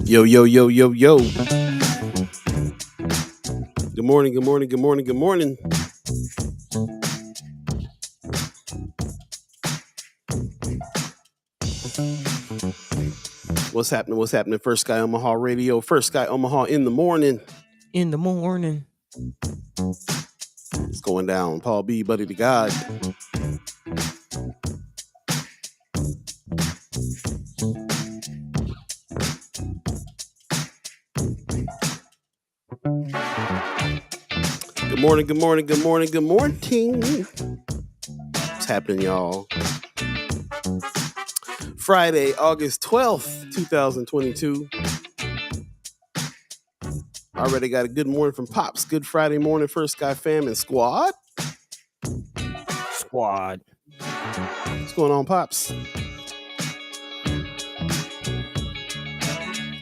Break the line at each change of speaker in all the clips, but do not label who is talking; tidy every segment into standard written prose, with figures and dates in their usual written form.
Yo, yo, yo, yo, yo. Good morning, good morning, good morning, good morning. What's happening? What's happening? First Sky Omaha Radio. First Sky Omaha in the morning.
In the morning.
It's going down. Paul B, Buddi3 Da Gawd. Good morning, good morning, good morning, good morning. What's happening, y'all? Friday, August 12th, 2022. Already got a good morning from Pops. Good Friday morning, First Sky fam and squad.
Squad.
What's going on, Pops?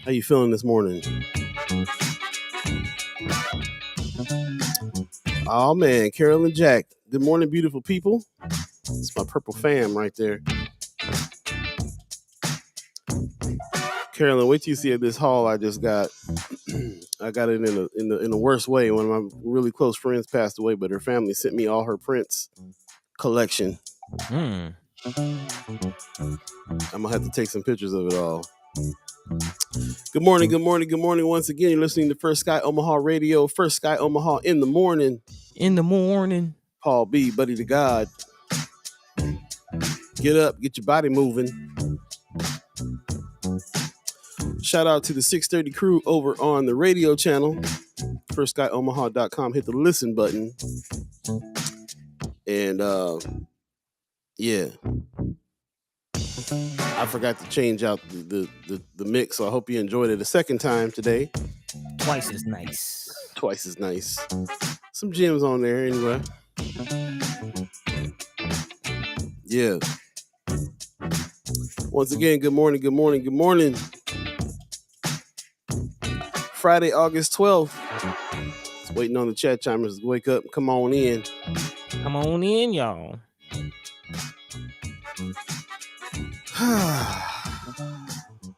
How you feeling this morning? Oh man, Carol and Jack. Good morning, beautiful people. It's my purple fam right there. Carolyn, wait till you see this haul I just got. I got it in the worst way. One of my really close friends passed away, but her family sent me all her prints collection. I'm gonna have to take some pictures of it all. Good morning, good morning, good morning. Once again, you're listening to First Sky Omaha Radio. First Sky Omaha in the morning.
In the morning.
Paul B, Buddi3 Da Gawd. Get up, get your body moving. Shout out to the 630 crew over on the radio channel, firstskyOmaha.com. Hit the listen button. And yeah. I forgot to change out the mix, so I hope you enjoyed it a second time today.
Twice as nice.
Twice as nice. Some gems on there anyway. Yeah. Once again, good morning, good morning, good morning. Friday, August 12th. Just waiting on the chat chimers to wake up and come on in.
Come on in, y'all.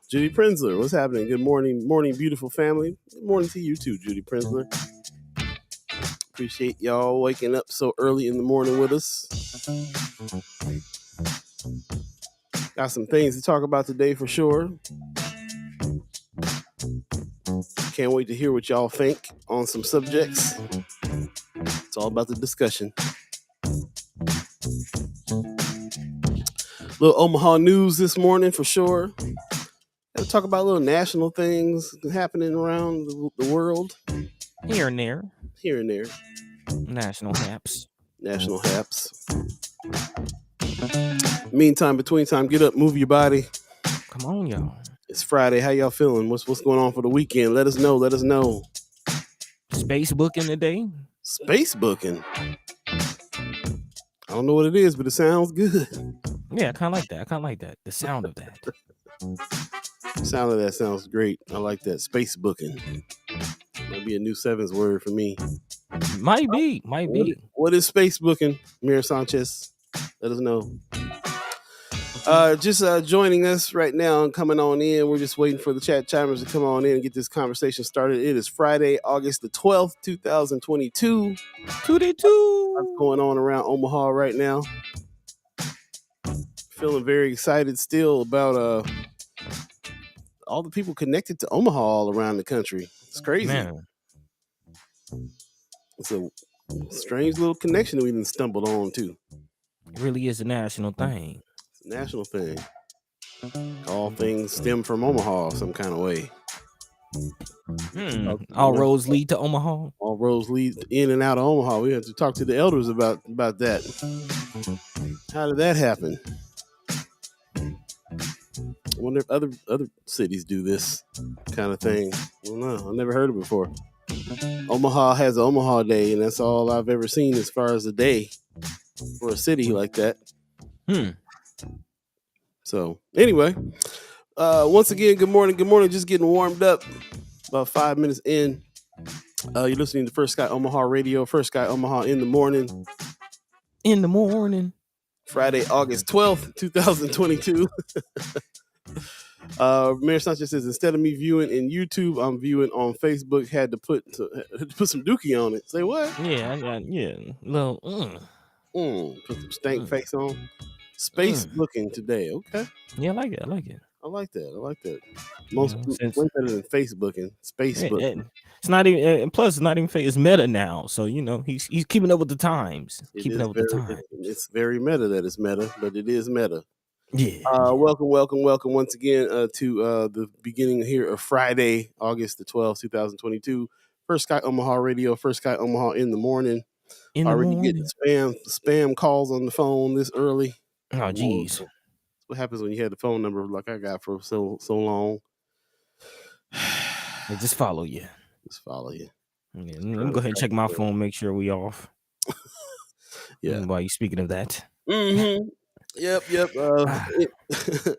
Judy Prenzler, what's happening? Good morning, beautiful family. Good morning to you too, Judy Prenzler. Appreciate y'all waking up so early in the morning with us. Got some things to talk about today for sure. Can't wait to hear what y'all think on some subjects. It's all about the discussion. Little Omaha news this morning for sure. Gotta talk about little national things happening around the world.
Here and there.
Here and there.
National haps.
National haps. Meantime, between time, get up, move your body.
Come on, y'all.
It's Friday. How y'all feeling? What's going on for the weekend? Let us know. Let us know.
Space booking today.
Space booking. I don't know what it is, but it sounds good.
Yeah, I kind of like that. I kind of like that. The sound of that.
The sound of that sounds great. I like that. Space booking. Might be a new sevens word for me.
Might be.
What is space booking, Mir Sanchez? Let us know. Just joining us right now and coming on in. We're just waiting for the chat chimers to come on in and get this conversation started. It is Friday, August the 12th, 2022.
2-2.
What's going on around Omaha right now? Feeling very excited still about all the people connected to Omaha all around the country. It's crazy.
Man.
It's a strange little connection we even stumbled on too.
It really is a national thing.
National thing. All things stem from Omaha some kind of way.
All roads lead to Omaha.
All roads lead in and out of Omaha. We have to talk to the elders about that. How did that happen? I wonder if other cities do this kind of thing. I don't know. I've never heard of it before. Omaha has an Omaha Day, and that's all I've ever seen as far as a day for a city like that. So anyway, once again, good morning. Good morning. Just getting warmed up. About 5 minutes in. You're listening to First Sky Omaha Radio. First Sky Omaha in the morning.
In the morning.
Friday, August 12th, 2022. Mayor Sanchez says, instead of me viewing in YouTube, I'm viewing on Facebook. Had to put some dookie on it. Say what?
Yeah, little.
Put some stank
Mm.
face on. Space looking today. Okay.
Yeah, I like it. I like it.
I like that. I like that.
You
Most
know, since
way better than Facebooking. Space
yeah,
booking.
it's not even. And plus, it's not even fake. It's meta now. So he's keeping up with the times.
It
Keeping
is
up with the
very.
times.
It's very meta that it's meta, but it is meta.
Yeah.
Welcome once again to the beginning here of Friday, August the 12th, 2022. First Sky Omaha Radio, First Sky Omaha in the morning.
In the
Already getting
morning.
spam calls on the phone this early.
Oh, geez.
That's what happens when you had the phone number like I got for so long.
They just follow you.
Just follow you.
Yeah, let me go ahead and check my phone, make sure we off.
Yeah.
While you speaking of that.
Mm-hmm. Yep.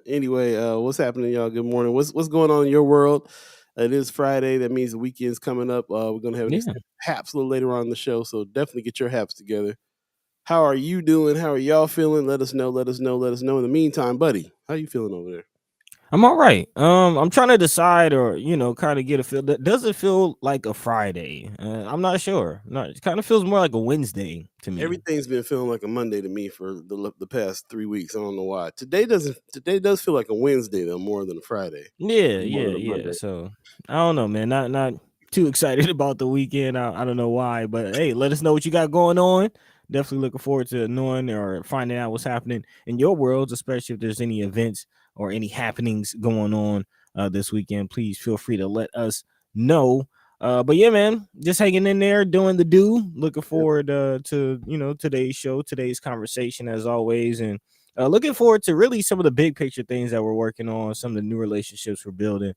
Anyway, what's happening, y'all? Good morning. What's going on in your world? It is Friday. That means the weekend's coming up. We're gonna have an haps a little later on in the show, so definitely get your haps together. How are you doing? How are y'all feeling? Let us know. In the meantime, buddy, how you feeling over there?
I'm all right. I'm trying to decide, or kind of get a feel. Does it feel like a Friday? I'm not sure. No, it kind of feels more like a Wednesday to me.
Everything's been feeling like a Monday to me for the past 3 weeks. I don't know why. Today does feel like a Wednesday though, more than a Friday.
Yeah. So I don't know, man. Not too excited about the weekend. I don't know why, but hey, let us know what you got going on. Definitely looking forward to knowing or finding out what's happening in your worlds, especially if there's any events or any happenings going on this weekend. Please feel free to let us know. But yeah, man, just hanging in there, doing the do. Looking forward to today's show, today's conversation as always, and looking forward to really some of the big picture things that we're working on, some of the new relationships we're building.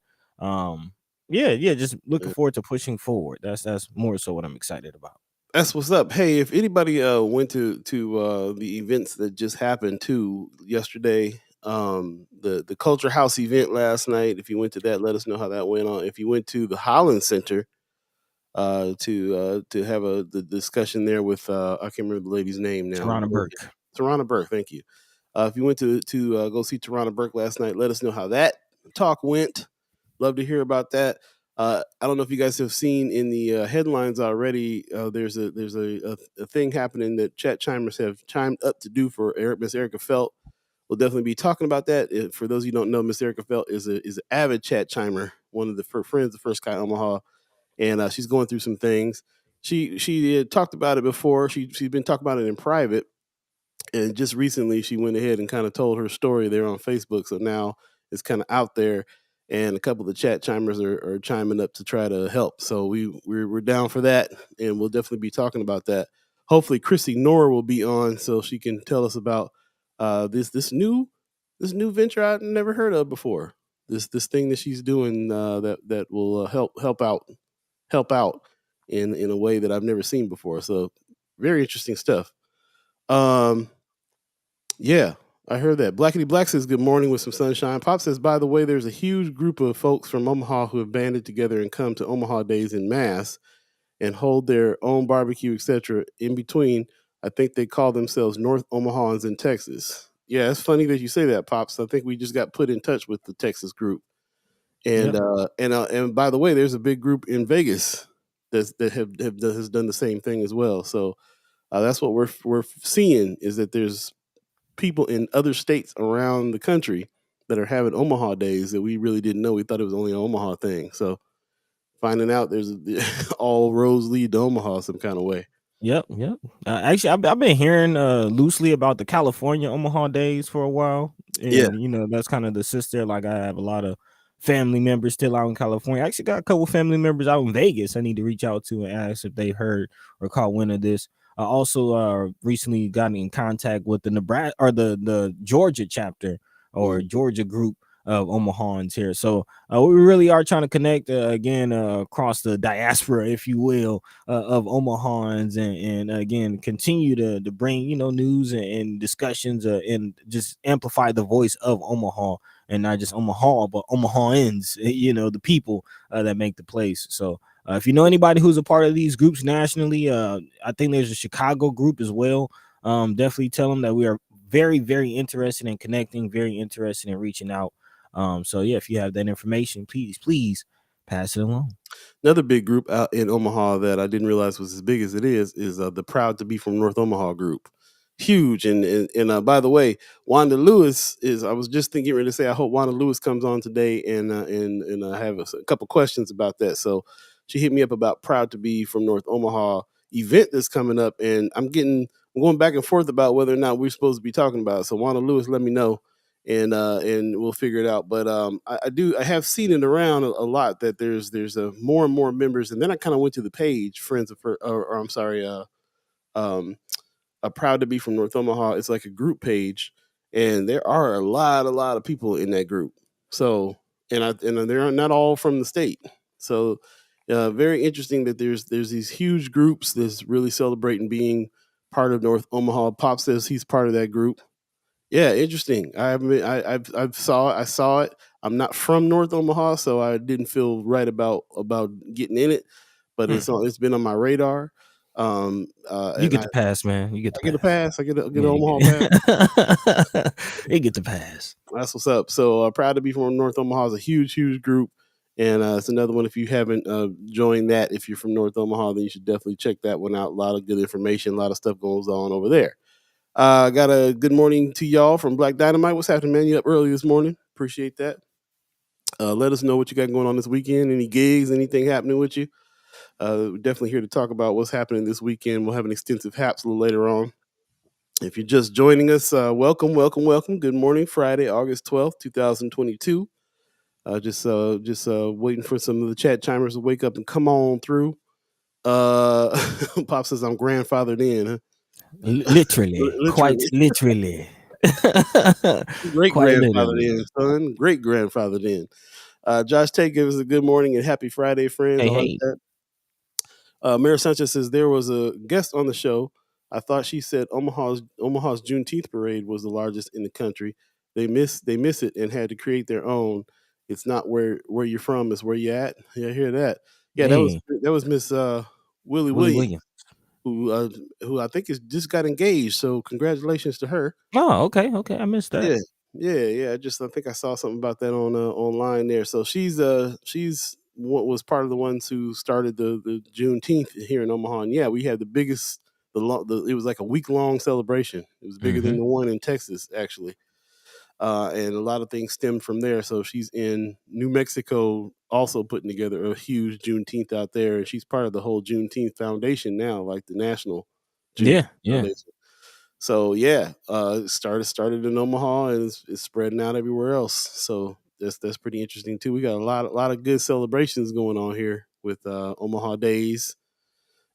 Just looking forward to pushing forward. That's more so what I'm excited about.
That's what's up. Hey, if anybody went to the events that just happened too yesterday, the Culture House event last night, if you went to that, let us know how that went on. If you went to the Holland Center to have the discussion there with I can't remember the lady's name now. Tarana Burke, thank you. If you went to go see Tarana Burke last night, let us know how that talk went. Love to hear about that. I don't know if you guys have seen in the headlines already. There's a thing happening that chat chimers have chimed up to do for Ms Erika Felt. We'll definitely be talking about that. For those of you who don't know, Ms Erika Felt is an avid chat chimer, one of the friends of First Sky Omaha, and she's going through some things. She had talked about it before. She's been talking about it in private, and just recently she went ahead and kind of told her story there on Facebook. So now it's kind of out there. And a couple of the chat chimers are chiming up to try to help. So we're down for that, and we'll definitely be talking about that. Hopefully, Chrissy Nora will be on so she can tell us about this new venture I've never heard of before. This thing that she's doing that will help out in a way that I've never seen before. So very interesting stuff. Yeah. I heard that. Blackity Black says good morning with some sunshine. Pop says, by the way, there's a huge group of folks from Omaha who have banded together and come to Omaha Days in mass and hold their own barbecue, etc. In between, I think they call themselves North Omahans in Texas. Yeah, it's funny that you say that, Pops. I think we just got put in touch with the Texas group. And and by the way, there's a big group in Vegas that has done the same thing as well. So that's what we're seeing is that there's people in other states around the country that are having Omaha days that we really didn't know. We thought it was only an Omaha thing. So finding out there's all roads lead to Omaha some kind of way.
Yep. Actually, I've been hearing loosely about the California Omaha days for a while, and that's kind of the sister. Like I have a lot of family members still out in California. I actually got a couple family members out in Vegas. I need to reach out to and ask if they heard or caught wind of this. I also recently got in contact with the Nebraska or the Georgia chapter or Georgia group of Omahans here. So we really are trying to connect again across the diaspora, if you will, of Omahans, and again continue to bring news and discussions and just amplify the voice of Omaha, and not just Omaha but Omahans, the people that make the place. So if you know anybody who's a part of these groups nationally, I think there's a Chicago group as well. Definitely tell them that we are very, very interested in connecting, very interested in reaching out. So yeah, if you have that information, please pass it along.
Another big group out in Omaha that I didn't realize was as big as it is the Proud to Be from North Omaha group. Huge. And by the way, Wanda Lewis is. I was just thinking ready to say I hope Wanda Lewis comes on today and I have a couple questions about that. So she hit me up about Proud to Be from North Omaha event that's coming up, and I'm going back and forth about whether or not we're supposed to be talking about it. So Wanda Lewis, let me know, and we'll figure it out. But I have seen it around a lot that there's more and more members, and then I kind of went to the page, friends of or I'm sorry, um, Proud to Be from North Omaha. It's like a group page, and there are a lot of people in that group. So and they're not all from the state. So very interesting that there's these huge groups that's really celebrating being part of North Omaha. Pop says he's part of that group. Yeah, interesting. I saw it. I'm not from North Omaha, so I didn't feel right about getting in it, but it's been on my radar.
You
And
get the pass, man. You get the
I get a
pass.
pass. I get an
Yeah,
Omaha pass.
you get the pass.
That's what's up. So Proud to Be from North Omaha is a huge group, and it's another one. If you haven't joined that, if you're from North Omaha, then you should definitely check that one out. A lot of good information, a lot of stuff goes on over there. Got a good morning to y'all from Black Dynamite. What's happening, man? You up early this morning? Appreciate that. Let us know what you got going on this weekend. Any gigs? Anything happening with you? We're definitely here to talk about what's happening this weekend. We'll have an extensive haps a little later on. If you're just joining us, welcome. Good morning, Friday, August 12th, 2022. Just waiting for some of the chat chimers to wake up and come on through. Pop says I'm grandfathered in, huh?
Literally, quite literally.
Great
Quite
grandfather
literally.
then, son. Great grandfather then. Josh Tate gives us a good morning and happy Friday, friends.
Hey.
Mayor Sanchez says there was a guest on the show. I thought she said Omaha's Juneteenth parade was the largest in the country. They miss it and had to create their own. It's not where you're from, it's where you at. Yeah, I hear that. Yeah,
Hey.
that was Miss Willie Williams, who I think is just got engaged. So congratulations to her.
Oh, okay. I missed that.
Yeah. I think I saw something about that on online there. So she's what was part of the ones who started the Juneteenth here in Omaha. And yeah, we had the biggest it was like a week-long celebration. It was bigger than the one in Texas, actually. And a lot of things stemmed from there. So she's in New Mexico also putting together a huge Juneteenth out there. And she's part of the whole Juneteenth Foundation now, like the National Juneteenth Foundation. So yeah, it started in Omaha and it's spreading out everywhere else. So that's pretty interesting too. We got a lot of good celebrations going on here with Omaha Days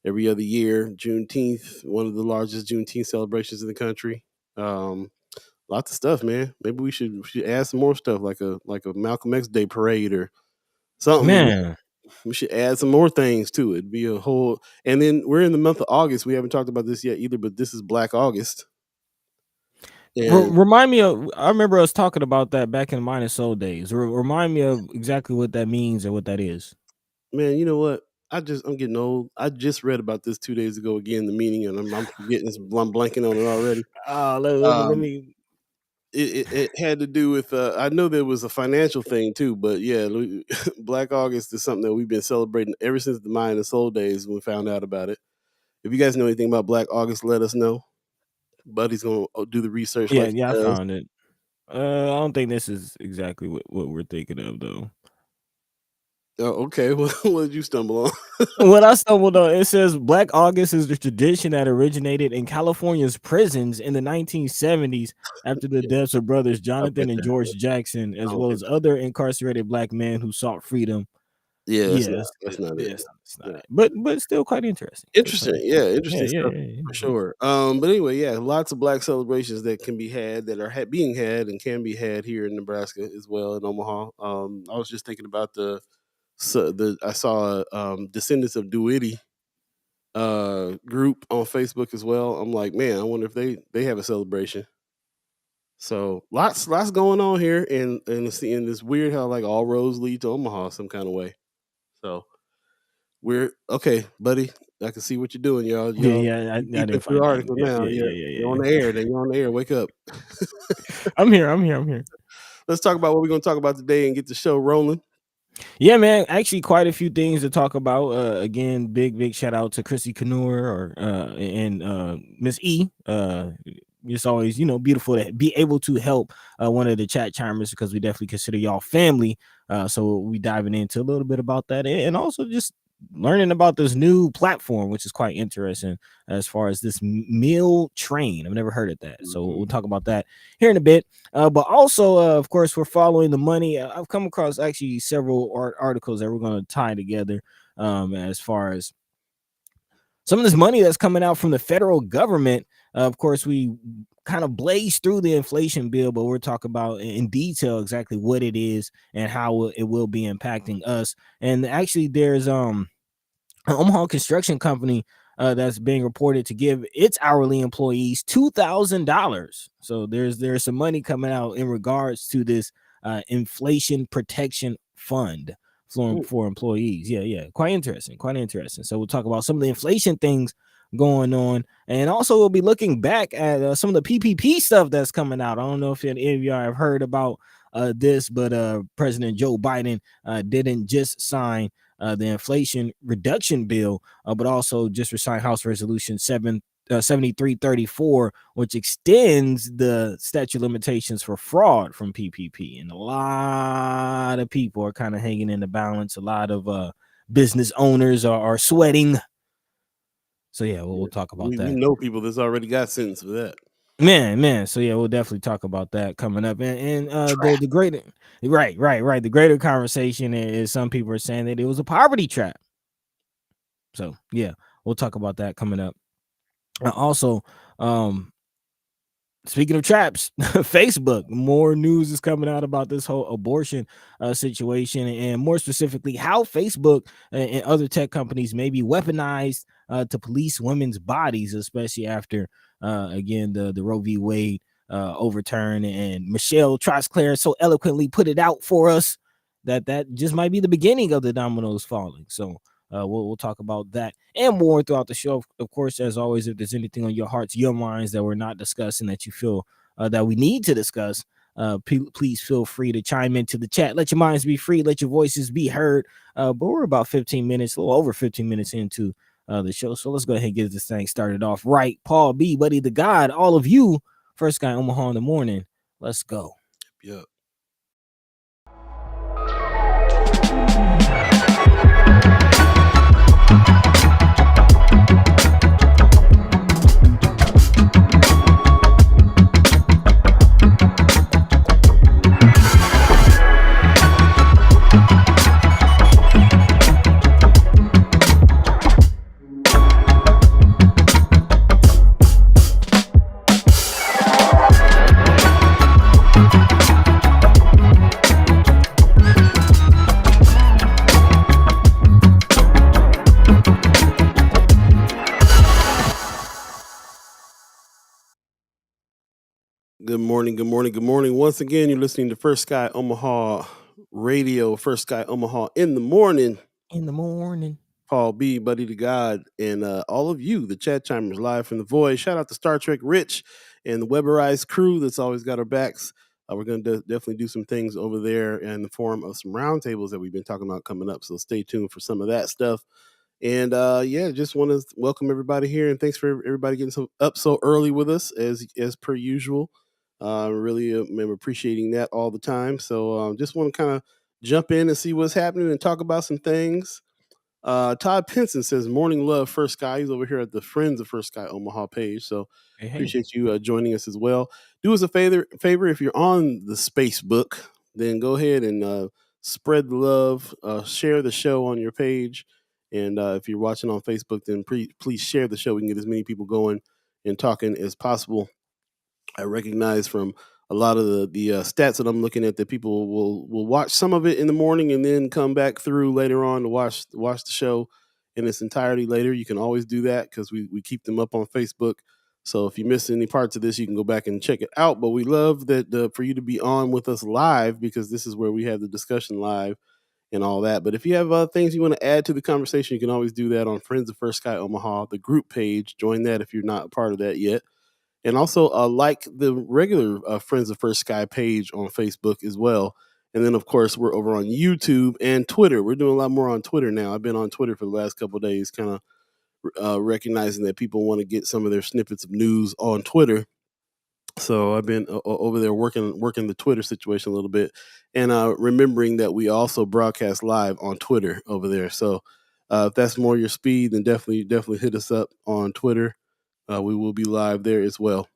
every other year. Juneteenth, one of the largest Juneteenth celebrations in the country. Lots of stuff, man. Maybe we should add some more stuff like a Malcolm X Day parade or something.
Man.
We should add some more things to it. It'd be a whole. And then we're in the month of August. We haven't talked about this yet either, but this is Black August.
Remind me of. I remember us talking about that back in Mine and Soul days. Remind me of exactly what that means and what that is.
Man, you know what? I'm getting old. I just read about this 2 days ago again, the meaning, and I'm forgetting. I'm blanking on it already.
Let me.
It had to do with. I know there was a financial thing too, but yeah, Black August is something that we've been celebrating ever since the Mind and Soul days when we found out about it. If you guys know anything about Black August, let us know. Buddy's gonna do the research.
Yeah,
like he
I
does.
found it. I don't think this is exactly what we're thinking of, though.
Oh, okay. Well, what did you stumble on?
What I stumbled on, it says Black August is the tradition that originated in California's prisons in the 1970s after the deaths of brothers Jonathan and George Jackson, as well as other incarcerated Black men who sought freedom.
Yeah, that's not it.
It's not it. But still quite interesting.
Interesting stuff for sure. But anyway, yeah, lots of Black celebrations that can be had, that are being had and can be had here in Nebraska as well, in Omaha. I was just thinking about I saw Descendants of Duity group on Facebook as well. I'm like, man, I wonder if they have a celebration. So lots going on here, and it's weird how like all roads lead to Omaha some kind of way. So we're okay, buddy. I can see what you're doing, y'all.
I didn't find
your
that.
article now. You're on the air. Then you're on the air. Wake up.
I'm here.
let's talk about what we're going to talk about today and get the show rolling.
Yeah, man. Actually, quite a few things to talk about. Again, big shout out to Chrissy Kanur and Ms E. It's always beautiful to be able to help one of the chat chimers, because we definitely consider y'all family. So we diving into a little bit about that, and also just learning about this new platform, which is quite interesting as far as this meal train. I've never heard of that, so we'll talk about that here in a bit. But also, of course, we're following the money. I've come across actually several articles that we're going to tie together as far as some of this money that's coming out from the federal government. Of course, we kind of blaze through the inflation bill, but we're talking about in detail exactly what it is and how it will be impacting us. And actually, there's an Omaha construction company that's being reported to give its hourly employees $2,000. So there's some money coming out in regards to this inflation protection fund for employees. Yeah, quite interesting. So we'll talk about some of the inflation things going on, and also we'll be looking back at some of the PPP stuff that's coming out. I don't know if any of y'all have heard about this, but President Joe Biden didn't just sign the inflation reduction bill, but also just signed House Resolution 7334, which extends the statute of limitations for fraud from PPP. And a lot of people are kind of hanging in the balance. A lot of business owners are sweating. So yeah, we'll talk about that.
We know people that's already got sentenced for that.
Man. So yeah, we'll definitely talk about that coming up. And the greater right. The greater conversation is some people are saying that it was a poverty trap. So yeah, we'll talk about that coming up. Also, speaking of traps, Facebook, more news is coming out about this whole abortion situation, and more specifically, how Facebook and other tech companies may be weaponized to police women's bodies, especially after, again, the Roe v. Wade overturn. And Michelle Trotskler so eloquently put it out for us that just might be the beginning of the dominoes falling. So we'll talk about that and more throughout the show. Of course, as always, if there's anything on your hearts, your minds that we're not discussing that you feel that we need to discuss, please feel free to chime into the chat. Let your minds be free. Let your voices be heard. But we're about 15 minutes, a little over 15 minutes into the show. So let's go ahead and get this thing started off right. Paul B, Buddi3 Da Gawd, all of you, first Sky Omaha in the morning. Let's go.
Yep. Good morning. Once again, you're listening to First Sky Omaha Radio, First Sky Omaha in the morning. Paul B, Buddi3 Da Gawd, and all of you, the chat chimers live from the void. Shout out to Star Trek Rich and the Weberized crew that's always got our backs. We're going to definitely do some things over there in the form of some roundtables that we've been talking about coming up. So stay tuned for some of that stuff. And just want to welcome everybody here, and thanks for everybody getting up so early with us as per usual. Really am appreciating that all the time. So just want to kind of jump in and see what's happening and talk about some things. Todd Pinson says, morning love, First Sky. He's over here at the Friends of First Sky Omaha page. So appreciate you joining us as well. Do us a favor, if you're on the Spacebook, then go ahead and spread the love, share the show on your page. And if you're watching on Facebook, then please share the show. We can get as many people going and talking as possible. I recognize from a lot of the stats that I'm looking at that people will watch some of it in the morning and then come back through later on to watch the show in its entirety later. You can always do that because we keep them up on Facebook. So if you miss any parts of this, you can go back and check it out. But we love that for you to be on with us live, because this is where we have the discussion live and all that. But if you have things you want to add to the conversation, you can always do that on Friends of First Sky Omaha, the group page. Join that if you're not a part of that yet. and also like the regular Friends of First Sky page on Facebook as well. And then, of course, we're over on YouTube and Twitter. We're doing a lot more on Twitter now. I've been on Twitter for the last couple of days, kind of recognizing that people want to get some of their snippets of news on Twitter. So I've been over there working the Twitter situation a little bit, and remembering that we also broadcast live on Twitter over there. So if that's more your speed, then definitely hit us up on Twitter. We will be live there as well.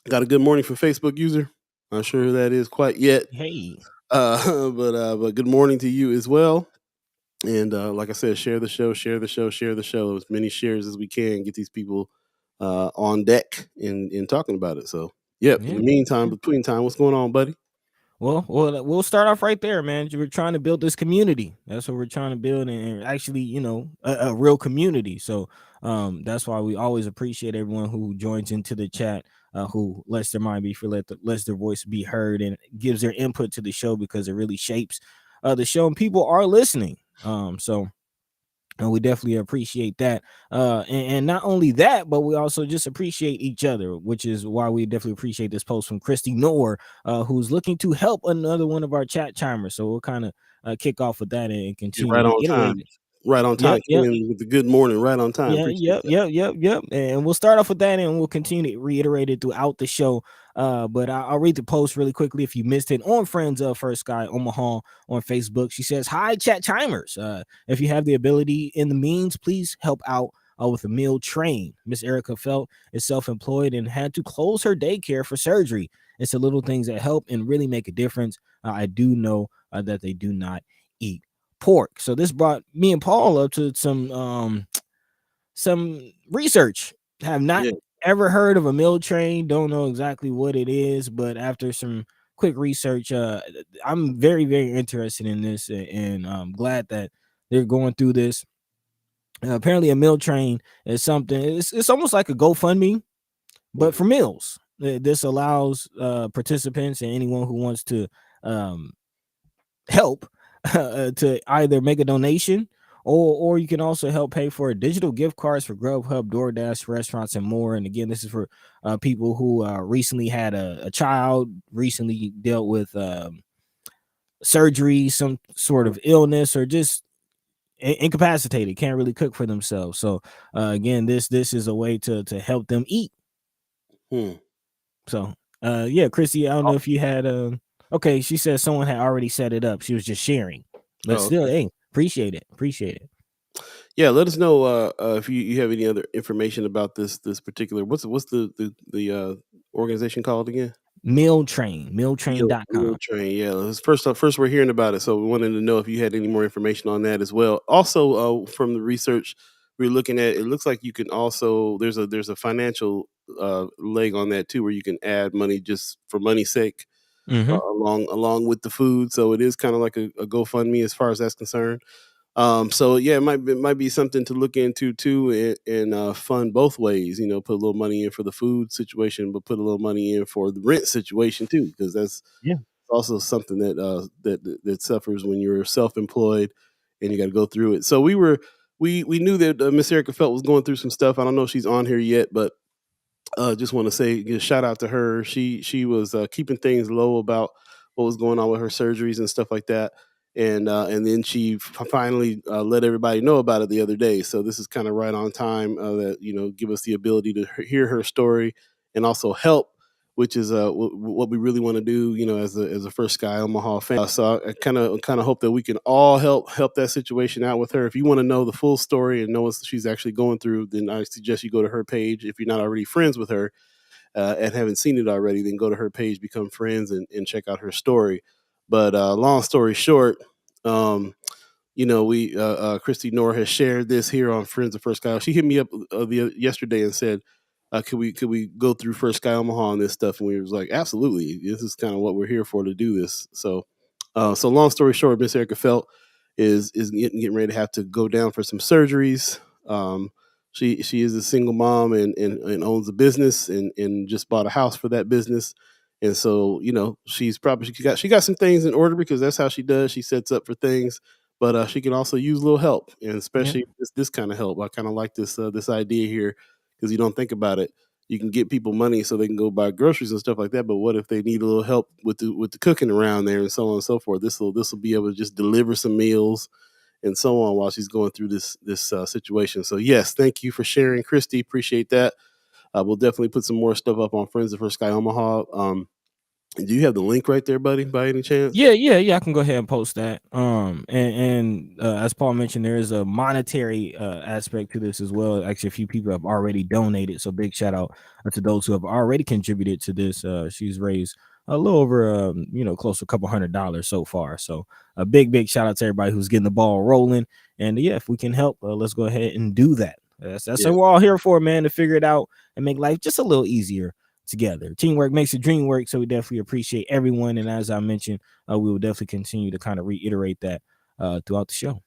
Got a good morning from Facebook user. Not sure who that is quite yet,
Hey.
but good morning to you as well. And like I said, share the show, as many shares as we can. Get these people on deck in talking about it. So, yep. In
Yeah.
the meantime,
Yeah.
between time, what's going on, buddy?
Well, we'll start off right there, man. We're trying to build this community. That's what we're trying to build, and actually, a real community. So, that's why we always appreciate everyone who joins into the chat, who lets their mind be free, lets their voice be heard, and gives their input to the show, because it really shapes the show, and people are listening. So and we definitely appreciate that. And not only that, but we also just appreciate each other, which is why we definitely appreciate this post from Christy Noor, who's looking to help another one of our chat chimers. So we'll kind of kick off with that and
You're
continue to
right on time.
reiterate it.
Right on time.
Yep,
Came
yep.
in with the good morning. Right on time.
Yeah,
Appreciate
yep,
that.
yep. And we'll start off with that, and we'll continue to reiterate it throughout the show. But I'll read the post really quickly if you missed it on Friends of First Sky Omaha on Facebook. She says, "Hi, chat chimers. If you have the ability and the means, please help out with a meal train. Ms Erika Felt is self-employed and had to close her daycare for surgery. It's the little things that help and really make a difference. I do know that they do not eat pork." So this brought me and Paul up to some research. Have not
Yeah.
ever heard of a meal train, don't know exactly what it is, but after some quick research, I'm very, very interested in this, and I'm glad that they're going through this. Apparently a meal train is something, it's almost like a GoFundMe, but for meals. This allows participants and anyone who wants to um, help to either make a donation, or you can also help pay for digital gift cards for Grubhub, DoorDash, restaurants, and more. And again, this is for people who recently had a child, recently dealt with surgery, some sort of illness, or just incapacitated, can't really cook for themselves. So again, this is a way to help them eat.
Hmm.
So yeah, Chrissy, I don't know if you had okay, she said someone had already set it up. She was just sharing. But
Oh,
still,
okay.
hey, appreciate it. Appreciate it.
Yeah, let us know if you have any other information about this particular. What's the organization called again?
Meal Train,
Meal
mealtrain.com.
train, yeah. It's first we're hearing about it, so we wanted to know if you had any more information on that as well. Also, from the research we're looking at, it looks like you can also there's a financial leg on that too, where you can add money just for money's sake
Mm-hmm.
along with the food. So it is kind of like a GoFundMe as far as that's concerned. So yeah, it might be something to look into too, and fund both ways. Put a little money in for the food situation, but put a little money in for the rent situation too, because that's
Yeah.
also something that suffers when you're self-employed and you got to go through it. So we knew that Ms Erika Felt was going through some stuff. I don't know if she's on here yet, but just want to say shout out to her. She was keeping things low about what was going on with her surgeries and stuff like that, and then she finally let everybody know about it the other day. So this is kind of right on time that give us the ability to hear her story and also help, which is what we really want to do. As a first Sky Omaha fan. So I kind of hope that we can all help that situation out with her. If you want to know the full story and know what she's actually going through, then I suggest you go to her page. If you're not already friends with her and haven't seen it already, then go to her page, become friends, and check out her story. But long story short, we Christy Noor has shared this here on Friends of First Sky. She hit me up yesterday and said, could we go through First Sky Omaha on this stuff? And we was like, absolutely. This is kind of what we're here for, to do this. So long story short, Miss Erika Felt is getting ready to have to go down for some surgeries. She is a single mom and owns a business and just bought a house for that business. And so, she got some things in order, because that's how she does. She sets up for things, but she can also use a little help, and
Yeah.
especially this kind of help. I kind of like this idea here, because you don't think about it. you can get people money so they can go buy groceries and stuff like that. But what if they need a little help with the cooking around there and so on and so forth? This will be able to just deliver some meals and so on while she's going through this situation. So yes, thank you for sharing, Christy. Appreciate that. We'll definitely put some more stuff up on Friends of Sky Omaha. Do you have the link right there, buddy, by any chance?
Yeah. I can go ahead and post that. And as Paul mentioned, there is a monetary aspect to this as well. Actually, a few people have already donated, so big shout out to those who have already contributed to this. She's raised a little over, close to a couple $100 so far. So a big shout out to everybody who's getting the ball rolling. And yeah, if we can help, let's go ahead and do that. That's what we're all here for, man, to figure it out and make life just a little easier together. Teamwork makes the dream work, so we definitely appreciate everyone. And as I mentioned, we will definitely continue to kind of reiterate that throughout the show.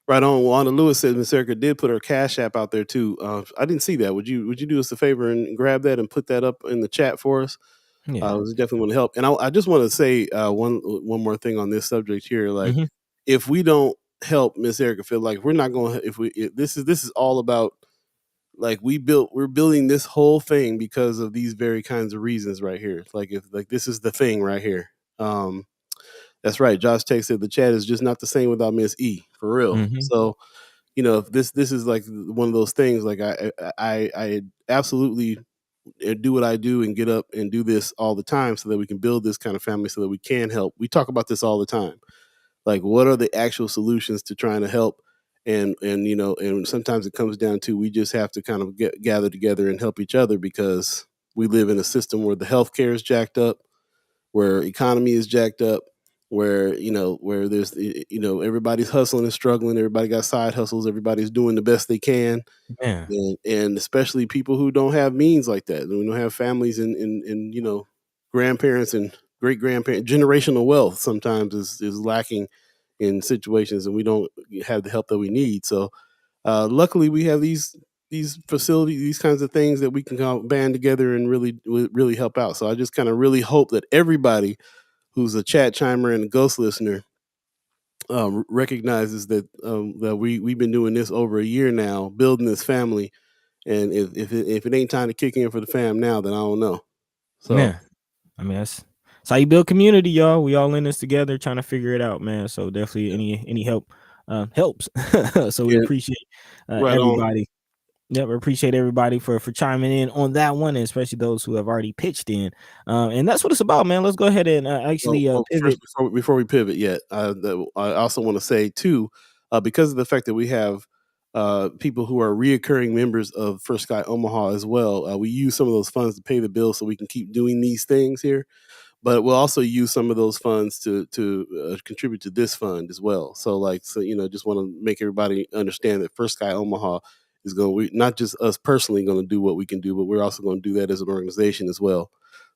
Right on. Wanda Lewis says Ms Erika did put her Cash App out there too. I didn't see that. Would you do us a favor and grab that and put that up in the chat for us?
Yeah,
we definitely want to help. And I just want to say one more thing on this subject here. Like, if we don't help Ms Erika Felt, like we're not going. This is all about, like, we're building this whole thing because of these very kinds of reasons right here. Like, this is the thing right here. That's right. Josh Tech said the chat is just not the same without Miss E, for real. So, if this is like one of those things, like I absolutely do what I do and get up and do this all the time so that we can build this kind of family so that we can help. We talk about this all the time. Like, what are the actual solutions to trying to help? And sometimes it comes down to, we just have to kind of gather together and help each other, because we live in a system where the healthcare is jacked up, where economy is jacked up, where there's everybody's hustling and struggling, everybody got side hustles, everybody's doing the best they can.
Yeah.
And especially people who don't have means like that, we don't have families and grandparents and great grandparents. Generational wealth sometimes is lacking in situations, and we don't have the help that we need. So luckily we have these facilities, these kinds of things that we can band together and really help out. So I just kind of really hope that everybody who's a chat chimer and a ghost listener recognizes that we've been doing this over a year now, building this family. And if it ain't time to kick in for the fam now, then I don't know. So
yeah, I mean, that's how you build community, y'all. We all in this together, trying to figure it out, man. So definitely any help helps. So we appreciate everybody. Yeah, we appreciate everybody for chiming in on that one, and especially those who have already pitched in. And that's what it's about, man. Let's go ahead and actually pivot.
First, before we pivot yet, I also want to say too, because of the fact that we have people who are reoccurring members of First Sky Omaha as well, we use some of those funds to pay the bills so we can keep doing these things here. But we'll also use some of those funds to contribute to this fund as well. So just want to make everybody understand that First Sky Omaha is not just us personally going to do what we can do, but we're also going to do that as an organization as well.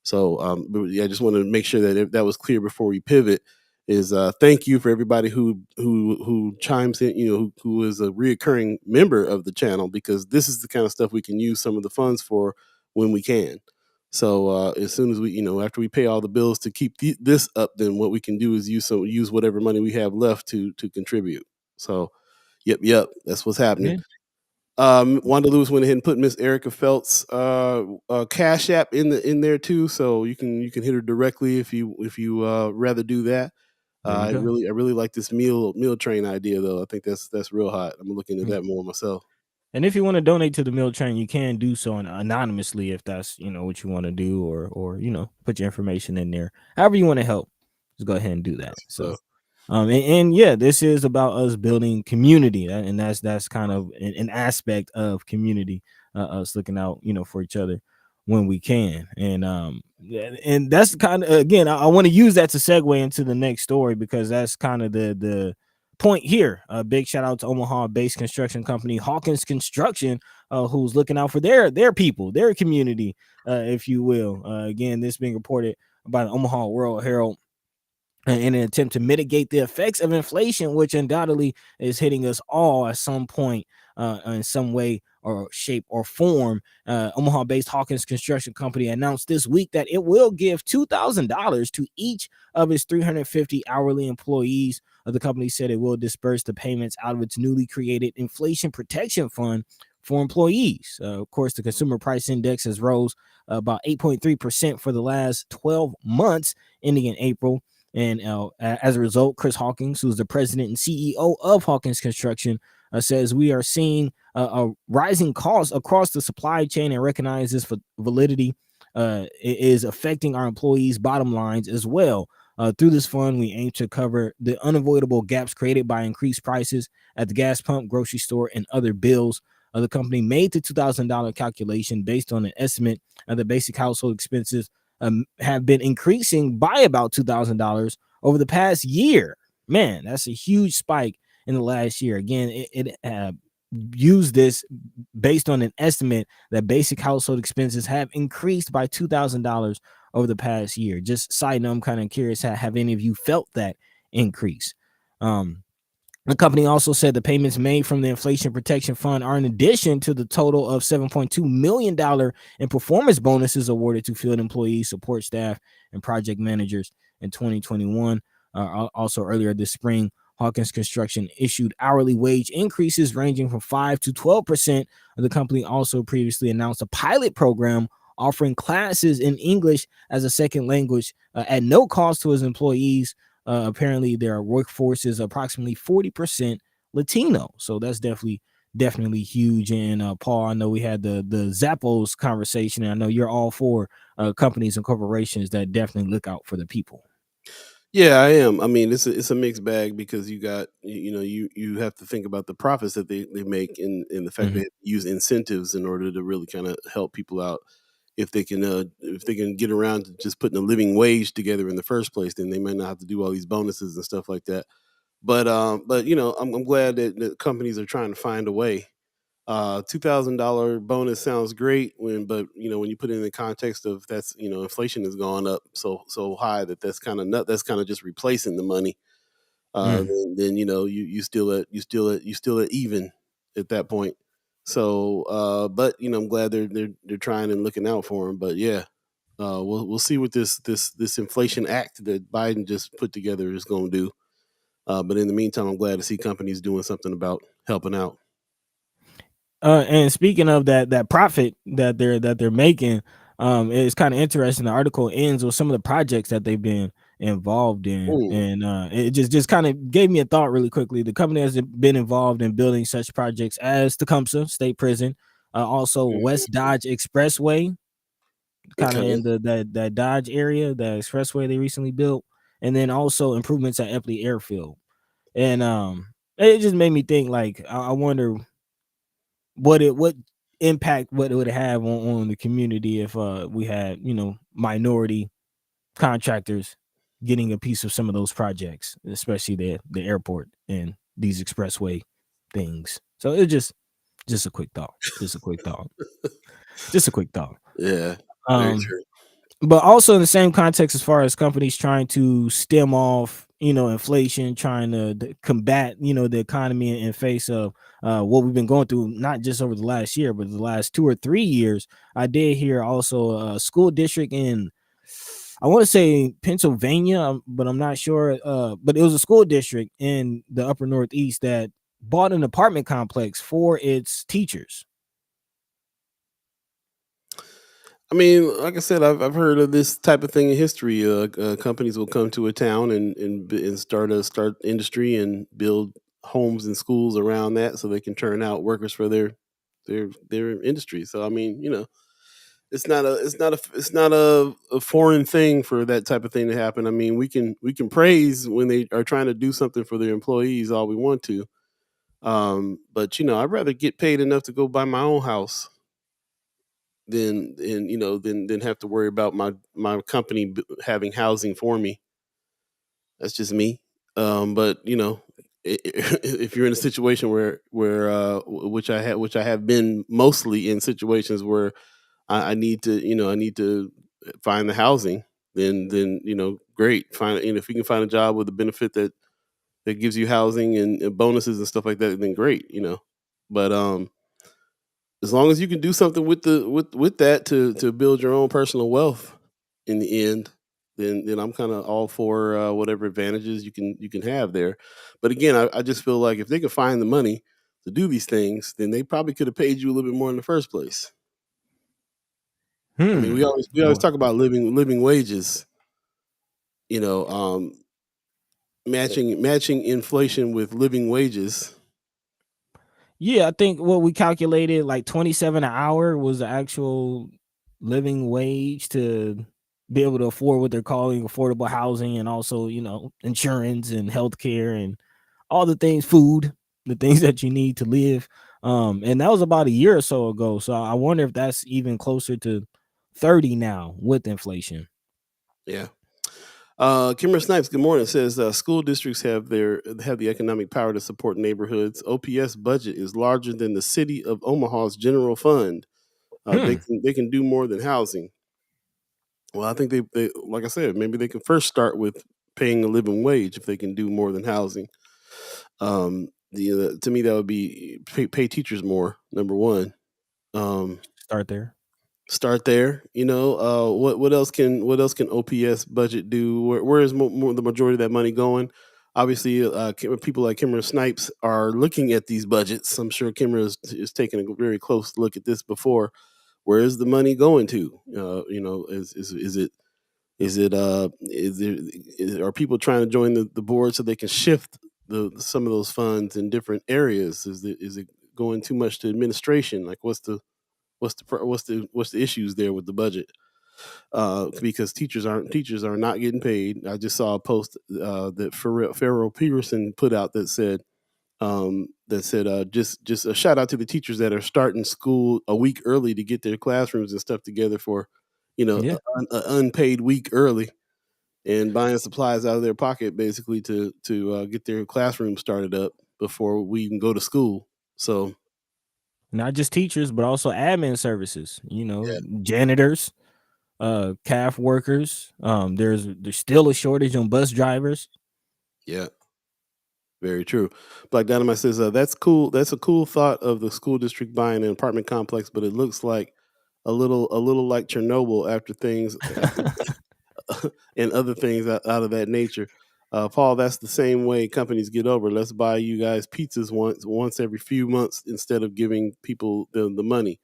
So I just wanted to make sure that that was clear before we pivot. Is thank you for everybody who chimes in, who is a reoccurring member of the channel, because this is the kind of stuff we can use some of the funds for when we can. So as soon as we, after we pay all the bills to keep this up, then what we can do is use whatever money we have left to contribute. So, yep, that's what's happening. Wanda Lewis went ahead and put Ms Erika Felt's Cash App in there too, so you can hit her directly if you rather do that. I really like this meal train idea though. I think that's real hot. I'm looking at that more myself.
And if you want to donate to the meal train, you can do so anonymously if that's what you want to do, or put your information in there. However you want to help, just go ahead and do that. So and yeah, this is about us building community, and that's kind of an aspect of community, us looking out for each other when we can. And that's kind of, again, I want to use that to segue into the next story, because that's kind of the point here. A big shout out to Omaha-based construction company Hawkins Construction, who's looking out for their people, their community, if you will. Again, this being reported by the Omaha World Herald in an attempt to mitigate the effects of inflation, which undoubtedly is hitting us all at some point, in some way or shape or form. Omaha-based Hawkins Construction Company announced this week that it will give $2,000 to each of its 350 hourly employees. The company said it will disperse the payments out of its newly created Inflation Protection Fund for employees. Of course, the consumer price index has rose about 8.3% for the last 12 months, ending in April. And as a result, Chris Hawkins, who's the president and CEO of Hawkins Construction, says we are seeing a rising cost across the supply chain and recognizes validity is affecting our employees' bottom lines as well. Through this fund, we aim to cover the unavoidable gaps created by increased prices at the gas pump, grocery store, and other bills. The company made the $2,000 calculation based on an estimate of the basic household expenses have been increasing by about $2,000 over the past year. Man, that's a huge spike in the last year. Again, it used this based on an estimate that basic household expenses have increased by $2,000 over the past year. Just side note, I'm kind of curious, have any of you felt that increase? The company also said the payments made from the Inflation Protection Fund are in addition to the total of $7.2 million in performance bonuses awarded to field employees, support staff, and project managers in 2021. Also, earlier this spring, Hawkins Construction issued hourly wage increases ranging from 5 to 12%. The company also previously announced a pilot program offering classes in English as a second language at no cost to its employees. Apparently, their workforce is approximately 40% Latino, so that's definitely huge. And Paul, I know we had the Zappos conversation, and I know you're all for companies and corporations that definitely look out for the people.
Yeah, I am. I mean, it's a mixed bag because you got you have to think about the profits that they make in the fact
Mhm.
they use incentives in order to really kind of help people out. If they can get around to just putting a living wage together in the first place, then they might not have to do all these bonuses and stuff like that. But I'm glad that companies are trying to find a way. $2,000 bonus sounds great but when you put it in the context of that's inflation has gone up so high that's kind of that's kind of just replacing the money.
Mm.
Then you still at even at that point. So but I'm glad they're trying and looking out for them. But yeah, we'll see what this inflation act that Biden just put together is going to do. But in the meantime, I'm glad to see companies doing something about helping out.
And speaking of that profit that they're making, it's kind of interesting. The article ends with some of the projects that they've been involved in,
Ooh,
and it just kind of gave me a thought really quickly. The company has been involved in building such projects as Tecumseh State Prison, also West
mhm,
Dodge Expressway, kind of
okay.
in that Dodge area, the expressway they recently built, and then also improvements at Eppley Airfield. And it just made me think, like, I wonder what impact what it would have on the community if we had minority contractors getting a piece of some of those projects, especially the airport and these expressway things. So it's just a quick thought, just a quick thought, just a quick thought.
Yeah, very
um
true.
but also in the same context, as far as companies trying to stem off inflation, trying to combat the economy in face of what we've been going through, not just over the last year but the last 2 or 3 years. I did hear also a school district in, I want to say, Pennsylvania, but I'm not sure, but it was a school district in the upper northeast that bought an apartment complex for its teachers.
I mean, like I said, I've heard of this type of thing in history. Companies will come to a town and start industry and build homes and schools around that, so they can turn out workers for their industry. So I mean, it's not a foreign thing for that type of thing to happen. I mean, we can praise when they are trying to do something for their employees all we want to. But I'd rather get paid enough to go buy my own house than have to worry about my company having housing for me. That's just me. But if you're in a situation which I have been mostly in situations where I need to find the housing, then great. Find if you can find a job with a benefit that gives you housing and bonuses and stuff like that, then great. But as long as you can do something with that to build your own personal wealth in the end, then I'm kind of all for whatever advantages you can have there. But again, I just feel like if they can find the money to do these things, then they probably could have paid you a little bit more in the first place. I mean, we always talk about living wages, matching inflation with living wages.
Yeah, I think what we calculated, like 27 an hour was the actual living wage to be able to afford what they're calling affordable housing, and also, insurance and healthcare and all the things, food, the things that you need to live. And that was about a year or so ago. So I wonder if that's even closer to 30 now with inflation.
Yeah. Kimmer Snipes, good morning, says school districts have the economic power to support neighborhoods. OPS budget is larger than the city of Omaha's general fund. They can do more than housing. Well, I think they like I said, maybe they can first start with paying a living wage if they can do more than housing. To me that would be pay teachers more. Number one,
Start there.
What else can OPS budget do? Where is more the majority of that money going? Obviously, people like Kimmer Snipes are looking at these budgets. I'm sure Kimmer is taking a very close look at this before. Where is the money going to? Are people trying to join the board so they can shift some of those funds in different areas? Is it going too much to administration? Like what's the issues there with the budget? Because teachers are not getting paid. I just saw a post that Farrell Peterson put out that said just a shout out to the teachers that are starting school a week early to get their classrooms and stuff together for an unpaid week early, and buying supplies out of their pocket basically to get their classroom started up before we even go to school. So
not just teachers, but also admin services, janitors, calf workers. There's still a shortage on bus drivers.
Yeah, very true. Black Dynamite says that's cool. That's a cool thought of the school district buying an apartment complex, but it looks like a little like Chernobyl after things and other things out of that nature. Paul, that's the same way companies get over. Let's buy you guys pizzas once every few months instead of giving people the money.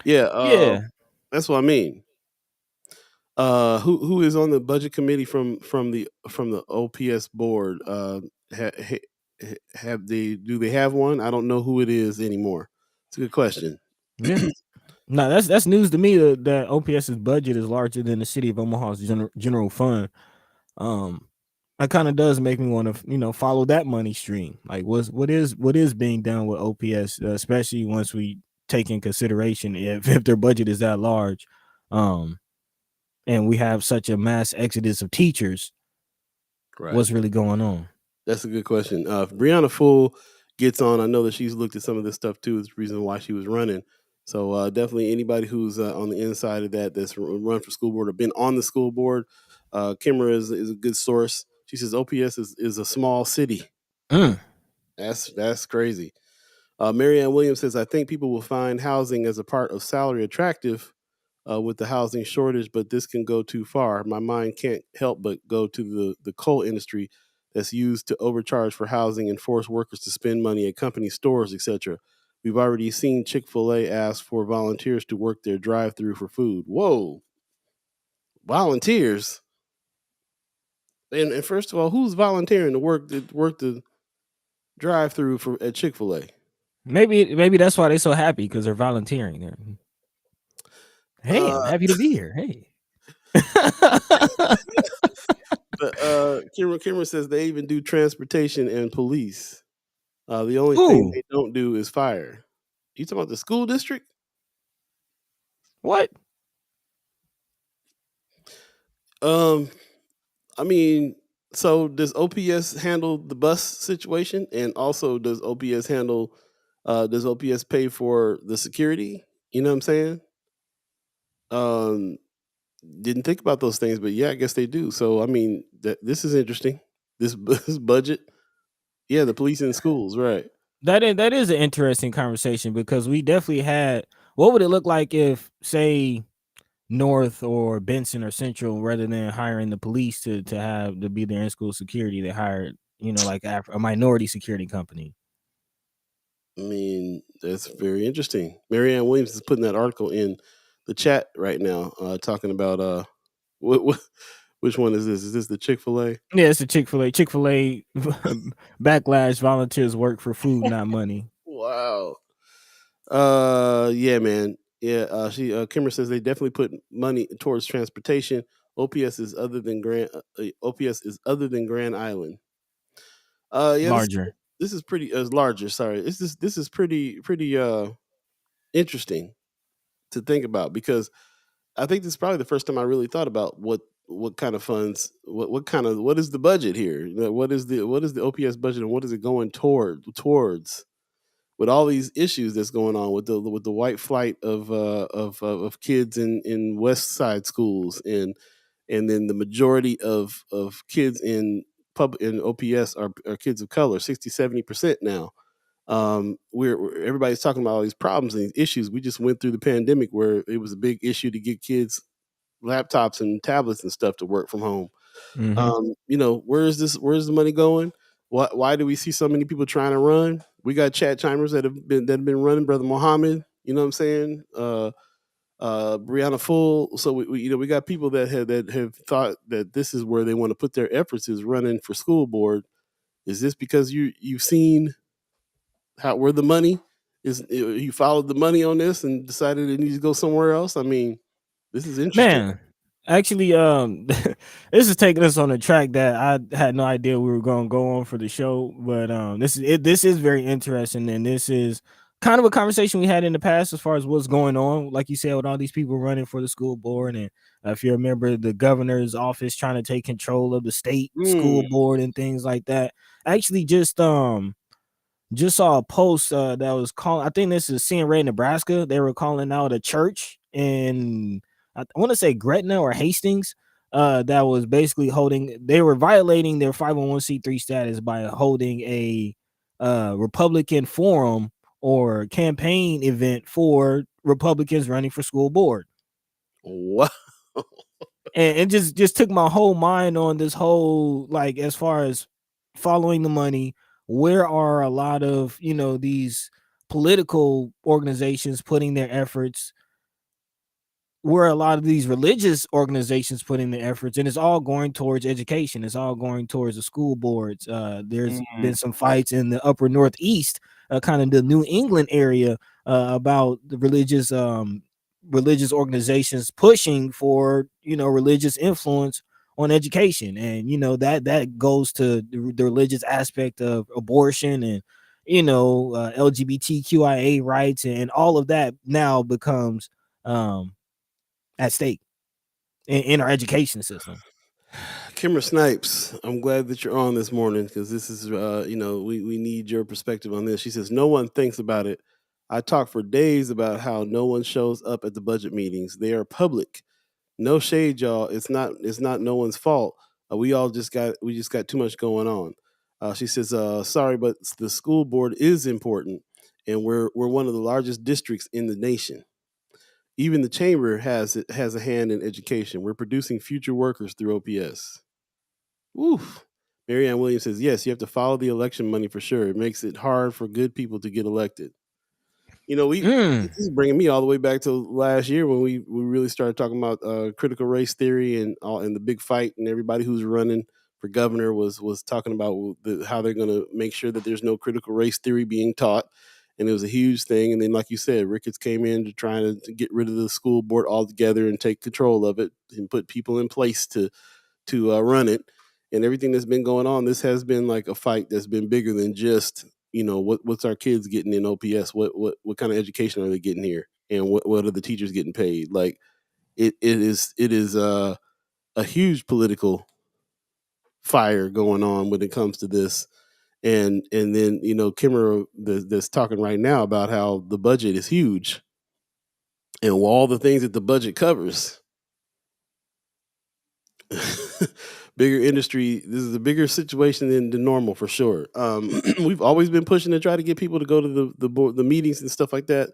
Yeah, that's what I mean. Who is on the budget committee from the OPS board? Do they have one? I don't know who it is anymore. It's a good question.
Yeah. No, that's news to me that OPS's budget is larger than the city of Omaha's general fund. That kind of does make me want to, follow that money stream. Like what is being done with OPS, especially once we take in consideration if their budget is that large, and we have such a mass exodus of teachers. Right. What's really going on?
That's a good question. If Brianna Full gets on, I know that she's looked at some of this stuff too. Is the reason why she was running. So definitely anybody who's on the inside of that's run for school board or been on the school board, Kimmer is a good source. She says OPS is a small city. That's crazy. Marianne Williams says, I think people will find housing as a part of salary attractive with the housing shortage, but this can go too far. My mind can't help but go to the coal industry that's used to overcharge for housing and force workers to spend money at company stores, etc. We've already seen Chick-fil-A ask for volunteers to work their drive-through for food. Whoa. Volunteers? And first of all, who's volunteering to work the drive-through at Chick-fil-A?
Maybe that's why they're so happy, because they're volunteering there. Hey, I'm happy to be here. Hey.
But Kimmer says they even do transportation and police. The only thing they don't do is fire. You talking about the school district?
What?
I mean, so does OPS handle the bus situation, and also does OPS pay for the security? You know what I'm saying? Didn't think about those things, but yeah, I guess they do. So I mean, this is interesting. This budget, yeah, the police in schools, right?
That is an interesting conversation, because we definitely had. What would it look like if, say, North or Benson or Central, rather than hiring the police to be their in school security, they hired like a minority security company?
I mean, that's very interesting. Marianne Williams is putting that article in the chat right now, talking about what which one is this? Is this the Chick-fil-A?
Yeah, it's the Chick-fil-A. Chick-fil-A backlash: volunteers work for food, not money.
Wow. Yeah, man. Yeah, she Kimmer says they definitely put money towards transportation. OPS is other than OPS is other than Grand Island. Yeah,
Larger.
this is pretty larger. Sorry, this is pretty interesting to think about, because I think this is probably the first time I really thought about what kind of funds, what is the budget here? What is the OPS budget, and what is it going towards? With all these issues that's going on with the white flight of kids in West Side schools, and then the majority of kids in OPS are kids of color, 60-70% now. Everybody's talking about all these problems and these issues. We just went through the pandemic where it was a big issue to get kids laptops and tablets and stuff to work from home.
Mm-hmm.
Where's the money going? Why do we see so many people trying to run? We got Chimers that have been running, Brother Muhammad, you know what I'm saying? Brianna Full. So we got people that have thought that this is where they want to put their efforts, is running for school board. Is this because you've seen where the money is? You followed the money on this and decided it needs to go somewhere else? I mean, this is interesting.
Man, actually, this is taking us on a track that I had no idea we were going to go on for the show, but this is very interesting, and this is kind of a conversation we had in the past as far as what's going on, like you said, with all these people running for the school board, and if you remember the governor's office trying to take control of the state school board and things like that. I actually just saw a post that was calling, I think this is Seeing Red, Nebraska. They were calling out a church in, I want to say Gretna or Hastings, that was basically they were violating their 501c3 status by holding a Republican forum or campaign event for Republicans running for school board.
Wow.
And it just took my whole mind on this whole, like, as far as following the money, where are a lot of these political organizations putting their efforts, where a lot of these religious organizations putting their efforts, and it's all going towards education. It's all going towards the school boards. There's been some fights in the upper Northeast, kind of the New England area, about the religious organizations pushing for religious influence on education, and that goes to the religious aspect of abortion and LGBTQIA rights, and all of that now becomes at stake in our education system.
Kimmer Snipes, I'm glad that you're on this morning, because this is, we need your perspective on this. She says, no one thinks about it. I talk for days about how no one shows up at the budget meetings. They are public. No shade, y'all. It's not no one's fault. We just got too much going on. She says, sorry, but the school board is important, and we're one of the largest districts in the nation. Even the chamber has a hand in education. We're producing future workers through OPS. Oof. Marianne Williams says, yes, you have to follow the election money for sure. It makes it hard for good people to get elected. This is bringing me all the way back to last year when we really started talking about critical race theory and the big fight, and everybody who's running for governor was talking about how they're going to make sure that there's no critical race theory being taught. And it was a huge thing. And then, like you said, Ricketts came in to try to get rid of the school board altogether and take control of it and put people in place to run it. And everything that's been going on, this has been like a fight that's been bigger than just what's our kids getting in OPS, what kind of education are they getting here, and what are the teachers getting paid. Like it is a huge political fire going on when it comes to this. And then Kimmer that's talking right now about how the budget is huge and all the things that the budget covers. Bigger industry. This is a bigger situation than normal for sure. We've always been pushing to try to get people to go to the meetings and stuff like that.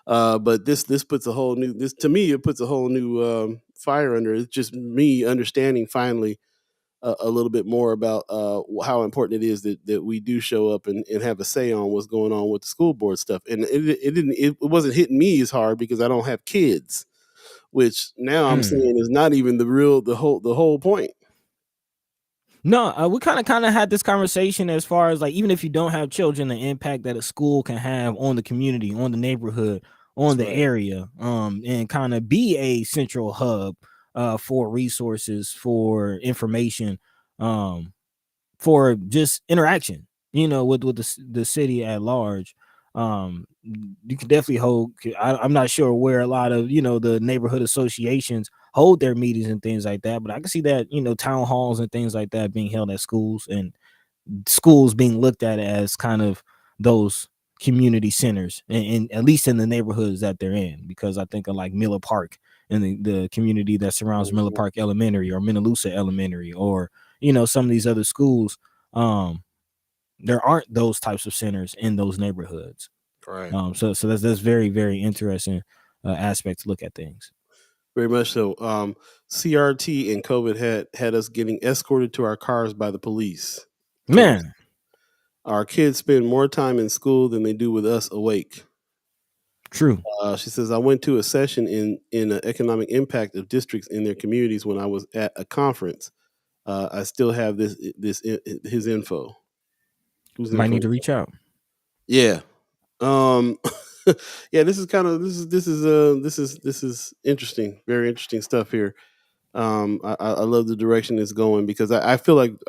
But this puts a whole new, to me, it puts a whole new fire under it. It's just me understanding finally a little bit more about how important it is that we do show up and have a say on what's going on with the school board stuff. And it wasn't hitting me as hard because I don't have kids, which now I'm saying is not even the whole point.
No, we kind of had this conversation as far as like, even if you don't have children, the impact that a school can have on the community, on the neighborhood, on the area, and kind of be a central hub for resources, for information, for just interaction, with the city at large. You can definitely hold. I'm not sure where a lot of the neighborhood associations hold their meetings and things like that, but I can see that town halls and things like that being held at schools, and schools being looked at as kind of those community centers, and at least in the neighborhoods that they're in. Because I think of like Miller Park and the community that surrounds Miller Park Elementary or Minnelusa Elementary, or some of these other schools. There aren't those types of centers in those neighborhoods.
Right.
So that's very, very interesting aspect to look at things.
Very much so. CRT and COVID had us getting escorted to our cars by the police.
Man,
our kids spend more time in school than they do with us awake.
True.
She says, I went to a session in the economic impact of districts in their communities when I was at a conference. I still have his info. Who's
might need to reach out.
Yeah. Yeah, this is interesting. Very interesting stuff here. I love the direction it's going, because I feel like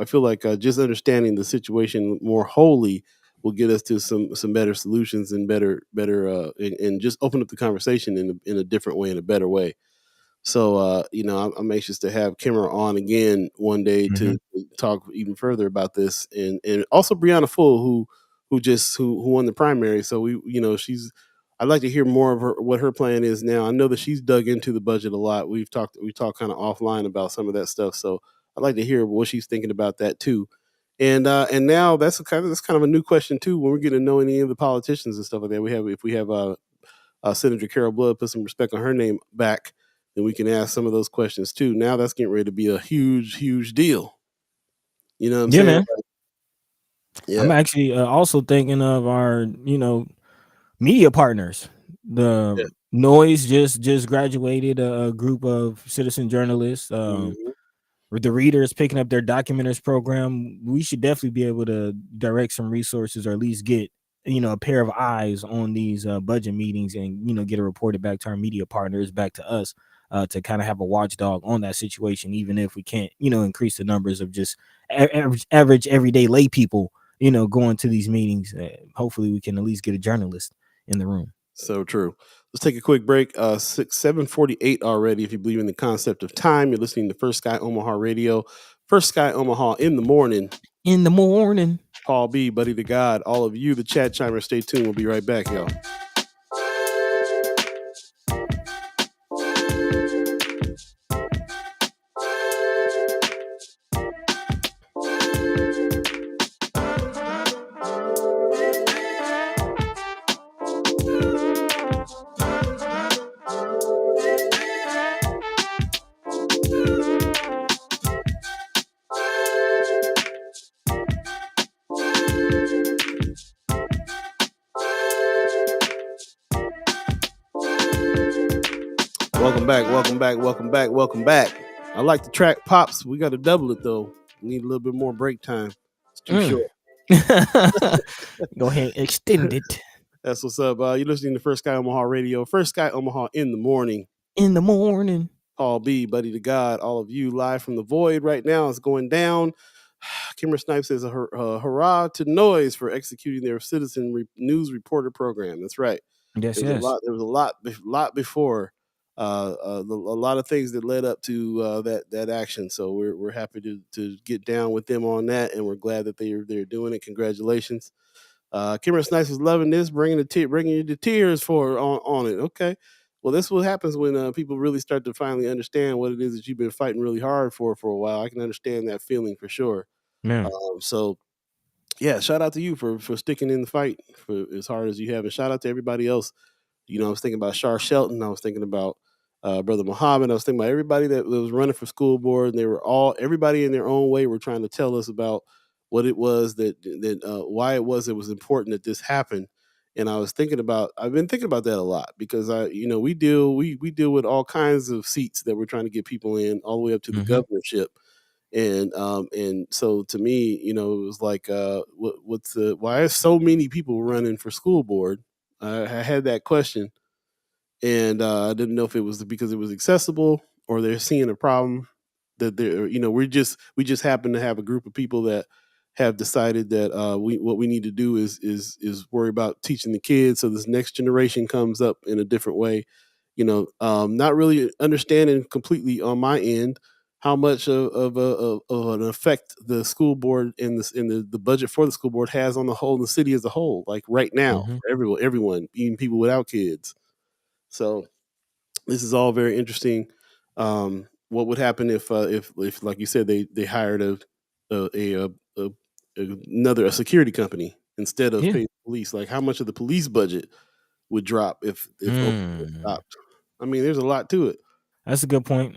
just understanding the situation more wholly will get us to some better solutions and better and just open up the conversation in a different way, in a better way. So I'm anxious to have Kimmer on again one day to talk even further about this, and also Brianna Full, who won the primary. So I'd like to hear more of what her plan is now. I know that she's dug into the budget a lot. We talked kind of offline about some of that stuff. So I'd like to hear what she's thinking about that too. And now that's kind of a new question too, when we're getting to know any of the politicians and stuff like that. If we have Senator Carol Blood, put some respect on her name back, then we can ask some of those questions too. Now that's getting ready to be a huge deal. You know what I'm saying?
Man. Yeah. I'm actually also thinking of our, media partners. The Noise just graduated a group of citizen journalists. With the Readers picking up their documentaries program, we should definitely be able to direct some resources, or at least get a pair of eyes on these budget meetings, and get it reported back to our media partners, back to us, to kind of have a watchdog on that situation, even if we can't increase the numbers of just average everyday lay people going to these meetings. Hopefully we can at least get a journalist in the room.
So true. Let's take a quick break. 7:48 already. If you believe in the concept of time, you're listening to First Sky Omaha Radio. First Sky Omaha in the morning.
In the morning.
Paul B, Buddi3 Da Gawd, all of you, the chat chimers, stay tuned. We'll be right back, y'all. Welcome back. I like the track Pops. We got to double it though. We need a little bit more break time. It's too
short. Go ahead, extend it.
That's what's up. You're listening to First Sky Omaha Radio. First Sky Omaha in the morning.
In the morning.
Paul B, Buddi3 Da Gawd, all of you live from the void right now. It's going down. Kimmer Snipes says hurrah to Noise for executing their citizen news reporter program. That's right.
Yes,
there was a lot before. A lot of things that led up to that action. So we're happy to get down with them on that, and we're glad that they're doing it. Congratulations. Kimmer Snipes is loving this, bringing you to tears on it. Okay, well, that's what happens when people really start to finally understand what it is that you've been fighting really hard for a while. I can understand that feeling for sure. So yeah, shout out to you for sticking in the fight for as hard as you have, and shout out to everybody else. I was thinking about Shar Shelton. I was thinking about Brother Muhammad. I was thinking about everybody that was running for school board, and they were everybody in their own way were trying to tell us about what it was why it was important that this happened. And I've been thinking about that a lot because we deal with all kinds of seats that we're trying to get people in, all the way up to the governorship. And so to me, it was like, why are so many people running for school board? I had that question, and I didn't know if it was because it was accessible or they're seeing a problem that we just happen to have a group of people that have decided that what we need to do is worry about teaching the kids so this next generation comes up in a different way. Not really understanding completely on my end how much of an effect the school board and the budget for the school board has on the city as a whole. Like right now, for everyone, even people without kids. So this is all very interesting. What would happen if like you said, they hired a security company instead of paying police? Like how much of the police budget would drop if Oprah stopped? I mean, there's a lot to it.
That's a good point.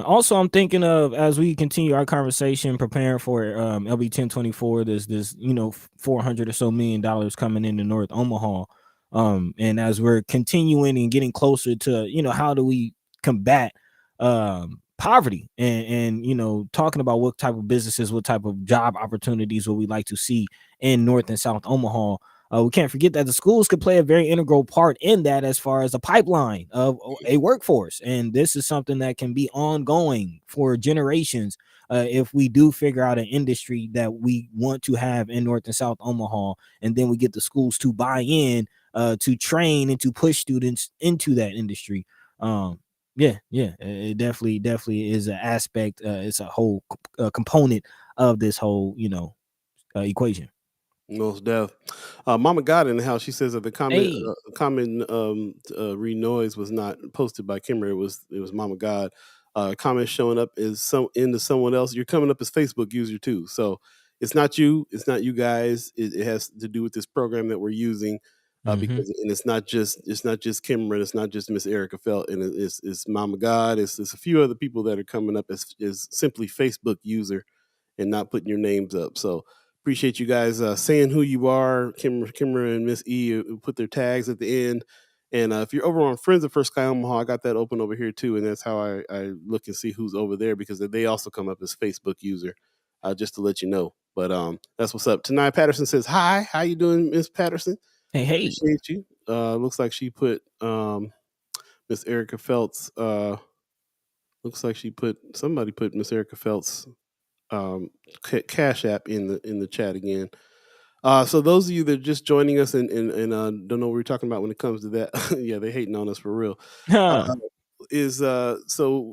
Also, I'm thinking of, as we continue our conversation, preparing for LB 1024. There's this, $400 or so million coming into North Omaha, and as we're continuing and getting closer to, how do we combat poverty, and talking about what type of businesses, what type of job opportunities would we like to see in North and South Omaha. We can't forget that the schools could play a very integral part in that, as far as a pipeline of a workforce. And this is something that can be ongoing for generations if we do figure out an industry that we want to have in North and South Omaha. And then we get the schools to buy in, to train and to push students into that industry. It definitely is an aspect. It's a whole component of this whole, equation.
Most deaf. Mama got in the house. She says that the read noise was not posted by Kimmer. It was Mama God. Comment showing up is into someone else. You're coming up as Facebook user too. So it's not you. It's not you guys. It has to do with this program that we're using. Because it's not just Kimmer. It's not just Ms Erika Felt, and it's Mama God. It's a few other people that are coming up as simply Facebook user and not putting your names up. So appreciate you guys saying who you are. Kimmer and Miss E put their tags at the end. And if you're over on Friends of First Sky Omaha, I got that open over here too. And that's how I look and see who's over there, because they also come up as Facebook user, just to let you know. But that's what's up. Tanai Patterson says, hi, how you doing, Miss Patterson?
Hey.
Appreciate you. Looks like she put Ms Erika Felt's, somebody put Ms Erika Felt's Cash App in the chat again. So those of you that are just joining us and don't know what we're talking about when it comes to that, yeah, they hating on us for real. So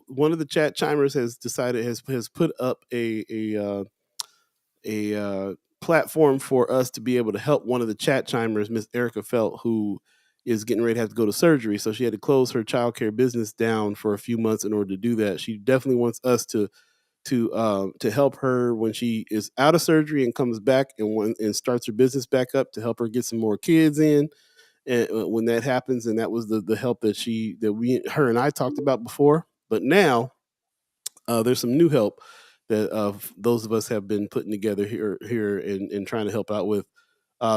one of the chat chimers has put up a platform for us to be able to help one of the chat chimers, Ms Erika Felt, who is getting ready to have to go to surgery. So she had to close her childcare business down for a few months in order to do that. She definitely wants us to help her when she is out of surgery and comes back and starts her business back up, to help her get some more kids in. And when that happens, and that was the help that her and I talked about before. But now there's some new help that those of us have been putting together here and trying to help out with.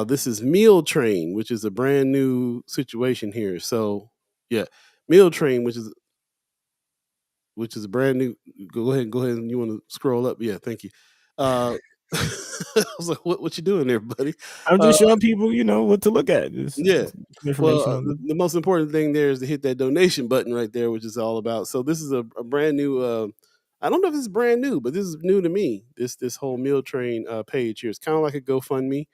This is Meal Train, which is a brand new situation here. So yeah, Meal Train, which is a brand new. Go ahead. And you want to scroll up? Yeah, thank you. I was like, what you doing there, buddy?
I'm just showing people, what to look at.
Well, the most important thing there is to hit that donation button right there, which is all about. So this is a brand new. I don't know if it's brand new, but this is new to me. This whole Meal Train page here. It's kind of like a GoFundMe.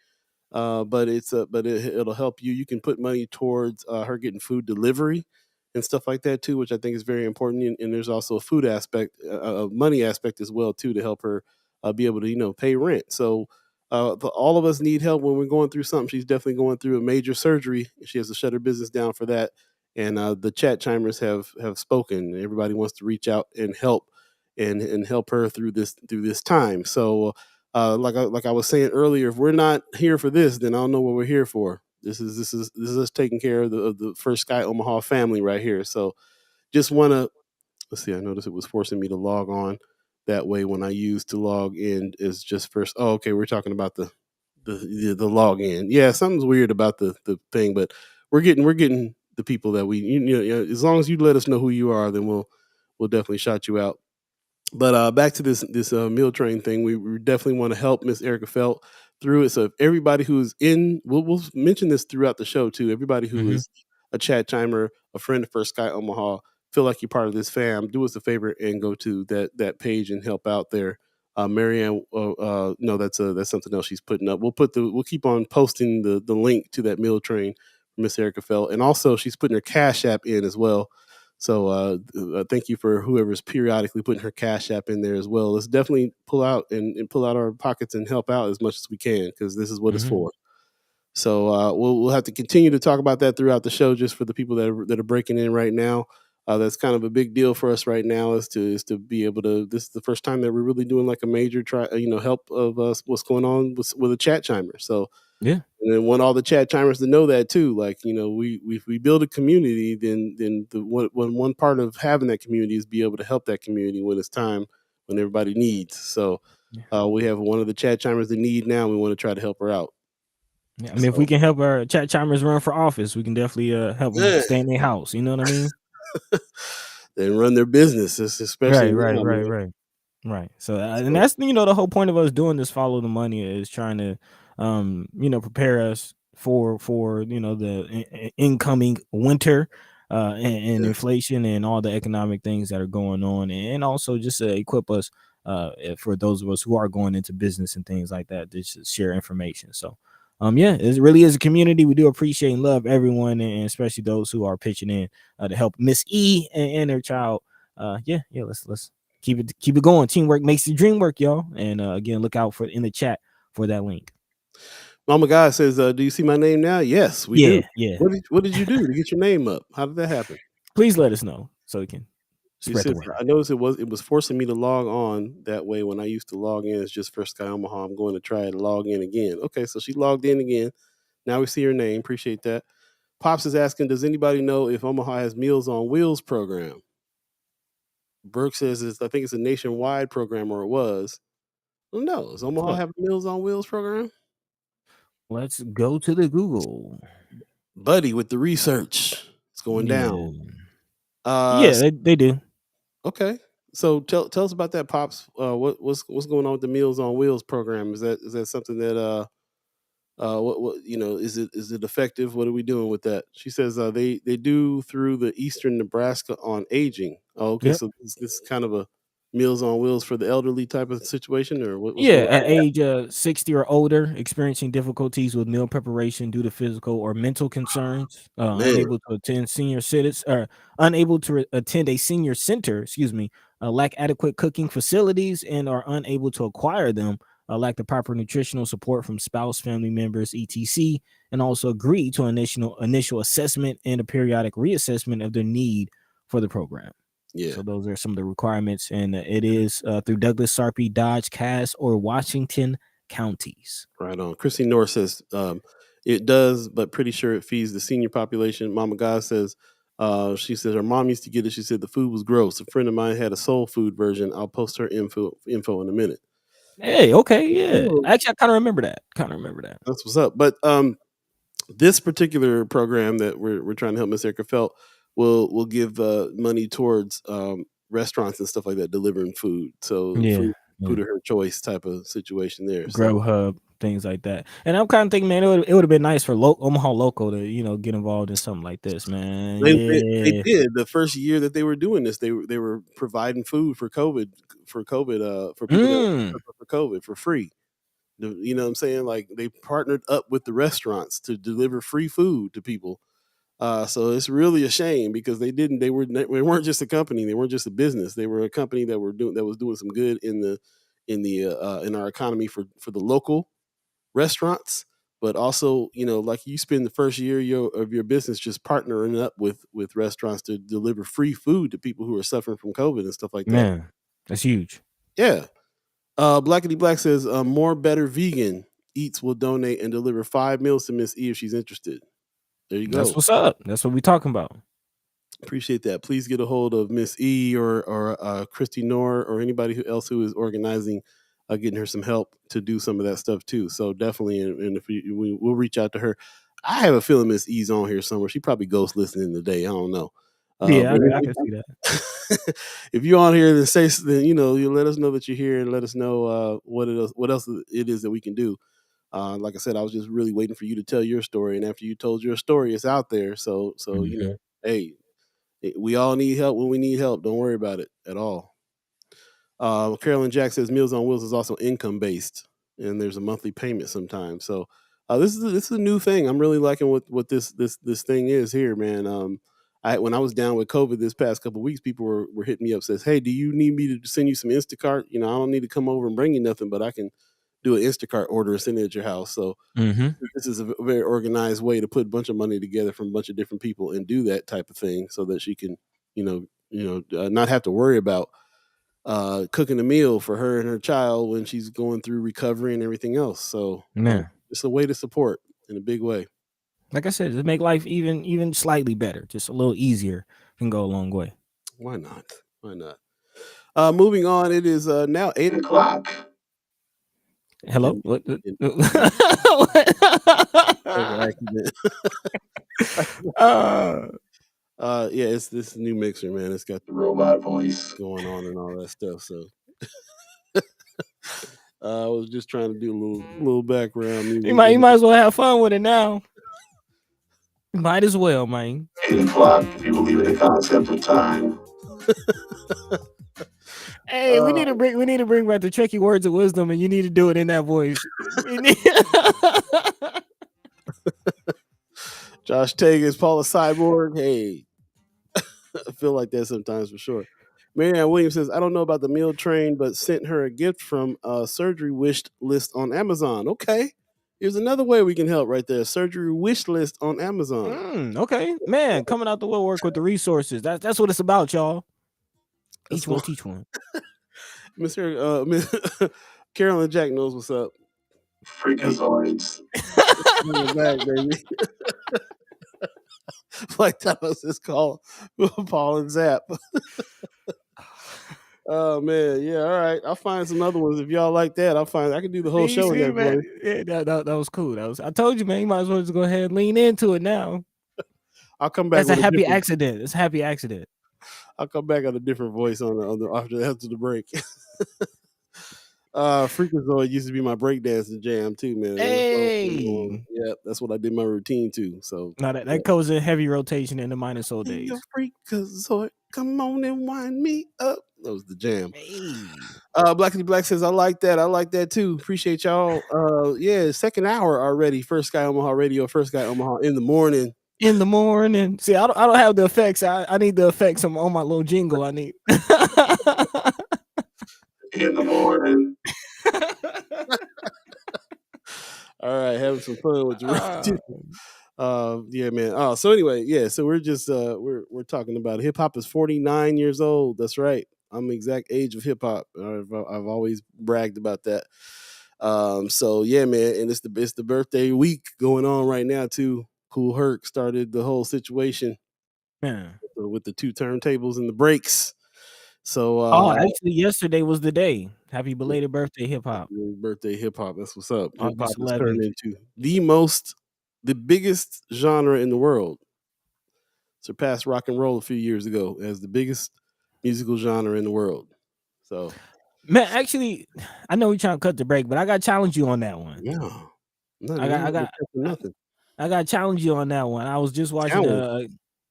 But it'll help you. You can put money towards her getting food delivery and stuff like that too, which I think is very important. And there's also a food aspect, a money aspect as well too, to help her be able to pay rent. So all of us need help when we're going through something. She's definitely going through a major surgery. She has to shut her business down for that. And the chat chimers have spoken. Everybody wants to reach out and help and help her through this time. So. Like I was saying earlier, if we're not here for this, then I don't know what we're here for. This is us taking care of the First Sky Omaha family right here. So just want to let's see. I noticed it was forcing me to log on that way when I used to log in is just first. Oh, okay. We're talking about the login. Yeah, something's weird about the thing, but we're getting the people that we as long as you let us know who you are, then we'll definitely shout you out. But back to this meal train thing, we definitely want to help Ms Erika Felt through it. So if everybody who's in, we'll mention this throughout the show too. Everybody who is a chat chimer, a friend of First Sky Omaha, feel like you're part of this fam, do us a favor and go to that page and help out there. Marianne, no, that's something else she's putting up. We'll keep on posting the link to that meal train for Miss Erika Felt, and also she's putting her Cash App in as well. So thank you for whoever's periodically putting her Cash App in there as well. Let's definitely pull out and pull out our pockets and help out as much as we can because this is what it's for. So we'll have to continue to talk about that throughout the show, just for the people that are breaking in right now. That's kind of a big deal for us right now is to be able to. This is the first time that we're really doing like a major help of us what's going on with a chat chimer. So
yeah.
And then want all the chat chimers to know that too. Like, we build a community, then one part of having that community is be able to help that community when it's time, when everybody needs. So we have one of the chat chimers in need now. We want to try to help her out.
Yeah, I mean, if we can help our chat chimers run for office, we can definitely help them stay in their house. You know what I mean?
Then run their business, especially now, man.
Right. So, and that's the whole point of us doing this follow the money is trying to, prepare us for the incoming winter, and inflation and all the economic things that are going on, and also just to equip us for those of us who are going into business and things like that to just share information. So, it really is a community. We do appreciate and love everyone, and especially those who are pitching in to help Miss E and her child. Let's keep it going. Teamwork makes the dream work, y'all. And again, look out for in the chat for that link.
Mama God says, "Do you see my name now?" Yes, we do.
Yeah.
What did you do to get your name up? How did that happen?
Please let us know so we can
She
spread the
says,
word.
"I noticed it was forcing me to log on that way when I used to log in. It's just for Sky Omaha. I'm going to try to log in again." Okay, so she logged in again. Now we see her name. Appreciate that. Pops is asking, "Does anybody know if Omaha has Meals on Wheels program?" Burke says, I think it's a nationwide program, or it was. No, does Omaha have a Meals on Wheels program?"
Let's go to the Google.
Buddy with the research. It's going down.
They do.
Okay. So tell us about that, Pops. What's going on with the Meals on Wheels program? Is that something that what is it effective? What are we doing with that? She says they do through the Eastern Nebraska on aging. Oh, okay.
Yep.
So this is kind of a Meals on Wheels for the elderly type of situation, or what's
Yeah,
going
at
on?
age 60 or older, experiencing difficulties with meal preparation due to physical or mental concerns,
Man,
unable to attend senior citizens, or unable to attend a senior center, excuse me, lack adequate cooking facilities and are unable to acquire them, lack the proper nutritional support from spouse, family members, etc., and also agree to initial assessment and a periodic reassessment of their need for the program.
yeah.
So those are some of the requirements, and it is through Douglas, Sarpy, Dodge, Cass, or Washington counties.
Right on. Chrissy Norris says it does, but pretty sure it feeds the senior population. Mama God says she says her mom used to get it. She said the food was gross. A friend of mine had a soul food version. I'll post her info in a minute.
Hey, okay, yeah.
Oh,
Actually, I kind of remember that.
that's what's up. But this particular program that we're trying to help Miss Erika Felt will give money towards restaurants and stuff like that delivering food. So food of her choice type of situation there.
Grow
So
Hub, things like that. And I'm kind of thinking, man, it would have been nice for Omaha Local to get involved in something like this, man.
they did the first year that they were doing this. They were providing food for COVID for people that were for COVID for free. You know what I'm saying? Like they partnered up with the restaurants to deliver free food to people. So it's really a shame because they weren't just a company, they weren't just a business. They were a company that was doing some good in our economy for the local restaurants, but also like you spend the first year of your business just partnering up with restaurants to deliver free food to people who are suffering from COVID and stuff like that.
Man, that's huge.
Yeah. Blackity Black says more better vegan eats will donate and deliver 5 meals to Miss E if she's interested. There you go.
That's what's up. That's what we talking about.
Appreciate that. Please get a hold of Miss E or Christy Nor or anybody else who is organizing, getting her some help to do some of that stuff too. So definitely, and if we'll reach out to her. I have a feeling Miss E's on here somewhere. She probably ghost listening today. I don't know.
Yeah, I can see that.
If you're on here, then you let us know that you're here and let us know what else it is that we can do. Like I said, I was just really waiting for you to tell your story, and after you told your story, it's out there. So hey, we all need help when we need help. Don't worry about it at all. Carolyn Jack says Meals on Wheels is also income based, and there's a monthly payment sometimes. So this is a new thing. I'm really liking what this thing is here, man. When I was down with COVID this past couple of weeks, people were hitting me up, says, "Hey, do you need me to send you some Instacart? I don't need to come over and bring you nothing, but I can do an Instacart order and send it at your house." So this is a very organized way to put a bunch of money together from a bunch of different people and do that type of thing, so that she can, not have to worry about cooking a meal for her and her child when she's going through recovery and everything else. So it's a way to support in a big way.
Like I said, to make life even slightly better, just a little easier, can go a long way.
Why not? Moving on, it is now 8 o'clock.
Hello? What?
Yeah, it's this new mixer, man. It's got the robot voice going on and all that stuff. So I was just trying to do a little background music.
You might as well have fun with it now. Might as well, man.
8 o'clock, if you believe in the concept of time.
Hey, we need to bring back the tricky words of wisdom, and you need to do it in that voice.
Josh Tagus, Paula Cyborg. Hey, I feel like that sometimes for sure. Marianne Williams says, I don't know about the meal train, but sent her a gift from a surgery wish list on Amazon. Okay. Here's another way we can help right there. Surgery wish list on Amazon.
Okay. Man, coming out the woodwork with the resources. That's what it's about, y'all. Each one teach one.
Miss Carolyn Jack knows what's up. Freakazoids. Back, baby. Like that was his call. Paul and Zap. Oh man, yeah, all right. I'll find some other ones if y'all like that. I can do the whole show with that,
man. Yeah, that was cool. I told you, man. You might as well just go ahead and lean into it now.
I'll come back.
That's a happy accident. It's a happy accident.
I'll come back on a different voice after the break. Freakazoid used to be my breakdancing jam too, man.
Hey,
yeah, that's what I did my routine too. So
now that goes in heavy rotation in the Minus Soul days.
Freakazoid, come on and wind me up. That was the jam. Hey. Blackity Black says, I like that too. Appreciate y'all. Yeah, second hour already. First Sky Omaha Radio, First Sky Omaha in the morning.
See, I don't have the effects. I need the effects on my little jingle. I need
in the morning. All right, having some fun with you. Yeah, man. So anyway, yeah. So we're just we're talking about hip hop is 49 years old. That's right. I'm the exact age of hip hop. I've always bragged about that. So yeah, man. And it's the birthday week going on right now too. Kool Herc started the whole situation.
Yeah.
With the two turntables and the breaks. So
actually yesterday was the day. Happy belated birthday, hip hop.
Birthday hip hop. That's what's up. Hip hop is turned into the biggest genre in the world. Surpassed rock and roll a few years ago as the biggest musical genre in the world. So
man, actually, I know we're trying to cut the break, but I got to challenge you on that one.
Yeah.
I got to challenge you on that one. I was just watching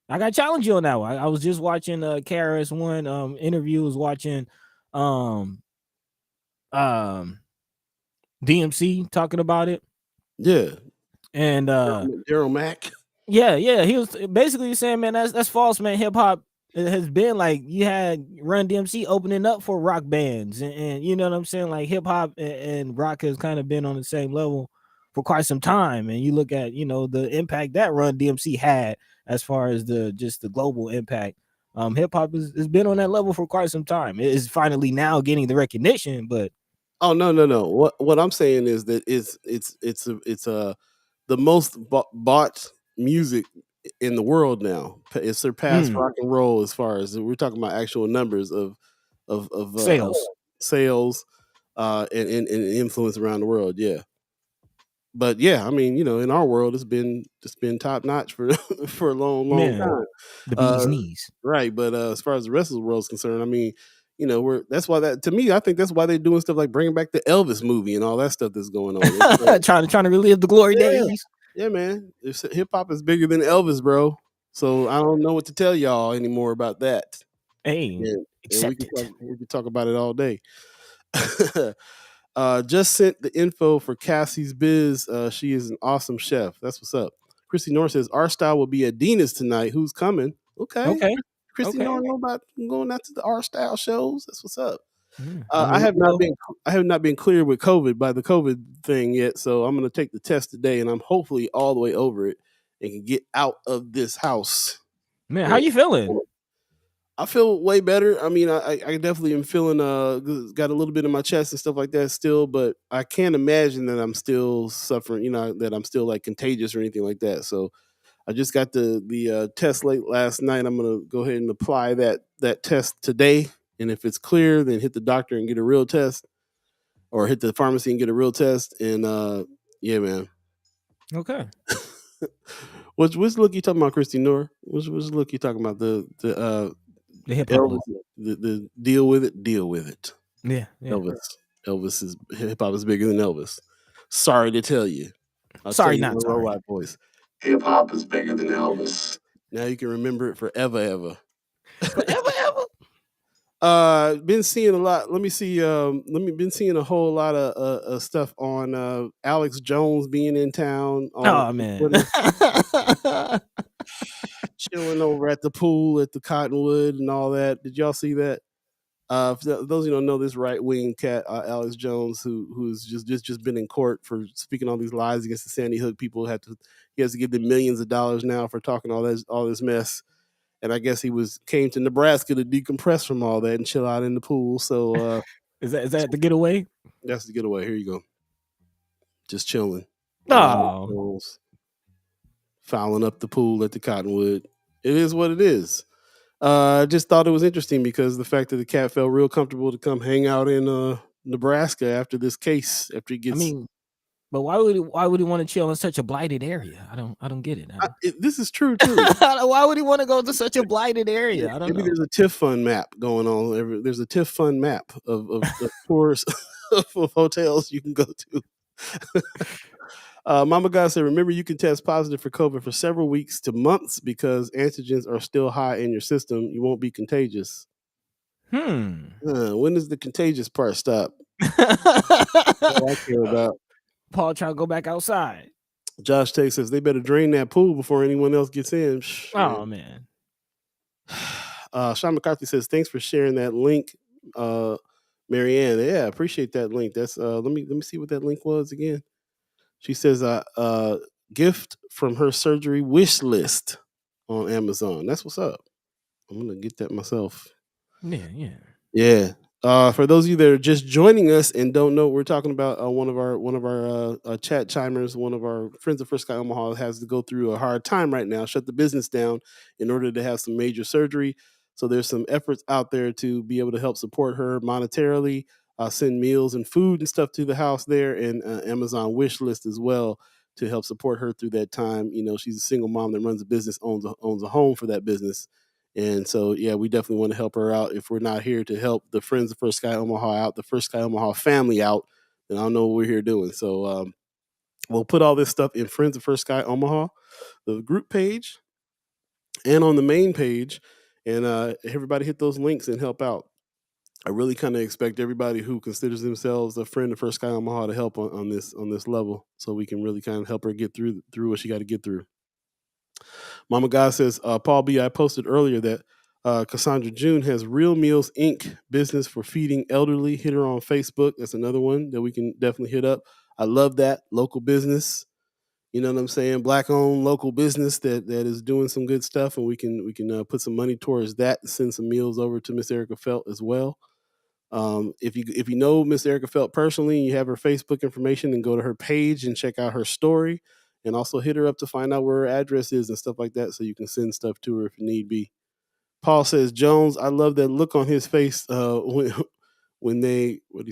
I got to challenge you on that one. I was just watching KRS-One interview, was watching DMC talking about it.
Yeah.
And
Daryl Mack.
Yeah, he was basically saying, man, that's false, man. Hip hop has been like, you had Run DMC opening up for rock bands, and you know what I'm saying? Like hip hop and rock has kind of been on the same level for quite some time. And you look at, the impact that Run DMC had as far as the global impact. Hip hop has been on that level for quite some time. It is finally now getting the recognition, but
no. What I'm saying is that it's the most bought music in the world now. It surpassed rock and roll as far as we're talking about actual numbers of
sales.
sales and influence around the world. Yeah. But yeah, I mean, in our world, it's been top notch for for a long time.
The bee's knees.
Right, but as far as the rest of the world is concerned, I mean, that's why to me, I think that's why they're doing stuff like bringing back the Elvis movie and all that stuff that's going on.
trying to relive the glory days.
Yeah, man. Hip hop is bigger than Elvis, bro. So I don't know what to tell y'all anymore about that.
Hey,
and we can talk about it all day. Just sent the info for Cassie's Biz. She is an awesome chef. That's what's up. Christy Norris says our style will be at Dina's tonight. Who's coming? Okay. Christy Norris know about going out to the art style shows. That's what's up. I have not been cleared with COVID by the COVID thing yet, so I'm going to take the test today, and I'm hopefully all the way over it and can get out of this house.
Man, how you feeling?
I feel way better. I mean, I definitely am feeling got a little bit in my chest and stuff like that still, but I can't imagine that I'm still suffering. That I'm still like contagious or anything like that. So I just got the test late last night. I'm gonna go ahead and apply that test today, and if it's clear, then hit the doctor and get a real test, or hit the pharmacy and get a real test. And yeah, man.
Okay.
Which look you talking about, Christy Noor? Which look you talking about? The
hip hop look.
The deal with it.
Yeah.
Elvis is hip hop is bigger than Elvis. Sorry to tell you.
Sorry, not sorry.
White voice. Hip hop is bigger than Elvis. Now you can remember it forever, ever. Been seeing a lot. Let me see. Been seeing a whole lot of stuff on Alex Jones being in town.
Oh man,
chilling over at the pool at the Cottonwood and all that. Did y'all see that? For those who don't know, this right wing cat Alex Jones, who's just been in court for speaking all these lies against the Sandy Hook people, he has to give them millions of dollars now for talking all this mess. And I guess he came to Nebraska to decompress from all that and chill out in the pool. So
is that the getaway?
That's the getaway. Here you go. Just chilling.
Oh,
fouling up the pool at the Cottonwood. It is what it is. I just thought it was interesting because the fact that the cat felt real comfortable to come hang out in Nebraska after this case. After he gets,
but why would he want to chill in such a blighted area? I don't get it.
This is true too.
Why would he want to go to such a blighted area? I don't know.
Maybe there's a TIF fund map going on. There's a TIF fund map of tours of hotels you can go to. Mama God said, remember you can test positive for COVID for several weeks to months because antigens are still high in your system. You won't be contagious. When does the contagious part stop? All I care about.
Paul trying to go back outside.
Josh Tate says they better drain that pool before anyone else gets in.
Oh man.
Sean McCarthy says thanks for sharing that link, Marianne. Yeah, appreciate that link. That's let me see what that link was again. She says gift from her surgery wish list on Amazon. That's what's up. I'm gonna get that myself. Yeah. For those of you that are just joining us and don't know what we're talking about, one of our chat chimers, one of our friends of Sky Omaha has to go through a hard time right now, shut the business down in order to have some major surgery. So there's some efforts out there to be able to help support her monetarily, send meals and food and stuff to the house there, and Amazon wish list as well to help support her through that time. She's a single mom that runs a business, owns a home for that business. And so, yeah, we definitely want to help her out. If we're not here to help the friends of First Sky Omaha out, the First Sky Omaha family out, then I don't know what we're here doing. So we'll put all this stuff in Friends of First Sky Omaha, the group page, and on the main page. And everybody hit those links and help out. I really kind of expect everybody who considers themselves a friend of First Sky Omaha to help on this level, so we can really kind of help her get through what she got to get through. Mama God says, Paul B, I posted earlier that Cassandra June has Real Meals Inc. business for feeding elderly. Hit her on Facebook. That's another one that we can definitely hit up. I love that. Local business. You know what I'm saying? Black-owned local business that is doing some good stuff, and we can put some money towards that and send some meals over to Ms Erika Felt as well. If you know Ms Erika Felt personally, and you have her Facebook information, and go to her page and check out her story. and also hit her up to find out where her address is and stuff like that, so you can send stuff to her if need be. Paul says, Jones, I love that look on his face when they when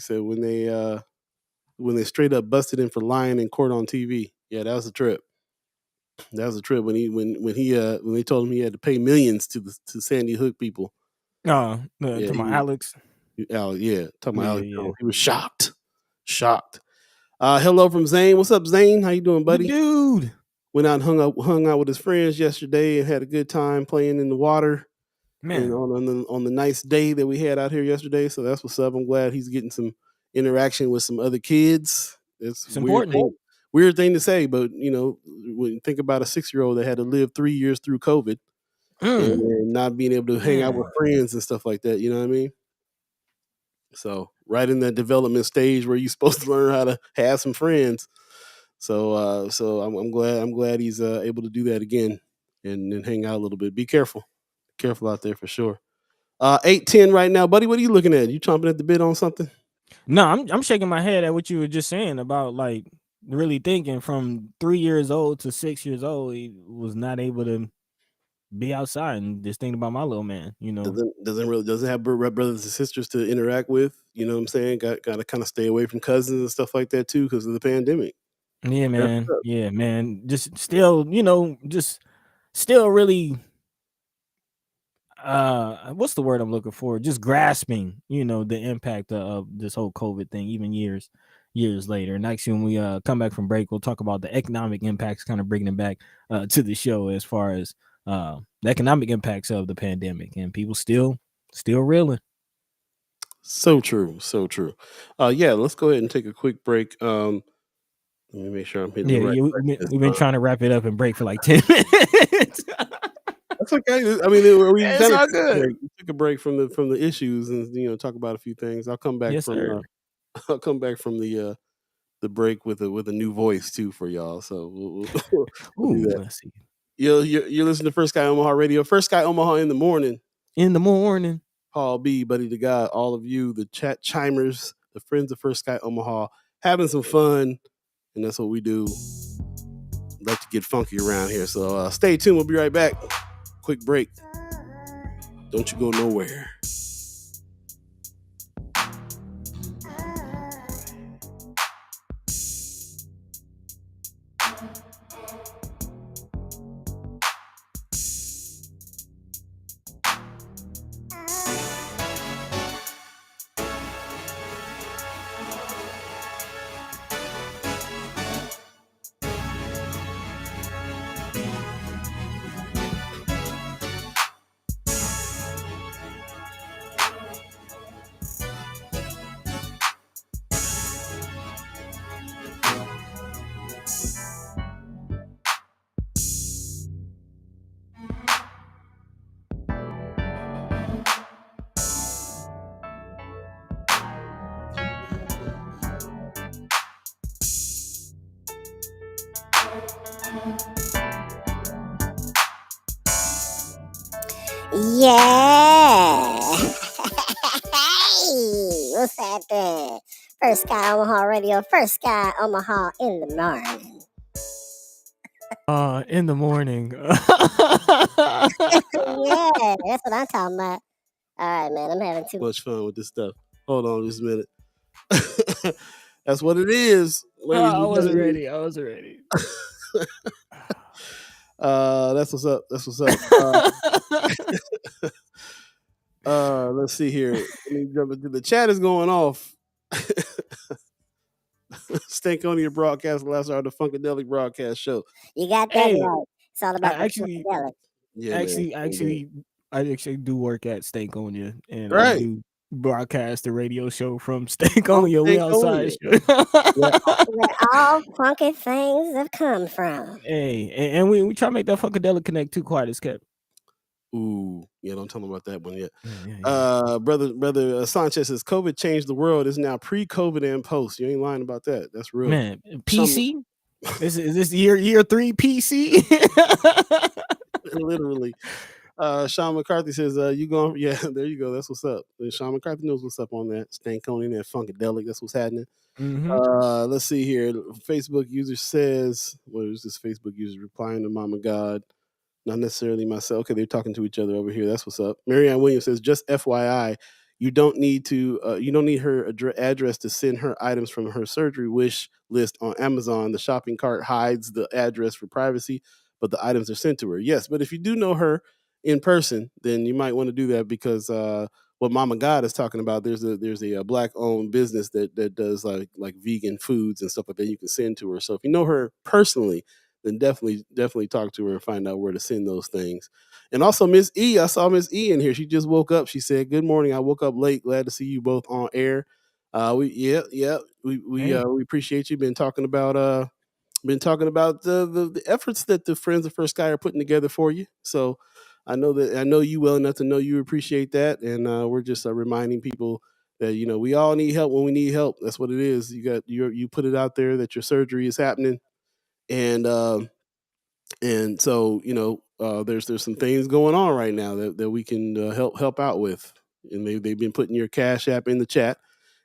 they straight up busted him for lying in court on TV. Yeah, that was a trip. That was a trip when they told him he had to pay millions to Sandy Hook people.
To my Alex.
Yeah, talking about Alex.
Yeah.
He was shocked. Hello from Zane. What's up, Zane? How you doing, buddy?
Dude.
Went out and hung out with his friends yesterday and had a good time playing in the water. Man, on the nice day that we had out here yesterday. So that's what's up. I'm glad he's getting some interaction with some other kids. It's
important.
Weird thing to say, but when you think about a 6-year-old that had to live 3 years through COVID and not being able to hang out with friends and stuff like that, you know what I mean? So right in that development stage where you're supposed to learn how to have some friends. So I'm glad he's able to do that again and hang out a little bit. Be careful out there for sure. 8:10 right now, buddy. What are you looking at? You chomping at the bit on something?
No, I'm shaking my head at what you were just saying about like really thinking from 3 years old to 6 years old, he was not able to be outside and just thinking about my little man.
Doesn't have brothers and sisters to interact with. You know what I'm saying? Got to kind of stay away from cousins and stuff like that too because of the pandemic.
Yeah, man. Yeah, man. Just still, still really. What's the word I'm looking for? Just grasping, the impact of this whole COVID thing, even years later. And actually, when we come back from break, we'll talk about the economic impacts, kind of bringing it back to the show as far as the economic impacts of the pandemic, and people still reeling.
So true. Yeah, let's go ahead and take a quick break. Let me make sure I'm hitting the right.
We've been trying to wrap it up and break for like 10 minutes.
That's okay. I mean, we took a break from the issues and talk about a few things. I'll come back from the break with a new voice too for y'all. So we'll do that.
Let's see.
You're listening to First Sky Omaha Radio. First Sky Omaha in the morning. Paul B, Buddi3 Da Gawd, all of you, the Chimers, the friends of First Sky Omaha, having some fun, and that's what we do. Like to get funky around here. So stay tuned. We'll be right back. Quick break. Don't you go nowhere.
Yeah. What's happening? First Sky Omaha Radio. First Sky Omaha in the morning.
In the morning.
Yeah, that's what I'm talking about. All right, man. I'm having too
much fun with this stuff. Hold on just a minute. That's what it is.
I wasn't ready.
That's what's up. Let's see here. The chat is going off. Stankonia broadcast last hour, the Funkadelic broadcast show.
You got that right. It's all about
Funkadelic. Yeah, I actually do work at Stankonia, and
right.
I do broadcast the radio show from Stankonia. We outside.
Where all funky things have come from.
Hey, and we try to make that Funkadelic connect too quiet as kept.
Ooh, yeah, don't tell them about that one yet. Yeah. Brother Sanchez says COVID changed the world. It's now pre-COVID and post. You ain't lying about that. That's real.
Man, PC? is this year 3 PC?
Literally. Sean McCarthy says, you going? Yeah, there you go. That's what's up. And Sean McCarthy knows what's up on that. Stankonia, that Funkadelic. That's what's happening. Let's see here. Facebook user says, what is this Facebook user replying to Mama God? Not necessarily myself. Okay, they're talking to each other over here. That's what's up. Marianne Williams says, just FYI, you don't need her address to send her items from her surgery wish list on Amazon. The shopping cart hides the address for privacy, but the items are sent to her. Yes, but if you do know her in person, then you might want to do that because what Mama God is talking about, there's a black owned business that does like vegan foods and stuff like that you can send to her. So if you know her personally, then definitely talk to her and find out where to send those things. And also Ms. E, I saw Ms. E in here. She just woke up. She said, "Good morning. I woke up late. Glad to see you both on air." We appreciate you. Been talking about the efforts that the Friends of First Sky are putting together for you. So I know you well enough to know you appreciate that, and we're just reminding people that we all need help when we need help. That's what it is. You put it out there that your surgery is happening, and so there's some things going on right now that we can help out with, and they've been putting your Cash App in the chat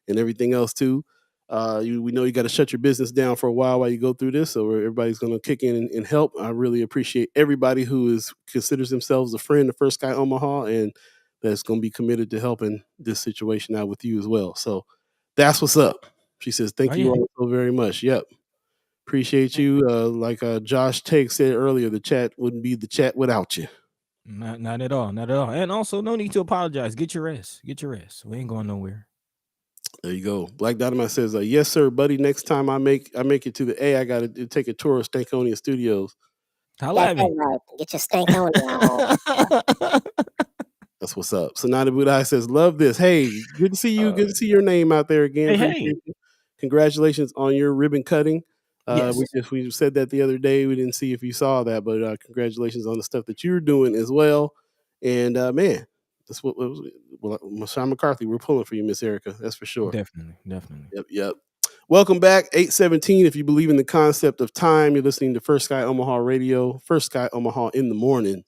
and everything else too. We know you got to shut your business down for a while you go through this, so everybody's going to kick in and help. I really appreciate everybody who considers themselves a friend of First Sky Omaha and that's going to be committed to helping this situation out with you as well. So that's what's up. She says, "Thank you all so very much." Yep. Appreciate you. Like Josh Take said earlier, the chat wouldn't be the chat without you.
Not at all. Not at all. And also, no need to apologize. Get your rest. Get your rest. We ain't going nowhere.
There you go. Black Dynamite says, "Yes, sir, buddy. Next time I make it to the A, I got to take a tour of Stankonia Studios."
Holla at me.
Get your Stankonia.
That's what's up. So now the Buddi says, "Love this. Hey, good to see you. Good to see your name out there again.
Hey.
Congratulations on your ribbon cutting."
Yes.
We said that the other day. We didn't see if you saw that, but congratulations on the stuff that you're doing as well. And man, that's what Sean McCarthy, we're pulling for you, Ms. Erika. That's for sure.
Definitely.
Yep. Welcome back, 817. If you believe in the concept of time, you're listening to First Sky Omaha Radio, First Sky Omaha in the morning.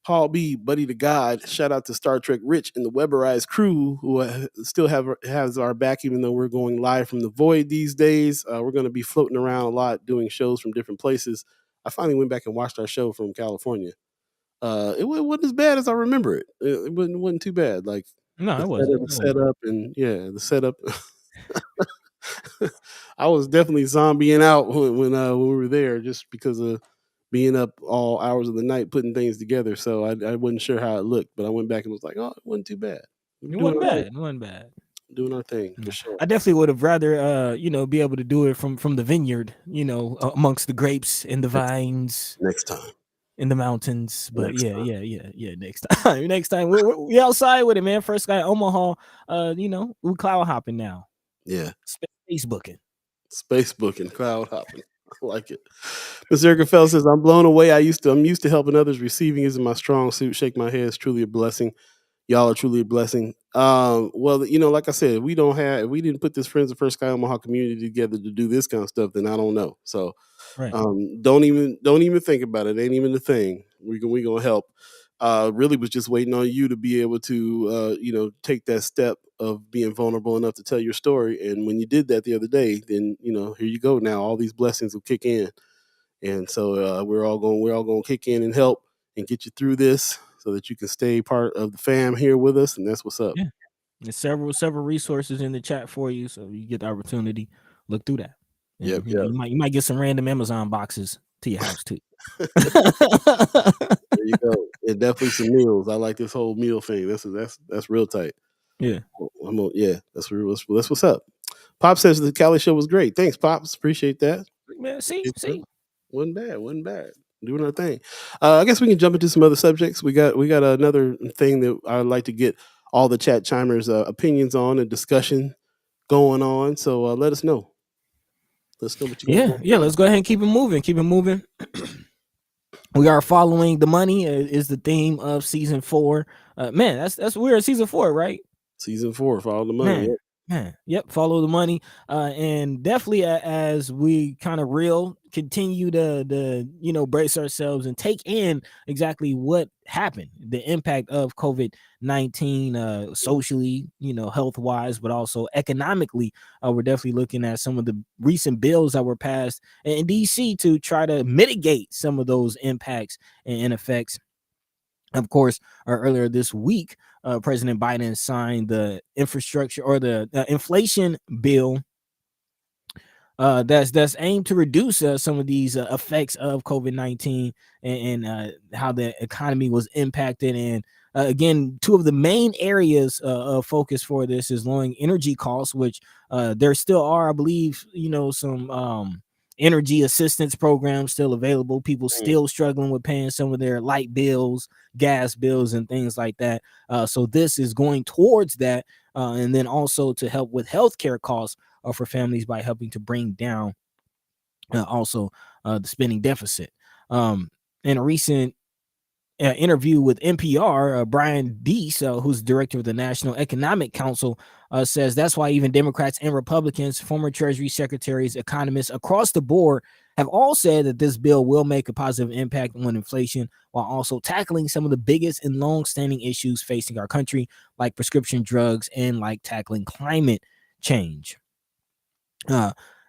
Paul B, Buddi3 Da Gawd. Shout out to Star Trek Rich and the Weberized crew who still has our back, even though we're going live from the void these days. We're going to be floating around a lot, doing shows from different places. I finally went back and watched our show from California. It wasn't as bad as I remember it. It wasn't too bad. Like
it wasn't.
The setup and the setup. I was definitely zombieing out when we were there, just because of being up all hours of the night putting things together. So I wasn't sure how it looked, but I went back and was like, oh, it wasn't too bad.
It wasn't bad.
Doing our thing for sure.
I definitely would have rather be able to do it from the vineyard, amongst the grapes and the vines
next time
in the mountains. But next time we outside with it, man. First Sky Omaha, we cloud hopping now.
Yeah.
Space booking,
cloud hopping. I like it. Ms Erika Felt says, "I'm blown away. I'm used to helping others. Receiving isn't my strong suit. Shake my head. It's truly a blessing. Y'all are truly a blessing." Well, like I said, we didn't put this Friends of First Sky Omaha community together to do this kind of stuff, then I don't know. So
right.
Don't even think about it. It ain't even a thing. We gonna help. Really was just waiting on you to be able to take that step of being vulnerable enough to tell your story. And when you did that the other day, then here you go. Now all these blessings will kick in, and so we're all going to kick in and help and get you through this, so that you can stay part of the fam here with us. And that's what's up.
Yeah, there's several resources in the chat for you, so you get the opportunity. Look through that.
Yeah.
You might get some random Amazon boxes to your house too.
There you go. And definitely some meals. I like this whole meal thing. That's real tight.
Yeah.
That's what's up. Pop says the Cali show was great. Thanks, Pops. Appreciate that.
Man, see.
Wasn't bad. Doing our thing. I guess we can jump into some other subjects. We got another thing that I'd like to get all the chat chimers opinions on and discussion going on. So let us know. Let's know what you got.
Yeah. Let's go ahead and keep it moving. We are following the money is the theme of season 4. Man, that's weird. Season 4, right?
Season 4, follow the money.
Man, Man, yep, follow the money, and definitely as we kind of continue to brace ourselves and take in exactly what happened, the impact of COVID-19, socially, health wise, but also economically. We're definitely looking at some of the recent bills that were passed in DC to try to mitigate some of those impacts and effects. Of course, earlier this week, President Biden signed the infrastructure or the inflation bill that's aimed to reduce some of these effects of COVID-19 and how the economy was impacted. And again, two of the main areas of focus for this is lowering energy costs, which there still are, I believe, some energy assistance programs still available. People still struggling with paying some of their light bills, gas bills, and things like that. So this is going towards that, and then also to help with healthcare costs for families by helping to bring down also the spending deficit. In a recent interview with NPR, Brian Deese, who's director of the National Economic Council, says that's why even Democrats and Republicans, former Treasury secretaries, economists across the board have all said that this bill will make a positive impact on inflation while also tackling some of the biggest and long-standing issues facing our country, like prescription drugs and like tackling climate change.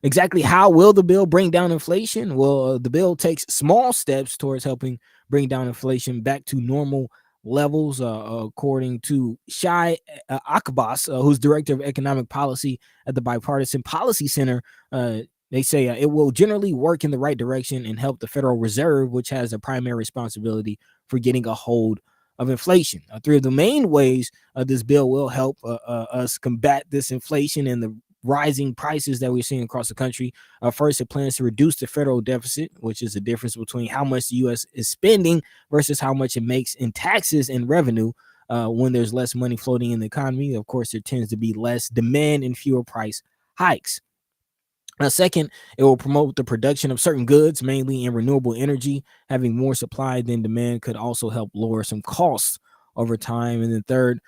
Exactly how will the bill bring down inflation? Well, the bill takes small steps towards helping bring down inflation back to normal levels, according to Shai Akbas, who's director of economic policy at the Bipartisan Policy Center. They say it will generally work in the right direction and help the Federal Reserve, which has a primary responsibility for getting a hold of inflation. Three of the main ways this bill will help us combat this inflation and the rising prices that we're seeing across the country. First, it plans to reduce the federal deficit, which is the difference between how much the U.S. is spending versus how much it makes in taxes and revenue. When there's less money floating in the economy, of course, there tends to be less demand and fewer price hikes. Second, it will promote the production of certain goods, mainly in renewable energy. Having more supply than demand could also help lower some costs over time. And then third,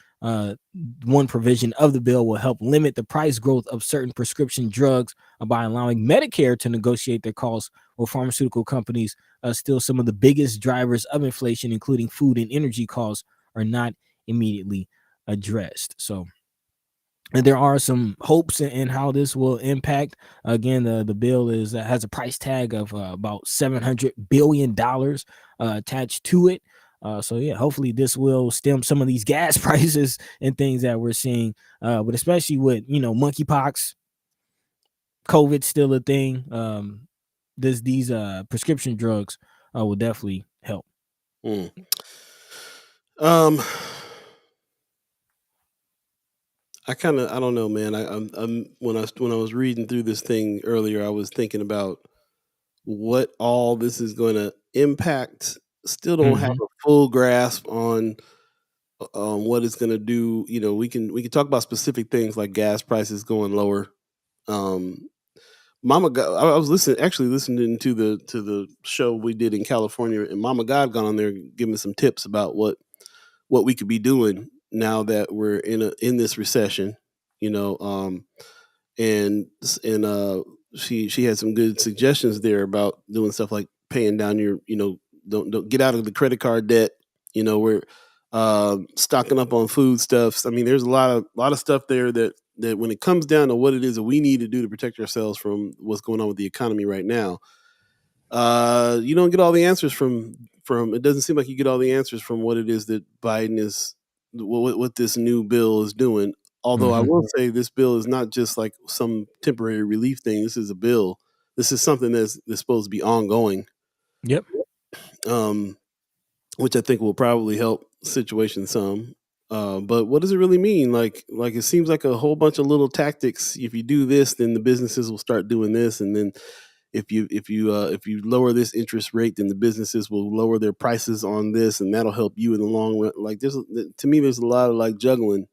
one provision of the bill will help limit the price growth of certain prescription drugs by allowing Medicare to negotiate their costs with pharmaceutical companies. Still, some of the biggest drivers of inflation, including food and energy costs, are not immediately addressed. So, and there are some hopes in how this will impact. Again, the bill has a price tag of about $700 billion attached to it. So yeah, hopefully this will stem some of these gas prices and things that we're seeing. But especially with monkeypox, COVID still a thing. These prescription drugs will definitely help.
I don't know, man. I'm when I was reading through this thing earlier, I was thinking about what all this is going to impact. Still don't have a full grasp on what it's going to do. We can talk about specific things like gas prices going lower. Mama God, I was listening to the show we did in California, and Mama God got on there giving me some tips about what we could be doing now that we're in this recession. And she had some good suggestions there about doing stuff like paying down your don't get out of the credit card debt. We're stocking up on food stuffs. I mean, there's a lot of stuff there that when it comes down to what it is that we need to do to protect ourselves from what's going on with the economy right now, you don't get all the answers from it doesn't seem like you get all the answers from what it is that Biden is what this new bill is doing. Although I will say this bill is not just like some temporary relief thing. This is a bill. This is something that's supposed to be ongoing.
Yep.
Which I think will probably help situation some. But what does it really mean? Like it seems like a whole bunch of little tactics. If you do this, then the businesses will start doing this, and then if you lower this interest rate, then the businesses will lower their prices on this, and that'll help you in the long run. Like to me, there's a lot of like juggling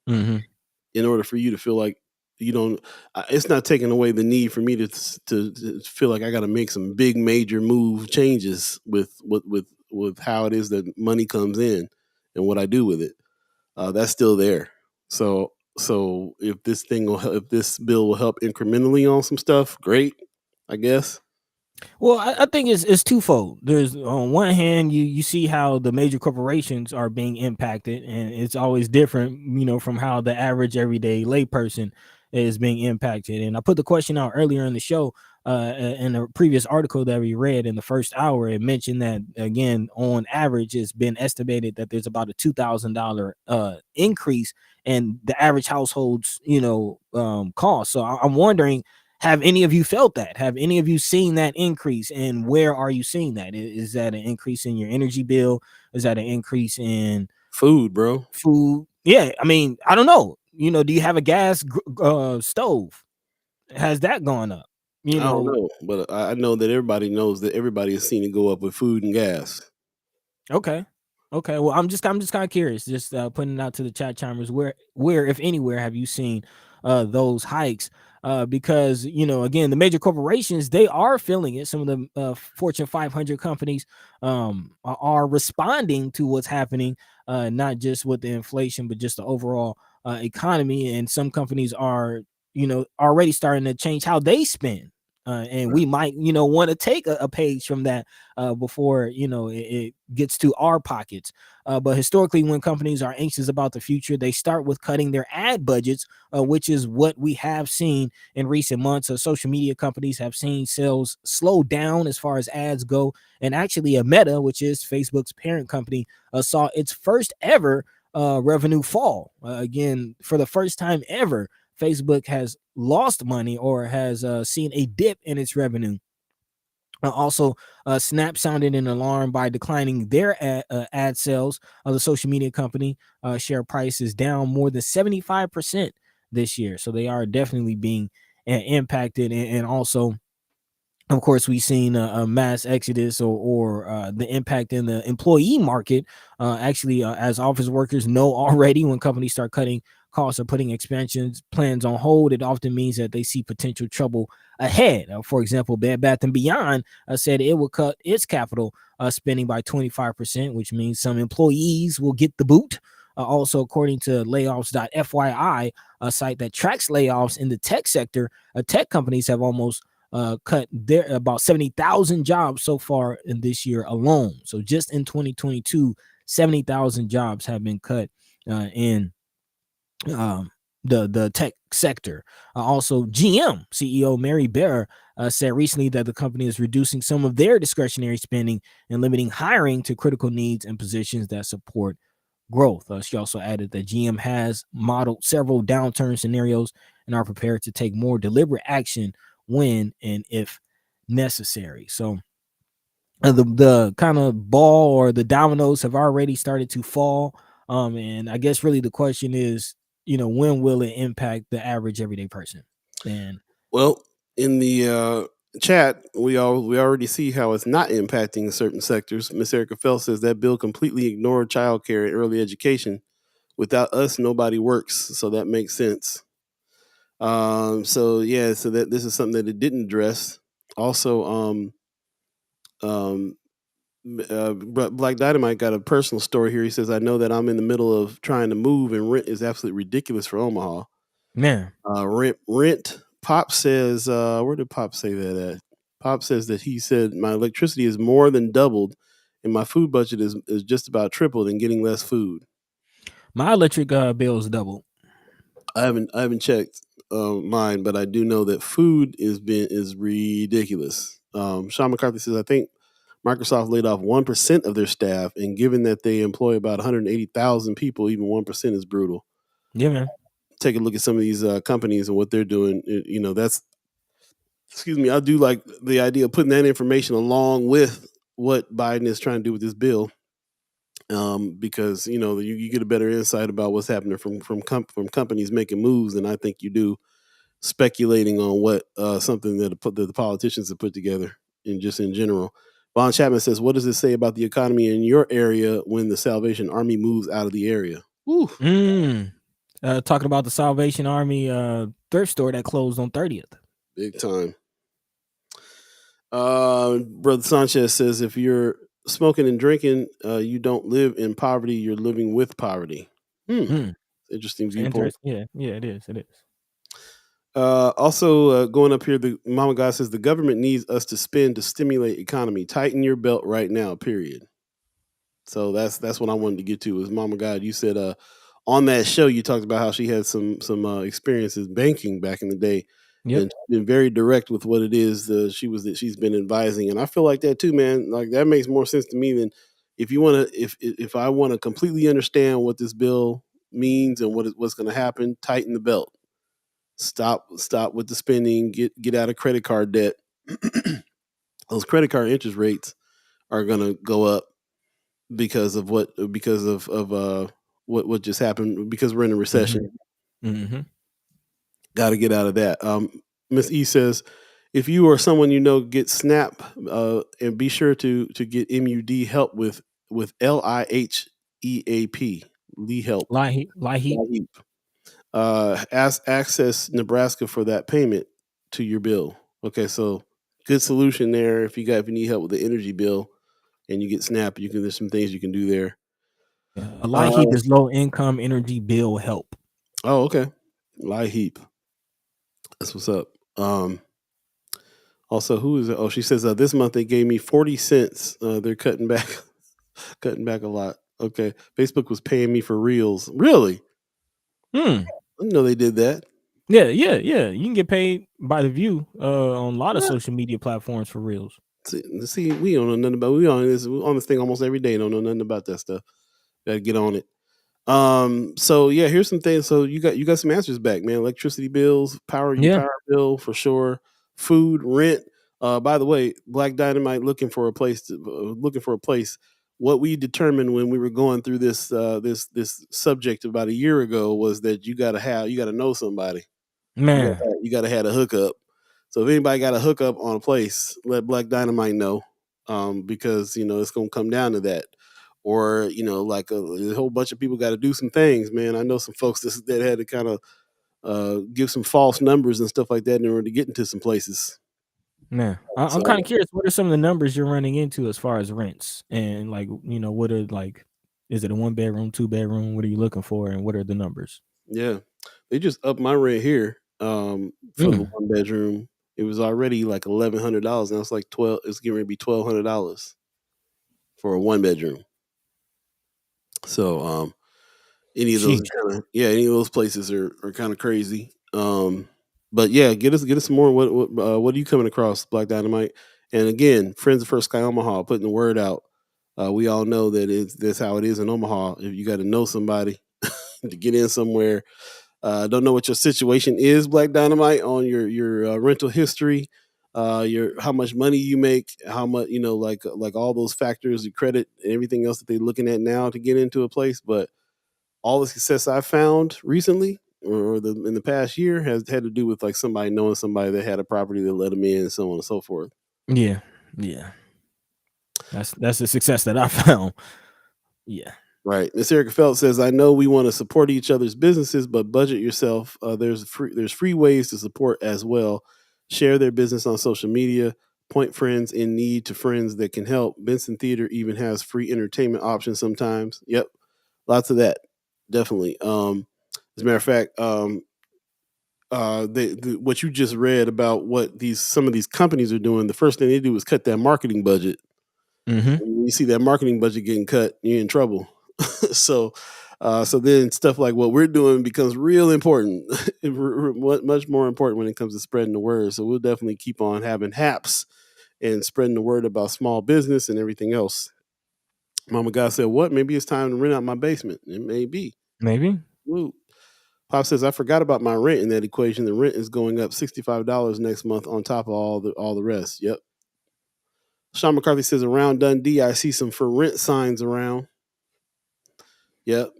in order for you to feel like you don't. It's not taking away the need for me to feel like I got to make some big major move changes with how it is that money comes in and what I do with it. That's still there. So So if this bill will help incrementally on some stuff, great, I guess.
Well, I think it's twofold. There's on one hand, you see how the major corporations are being impacted, and it's always different, from how the average everyday layperson is being impacted. And I put the question out earlier in the show, in a previous article that we read in the first hour. It mentioned that again, on average, it's been estimated that there's about a $2,000 increase in the average household's cost. So I'm wondering, have any of you felt that? Have any of you seen that increase? And where are you seeing that? Is that an increase in your energy bill? Is that an increase in
food, bro?
Food? Yeah, I mean, I don't know. Do you have a gas stove? Has that gone up?
I don't know, but I know that everybody knows that everybody has seen it go up with food and gas.
Okay. Well, I'm just kind of curious, just putting it out to the chat chimers, where if anywhere have you seen those hikes? Because again, the major corporations, they are feeling it. Some of the Fortune 500 companies are responding to what's happening, not just with the inflation, but just the overall economy. And some companies are already starting to change how they spend. And we might, want to take a page from that before, it gets to our pockets. But historically, when companies are anxious about the future, they start with cutting their ad budgets, which is what we have seen in recent months. Social media companies have seen sales slow down as far as ads go. And actually, Meta, which is Facebook's parent company, saw its first ever revenue fall. Again, for the first time ever, Facebook has lost money or has seen a dip in its revenue. Also, Snap sounded an alarm by declining their ad sales. The social media company share price is down more than 75% this year. So they are definitely being impacted. And also, of course, we've seen a mass exodus or the impact in the employee market. Actually, as office workers know already, when companies start cutting costs or putting expansion plans on hold, it often means that they see potential trouble ahead. For example, Bed Bath & Beyond said it will cut its capital spending by 25%, which means some employees will get the boot. Also, according to layoffs.fyi, a site that tracks layoffs in the tech sector, tech companies have almost cut there about 70,000 jobs so far in this year alone. So just in 2022, 70,000 jobs have been cut in the tech sector. Also, GM CEO Mary Barra said recently that the company is reducing some of their discretionary spending and limiting hiring to critical needs and positions that support growth. She also added that GM has modeled several downturn scenarios and are prepared to take more deliberate action when and if necessary. So the kind of ball or the dominoes have already started to fall. And I guess really the question is, when will it impact the average everyday person? And
well, in the chat, we already see how it's not impacting certain sectors. Ms Erika Felt says that bill completely ignored childcare and early education. Without us, nobody works. So that makes sense. So that this is something that it didn't address. Also, Black Dynamite got a personal story here. He says, "I know that I'm in the middle of trying to move, and rent is absolutely ridiculous for Omaha.
man,
Rent. Pop says, where did Pop say that at? Pop says that he said my electricity is more than doubled, and my food budget is just about tripled, and getting less food.
my electric bill is doubled.
I haven't checked mine, but I do know that food is ridiculous. Sean McCarthy says, I think Microsoft laid off 1% of their staff, and given that they employ about 180,000 people, even 1% is brutal.
Yeah, man.
Take a look at some of these companies and what they're doing. That's, excuse me, I do like the idea of putting that information along with what Biden is trying to do with this bill. Because you get a better insight about what's happening from companies making moves than I think you do speculating on what something that the politicians have put together in general. Von Chapman says, "What does it say about the economy in your area when the Salvation Army moves out of the area?" Woo.
Talking about the Salvation Army thrift store that closed on 30th.
Big time. Brother Sanchez says, if you're smoking and drinking, you don't live in poverty, you're living with poverty. Interesting Interesting viewpoint.
Yeah, it is. It is.
Also, going up here, the Mama God says the government needs us to spend to stimulate economy. Tighten your belt right now. Period. So that's what I wanted to get to. Is Mama God? You said on that show you talked about how she had some experiences banking back in the day,
Yep.
and she's been very direct with what it is she's been advising, and I feel like that too, man. Like that makes more sense to me than if you want to if I want to completely understand what this bill means and what's going to happen. Tighten the belt. Stop with the spending. Get out of credit card debt. Those credit card interest rates are going to go up because of what just happened because we're in a recession.
Mm-hmm.
Got to get out of that. Ms. E says, if you or someone you know get SNAP, and be sure to get MUD help with LIHEAP, Lee help.
LIHEAP.
Access Nebraska for that payment to your bill. Okay, so good solution there. If you need help with the energy bill and you get SNAP, there's some things you can do there.
LIHEAP is low income energy bill help.
Oh, okay. LIHEAP. That's what's up. Also, who is it? Oh, she says this month they gave me 40 cents. They're cutting back a lot. Okay. Facebook was paying me for reels. Really? I didn't know they did that.
Yeah. You can get paid by the view on a lot of social media platforms for reels.
See, we don't know nothing about. We on this thing almost every day. Don't know nothing about that stuff. Got to get on it. So yeah, here's some things. So you got some answers back, man. Electricity bills, power bill for sure. Food, rent. By the way, Black Dynamite looking for a place. What we determined when we were going through this subject about a year ago was that you got to know somebody.
Man,
you got to have a hookup. So if anybody got a hookup on a place, let Black Dynamite know, because it's gonna come down to that. Or like a whole bunch of people got to do some things, man. I know some folks that had to kind of give some false numbers and stuff like that in order to get into some places.
Man, I'm kind of curious. What are some of the numbers you're running into as far as rents? And what are is it a 1-bedroom, 2-bedroom? What are you looking for? And what are the numbers?
Yeah, they just upped my rent here for the 1-bedroom. It was already like $1,100. Now it's like It's getting ready to be $1,200 for a 1-bedroom. So any of those places are kind of crazy. But yeah, get us some more. What are you coming across, Black Dynamite? And again, friends of First Sky Omaha putting the word out. We all know that that's how it is in Omaha. If you got to know somebody to get in somewhere. Don't know what your situation is, Black Dynamite, on your rental history, your how much money you make, how much like all those factors, the credit, and everything else that they're looking at now to get into a place. But all the success I found recently or in the past year has had to do with like somebody knowing somebody that had a property that let them in, and so on and so forth.
Yeah. That's the success that I found. Yeah.
Right. Ms Erika Felt says, I know we want to support each other's businesses, but budget yourself. There's free ways to support as well. Share their business on social media. Point friends in need to friends that can help. Benson Theater even has free entertainment options sometimes. Yep. Lots of that. Definitely. As a matter of fact, what you just read about what some of these companies are doing, the first thing they do is cut that marketing budget. When you see that marketing budget getting cut, you're in trouble. So then stuff like what we're doing becomes real important, much more important when it comes to spreading the word. So we'll definitely keep on having haps and spreading the word about small business and everything else. Mama God said, what? Maybe it's time to rent out my basement. It may be.
Maybe.
Woo. Pop says, I forgot about my rent in that equation. The rent is going up $65 next month on top of all the rest. Yep. Sean McCarthy says, around Dundee, I see some for rent signs around. Yep.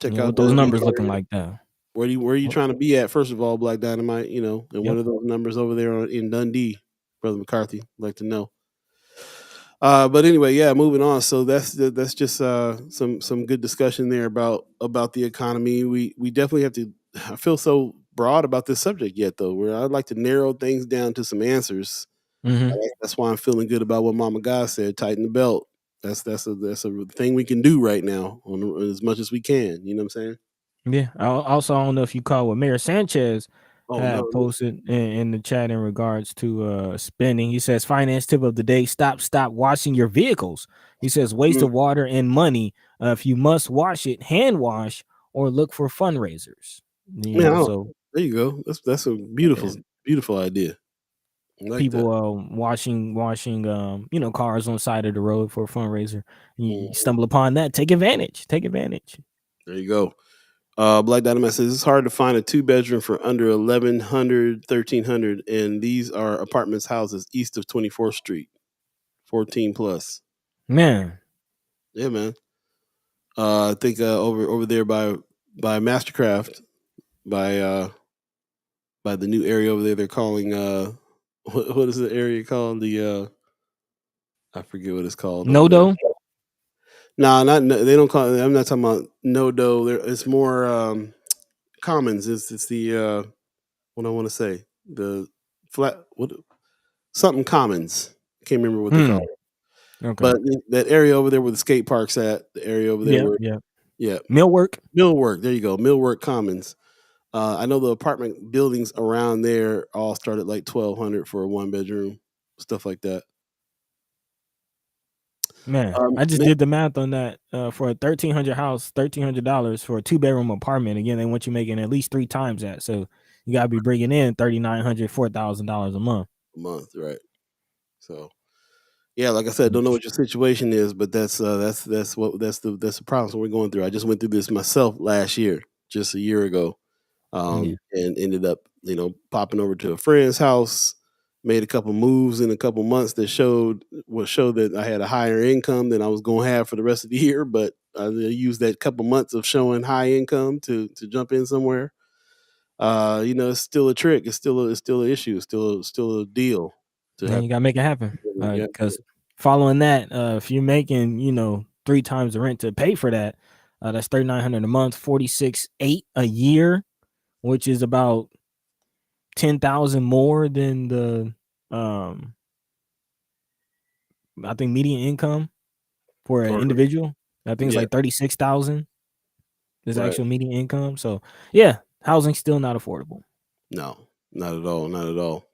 Check out
what those numbers looking like now.
Where are you trying to be at, first of all, Black Dynamite, and what are those numbers over there in Dundee, Brother McCarthy? I'd like to know. But anyway, yeah, moving on. So that's just some good discussion there about the economy. We definitely have to. I feel so broad about this subject yet, though, where I'd like to narrow things down to some answers. That's why I'm feeling good about what Mama God said. Tighten the belt. That's a thing we can do right now on as much as we can. You know what I'm saying?
Yeah. I don't know if you caught what Mayor Sanchez had
no.
posted in the chat in regards to spending. He says, finance tip of the day: stop washing your vehicles. He says, waste of water and money. If you must wash it, hand wash or look for fundraisers. So
there you go. That's a beautiful idea. I like
people
that.
washing cars on the side of the road for a fundraiser. You stumble upon that, take advantage.
There you go. Black Dynamite says it's hard to find a 2-bedroom for under 1,100, 1,300, and these are apartments houses east of 24th Street, 14 plus.
Man,
yeah, man. I think over there by Mastercraft, by the new area over there, they're calling what is the area called? The I forget what it's called over there.
No.
They don't call it. I'm not talking about No-Do. It's more Commons. It's the what I want to say, the flat something Commons. I can't remember what they call it.
Okay.
But that area over there where the skate park's at, the area over there
yeah. Millwork.
There you go. Millwork Commons. I know the apartment buildings around there all start at like 1,200 for a 1-bedroom, stuff like that.
Man, I just did the math on that. For a $1,300 house, $1,300 for a 2-bedroom apartment. Again, they want you making at least 3 times that. So you gotta be bringing in $3,900, $4,000 a month.
Right? So, yeah, like I said, don't know what your situation is, but that's the problem we're going through. I just went through this myself last year, just a year ago, and ended up, popping over to a friend's house. Made a couple moves in a couple months that showed that I had a higher income than I was going to have for the rest of the year. But I used that couple months of showing high income to jump in somewhere. It's still a trick. It's still an issue. It's still a deal.
You gotta make it happen. Because following that, if you're making 3 times the rent to pay for that, that's $3,900 a month, $46,800 a year, which is about $10,000 more than the I think median income for an individual. I think it's like 36,000 is actual median income. So yeah, housing's still not affordable.
No, not at all. Not at all.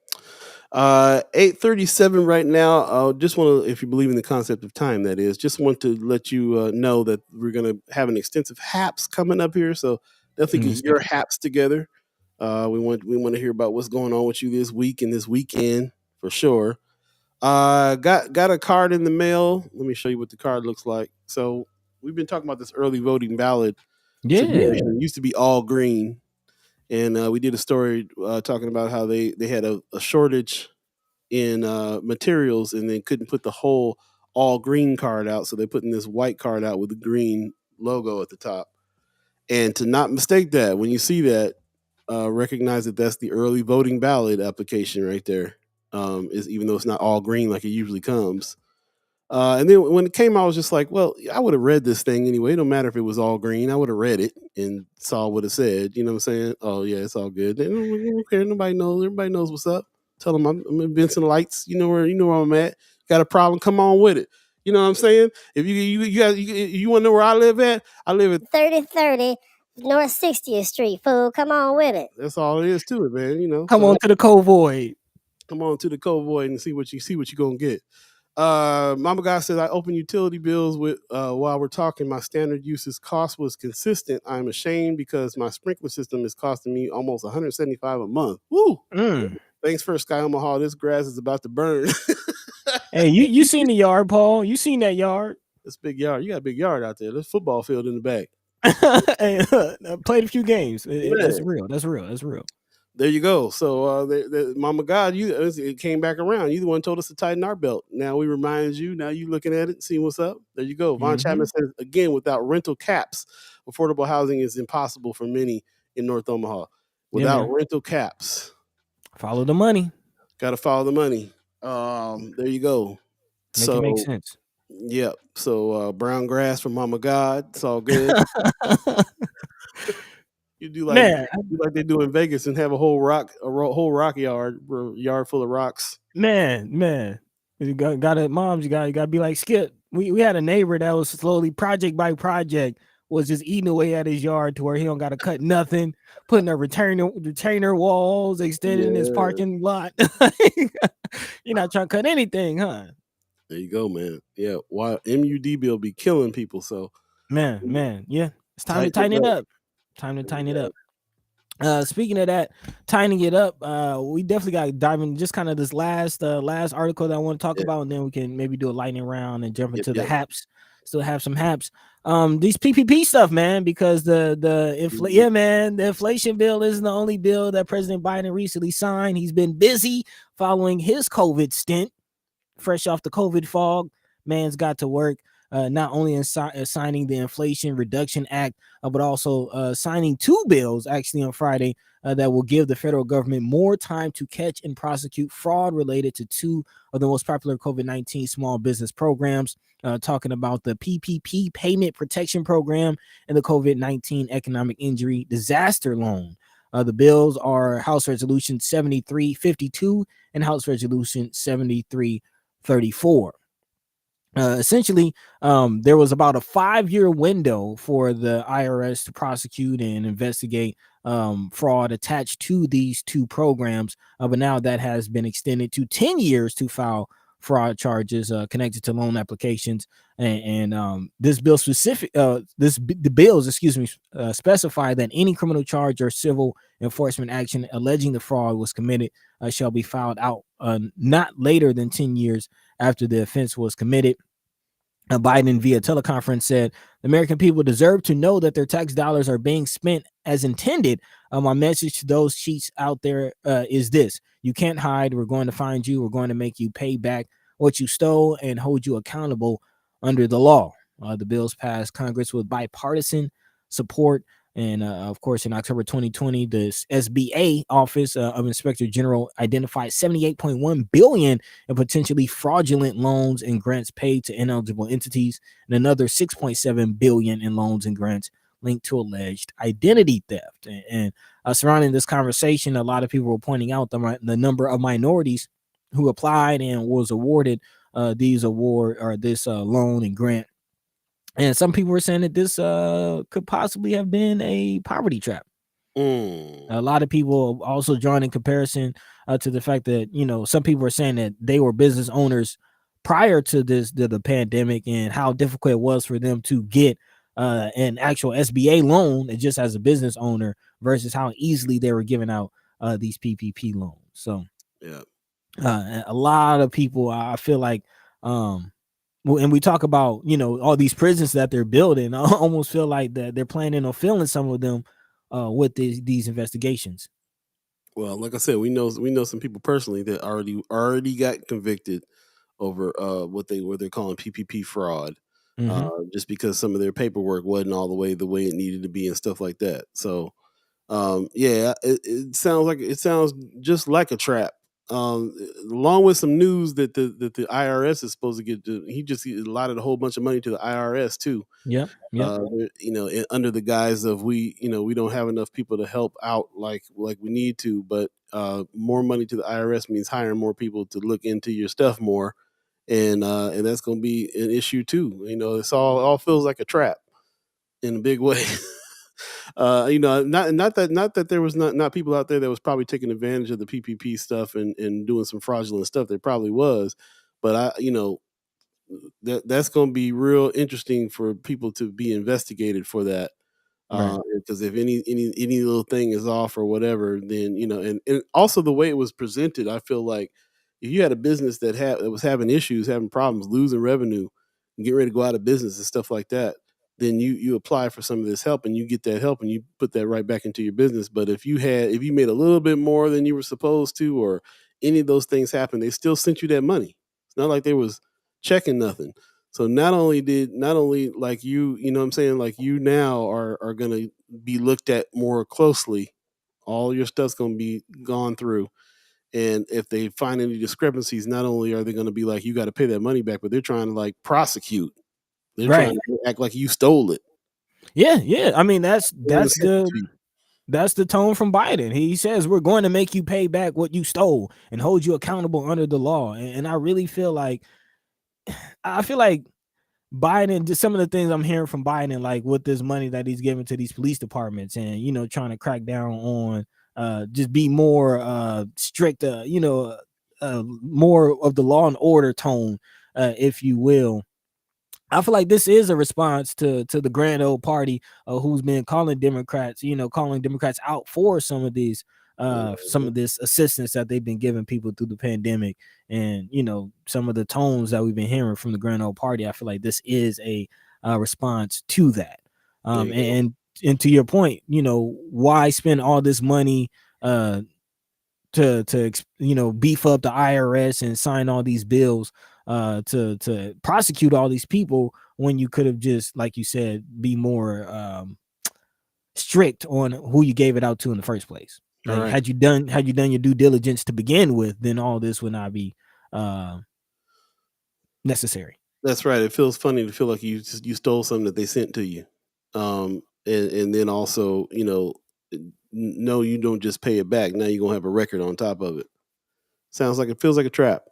8:37 right now. Just want to, if you believe in the concept of time, that is, just want to let you know that we're going to have an extensive HAPS coming up here. So definitely get your HAPS together. We want to hear about what's going on with you this week and this weekend for sure. Got a card in the mail. Let me show you what the card looks like. So we've been talking about this early voting ballot. Situation. It used to be all green. And we did a story talking about how they had a shortage in materials and they couldn't put the whole all green card out. So they put in this white card out with the green logo at the top. And to not mistake that, when you see that, recognize that that's the early voting ballot application right there. Is even though it's not all green like it usually comes. And then when it came out, I was just like, well, I would have read this thing anyway. It don't matter if it was all green. I would have read it and saw what it said. You know what I'm saying? Oh, yeah, it's all good. They don't care. Nobody knows. Everybody knows what's up. Tell them I'm in Vincent Lights. You know where I'm at. Got a problem? Come on with it. You know what I'm saying? If you want to know where I live at? I live at
3030 North 60th Street, fool. Come on with it.
That's all it is to it, man.
Come on to the Covoid.
Come on to the Covoid and see what you're gonna get. Mama Guy says, I open utility bills with while we're talking. My standard uses cost was consistent. I'm ashamed because my sprinkler system is costing me almost $175 a month. Woo! Thanks for Sky Omaha. This grass is about to burn.
Hey, you seen the yard, Paul? You seen that yard?
It's a big yard. You got a big yard out there. There's a football field in the back.
Hey, played a few games. That's real. That's real.
There you go. So, Mama God, it came back around. You the one told us to tighten our belt. Now we remind you. Now you looking at it, seeing what's up. There you go. Von Chapman says, again, without rental caps, affordable housing is impossible for many in North Omaha. Without rental caps.
Follow the money.
Got to follow the money. There you go.
Make it make sense.
Yep. So brown grass from Mama God. It's all good. You do like they do in Vegas and have a whole rock yard full of rocks.
Man, you got it, moms. You got to be like Skip. We had a neighbor that was slowly project by project was just eating away at his yard to where he don't got to cut nothing, putting a retainer walls, extending his parking lot. You're not trying to cut anything, huh?
There you go, man. Yeah, why MUD bill be killing people? So,
man, yeah, it's time to tighten it up. Time to tighten it up. Speaking of that, tightening it up, we definitely got to dive in just kind of this last article that I want to talk about, and then we can maybe do a lightning round and jump into the haps. Still have some haps. These PPP stuff, man, because the inflation bill isn't the only bill that President Biden recently signed. He's been busy following his COVID stint, fresh off the COVID fog. Man's got to work. Not only in signing the Inflation Reduction Act, but also signing two bills actually on Friday that will give the federal government more time to catch and prosecute fraud related to two of the most popular COVID-19 small business programs, talking about the PPP Payment Protection Program and the COVID-19 Economic Injury Disaster Loan. The bills are House Resolution 7352 and House Resolution 7334. Essentially, there was about a 5-year window for the IRS to prosecute and investigate fraud attached to these two programs, but now that has been extended to 10 years to file fraud charges connected to loan applications. And this bill the bills, specify that any criminal charge or civil enforcement action alleging the fraud was committed shall be filed out not later than 10 years after the offense was committed. Biden via teleconference said, the American people deserve to know that their tax dollars are being spent as intended. My message to those cheats out there is this: you can't hide. We're going to find you. We're going to make you pay back what you stole and hold you accountable under the law. The bills passed Congress with bipartisan support. And of course, in October 2020, the SBA Office of Inspector General identified $78.1 billion in potentially fraudulent loans and grants paid to ineligible entities, and another $6.7 billion in loans and grants linked to alleged identity theft. And surrounding this conversation, a lot of people were pointing out the number of minorities who applied and was awarded this loan and grant. And some people were saying that this could possibly have been a poverty trap. A lot of people also drawing in comparison to the fact that, some people were saying that they were business owners prior to the pandemic, and how difficult it was for them to get an actual SBA loan just as a business owner versus how easily they were giving out these PPP loans. So, a lot of people, I feel like, and we talk about, all these prisons that they're building, I almost feel like that they're planning on filling some of them with these investigations.
Well, like I said, we know some people personally that already got convicted over what they're calling PPP fraud, just because some of their paperwork wasn't all the way it needed to be and stuff like that. So, it sounds just like a trap. Along with some news that the IRS is supposed to get, he allotted a whole bunch of money to the IRS too.
Yeah.
Under the guise of we don't have enough people to help out like we need to, but more money to the IRS means hiring more people to look into your stuff more, and that's going to be an issue too. It's all feels like a trap in a big way. Not that there was not people out there that was probably taking advantage of the PPP stuff and doing some fraudulent stuff. There probably was, but that's going to be real interesting for people to be investigated for that. Because if any little thing is off or whatever, then and also the way it was presented, I feel like if you had a business that was having issues, having problems, losing revenue, and getting ready to go out of business and stuff like that, then you apply for some of this help and you get that help and you put that right back into your business. But if you made a little bit more than you were supposed to, or any of those things happen, they still sent you that money. It's not like they was checking nothing. So not only like you know what I'm saying, like you now are going to be looked at more closely. All your stuff's going to be gone through. And if they find any discrepancies, not only are they going to be like, you got to pay that money back, but they're trying to like prosecute. They're trying to act like you stole it.
Yeah. I mean, that's the tone from Biden. He says we're going to make you pay back what you stole and hold you accountable under the law. And I really feel like Biden, just some of the things I'm hearing from Biden, like with this money that he's giving to these police departments, and trying to crack down on, just be more strict, more of the law and order tone, if you will. I feel like this is a response to the grand old party, who's been calling Democrats out for some of this assistance that they've been giving people through the pandemic, and some of the tones that we've been hearing from the grand old party. I feel like this is a response to that. And to your point, why spend all this money to beef up the IRS and sign all these bills to prosecute all these people, when you could have just, like you said, be more strict on who you gave it out to in the first place. Like,
right.
had you done your due diligence to begin with, then all this would not be necessary.
That's right. It feels funny to feel like you stole something that they sent to you, and then also, no, you don't just pay it back. Now you're gonna have a record on top of it. Feels like a trap.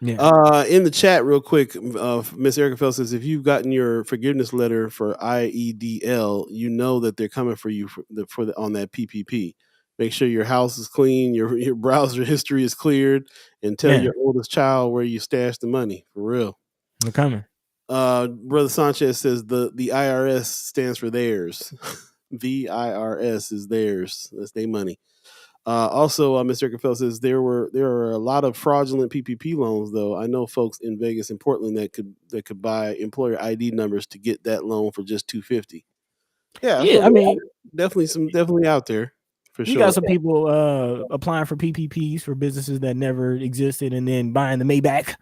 Yeah.
In the chat, real quick, Ms Erika Felt says, if you've gotten your forgiveness letter for IEDL, you know that they're coming for you on that PPP. Make sure your house is clean, your browser history is cleared, and tell your oldest child where you stashed the money. For real.
They're coming.
Brother Sanchez says the IRS stands for theirs. VIRS is theirs. That's their money. Also, Ms Erika Felt says there are a lot of fraudulent PPP loans, though. I know folks in Vegas and Portland that could buy employer ID numbers to get that loan for just $250. Yeah,
I mean,
definitely out there for sure.
You got some people applying for PPPs for businesses that never existed and then buying the Maybach.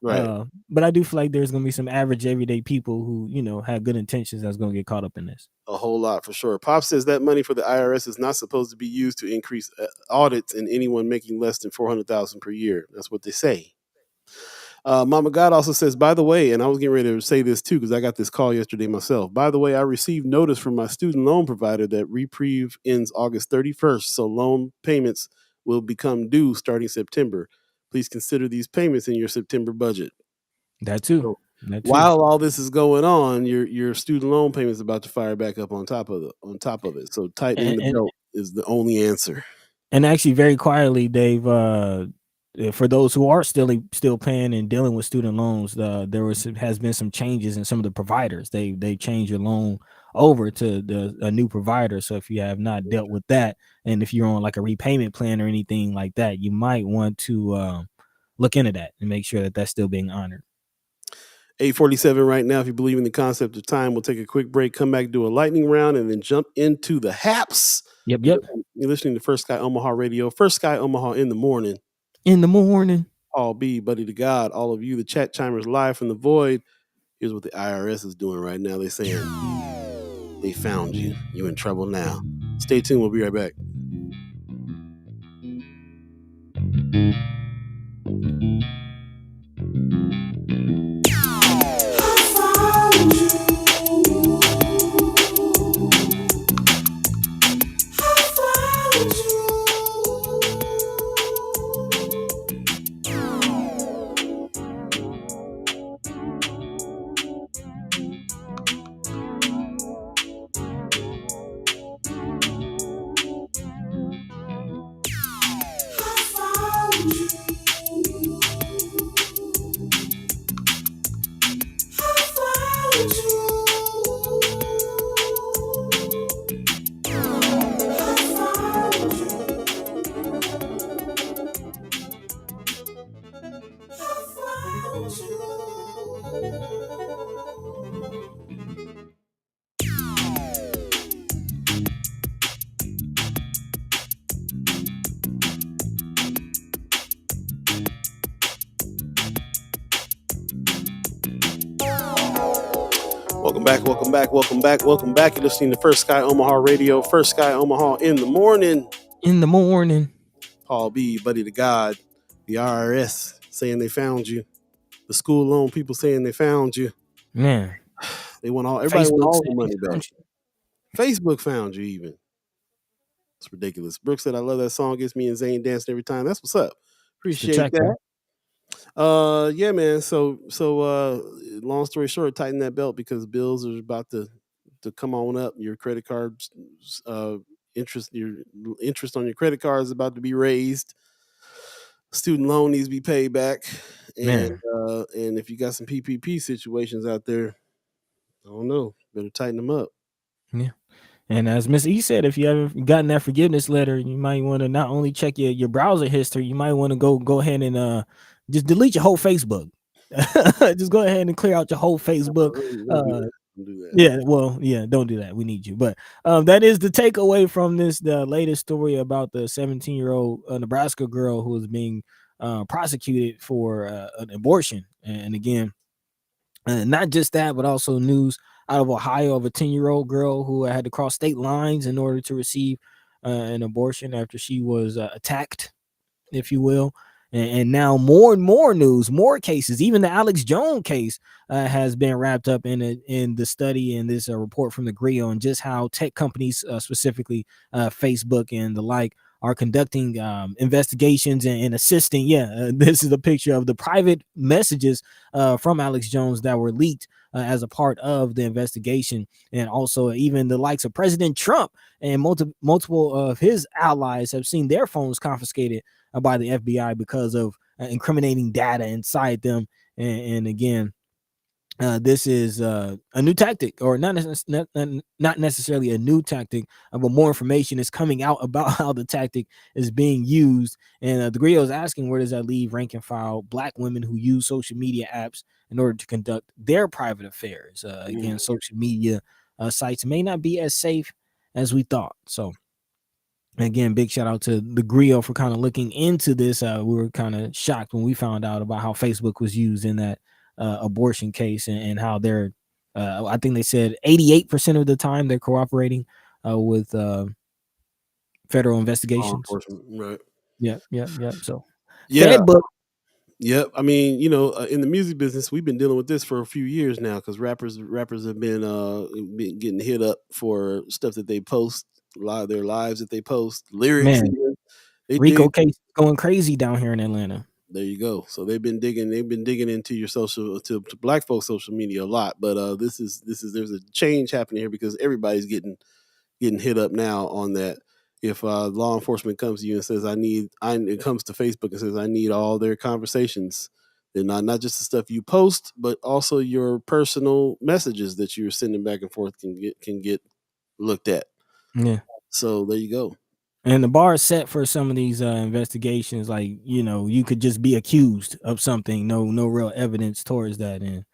Right.
But I do feel like there's going to be some average everyday people who, have good intentions that's going to get caught up in this.
A whole lot for sure. Pop says that money for the IRS is not supposed to be used to increase audits in anyone making less than $400,000 per year. That's what they say. Mama God also says, by the way, and I was getting ready to say this too because I got this call yesterday myself. By the way, I received notice from my student loan provider that reprieve ends August 31st, so loan payments will become due starting September. Please consider these payments in your September budget.
That too.
So, while all this is going on, your student loan payment is about to fire back up on top of it. So tightening the belt is the only answer.
And actually, very quietly, Dave, for those who are still paying and dealing with student loans, has been some changes in some of the providers. They changed your loan over to a new provider. So if you have not dealt with that, and if you're on like a repayment plan or anything like that, you might want to look into that and make sure that that's still being honored.
8:47 right now. If you believe in the concept of time, we'll take a quick break, come back, do a lightning round, and then jump into the haps.
Yep.
You're listening to First Sky Omaha Radio. First Sky Omaha in the morning. Paul B, Buddi3 Da Gawd, all of you, the chat chimers live from the void. Here's what the IRS is doing right now. They're saying, they found you. You in trouble now. Stay tuned. We'll be right back. Welcome back. You're listening to First Sky Omaha Radio. First Sky Omaha in the morning.
Paul
B, Buddi3 Da Gawd. The IRS saying they found you. The school loan people saying they found you.
Man,
everybody want all the money back. Facebook found you even. It's ridiculous. Brooke said, I love that song. Gets me and Zane dancing every time. That's what's up. Appreciate that. Yeah, man. So long story short, tighten that belt because bills are about to come on up. Your credit cards, uh, your interest on your credit card is about to be raised. Student loan needs to be paid back,
Man.
and if you got some PPP situations out there, I don't know, better tighten them up.
Yeah. And as Miss E said, if you haven't gotten that forgiveness letter, you might want to not only check your browser history, you might want to go ahead and just delete your whole Facebook. Just go ahead and clear out your whole Facebook.
Don't do that. Don't do that.
Yeah, well, yeah, don't do that. We need you. But that is the takeaway from the latest story about the 17-year-old Nebraska girl who is being prosecuted for an abortion. And again, not just that, but also news out of Ohio of a 10-year-old girl who had to cross state lines in order to receive an abortion after she was attacked, if you will. And now more and more news, more cases. Even the Alex Jones case has been wrapped up in the study and this report from the Grio, and just how tech companies, specifically Facebook and the like, are conducting investigations and assisting. This is a picture of the private messages from Alex Jones that were leaked as a part of the investigation. And also even the likes of President Trump and multiple of his allies have seen their phones confiscated by the FBI because of incriminating data inside them. And again, this is a new tactic, or not necessarily a new tactic, but more information is coming out about how the tactic is being used. And the Grio is asking, where does that leave rank and file Black women who use social media apps in order to conduct their private affairs? Again, social media sites may not be as safe as we thought. So again, big shout out to the Grio for kind of looking into this. We were kind of shocked when we found out about how Facebook was used in that abortion case, and how they're, I think they said 88% of the time they're cooperating with federal investigations.
Right.
Yeah. So,
yeah.
sad book.
Yep. I mean, in the music business, we've been dealing with this for a few years now because rappers have been getting hit up for stuff that they post, a lot of their lives that they post, lyrics.
Man, Rico case going crazy down here in Atlanta.
There you go. So they've been digging into your to Black folks' social media a lot. But there's a change happening here because everybody's getting hit up now on that. If law enforcement comes to you and says it comes to Facebook and says I need all their conversations, then not just the stuff you post, but also your personal messages that you're sending back and forth can get looked at.
Yeah.
So there you go.
And the bar is set for some of these investigations. Like, you could just be accused of something, no real evidence towards that, and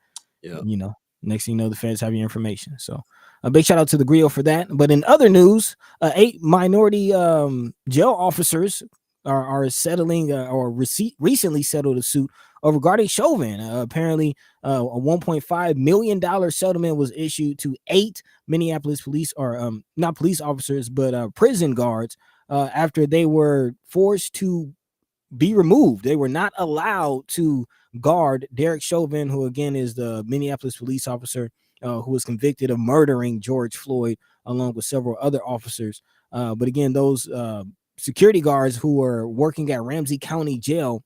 next thing you know, the feds have your information. So a big shout out to the Grio for that. But in other news, 8 minority jail officers are settling or recently settled a suit regarding Chauvin. Apparently, a $1.5 million settlement was issued to 8 Minneapolis police, or not police officers, but prison guards, after they were forced to be removed. They were not allowed to guard Derek Chauvin, who again is the Minneapolis police officer who was convicted of murdering George Floyd along with several other officers. But again, those security guards who were working at Ramsey County Jail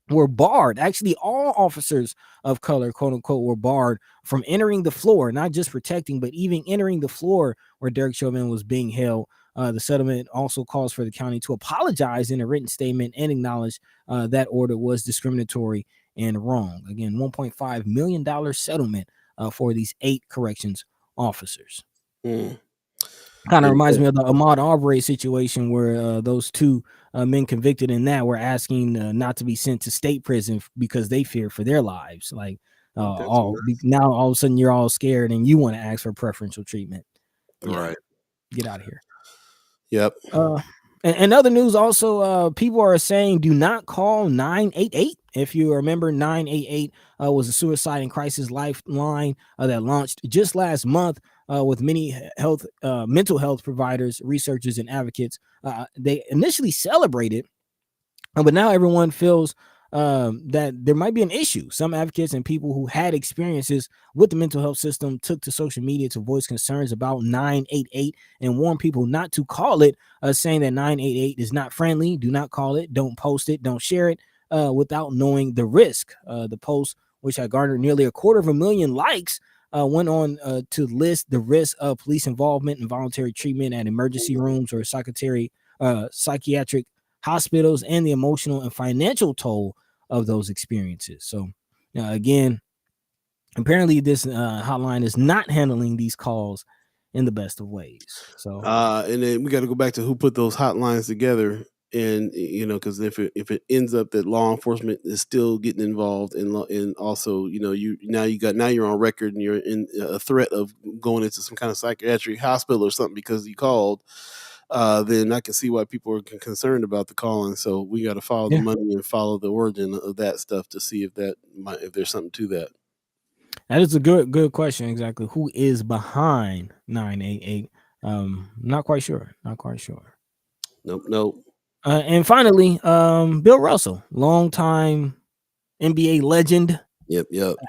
were barred. Actually, all officers of color, quote unquote, were barred from entering the floor, not just protecting, but even entering the floor where Derek Chauvin was being held. The settlement also calls for the county to apologize in a written statement and acknowledge that order was discriminatory and wrong. Again, $1.5 million settlement for these 8 corrections officers. Kind of reminds me of the Ahmaud Arbery situation, where those 2 men convicted in that were asking not to be sent to state prison because they fear for their lives. Like, now all of a sudden you're all scared and you want to ask for preferential treatment.
Right.
Get out of here.
Yep.
And other news also, people are saying do not call 988. If you remember, 988 was a suicide and crisis lifeline that launched just last month with many mental health providers, researchers, and advocates. They initially celebrated, but now everyone feels that there might be an issue. Some advocates and people who had experiences with the mental health system took to social media to voice concerns about 988 and warn people not to call it, saying that 988 is not friendly. Do not call it. Don't post it. Don't share it. without knowing the risk. The post, which had garnered nearly 250,000 likes, went on to list the risk of police involvement and voluntary treatment at emergency rooms or psychiatric hospitals, and the emotional and financial toll of those experiences. So, again, apparently this hotline is not handling these calls in the best of ways. So,
and then we got to go back to who put those hotlines together. And because if it ends up that law enforcement is still getting involved, and also you're on record and you're in a threat of going into some kind of psychiatric hospital or something because you called, then I can see why people are concerned about the calling. So we got to follow the money and follow the origin of that stuff to see if there's something to that.
That is a good question. Exactly, who is behind 988? Not quite sure.
Nope.
And finally, Bill Russell, longtime NBA legend.
Yep.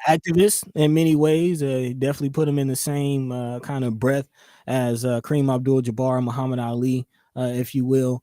Activist in many ways. Definitely put him in the same kind of breath as Kareem Abdul-Jabbar, Muhammad Ali, if you will.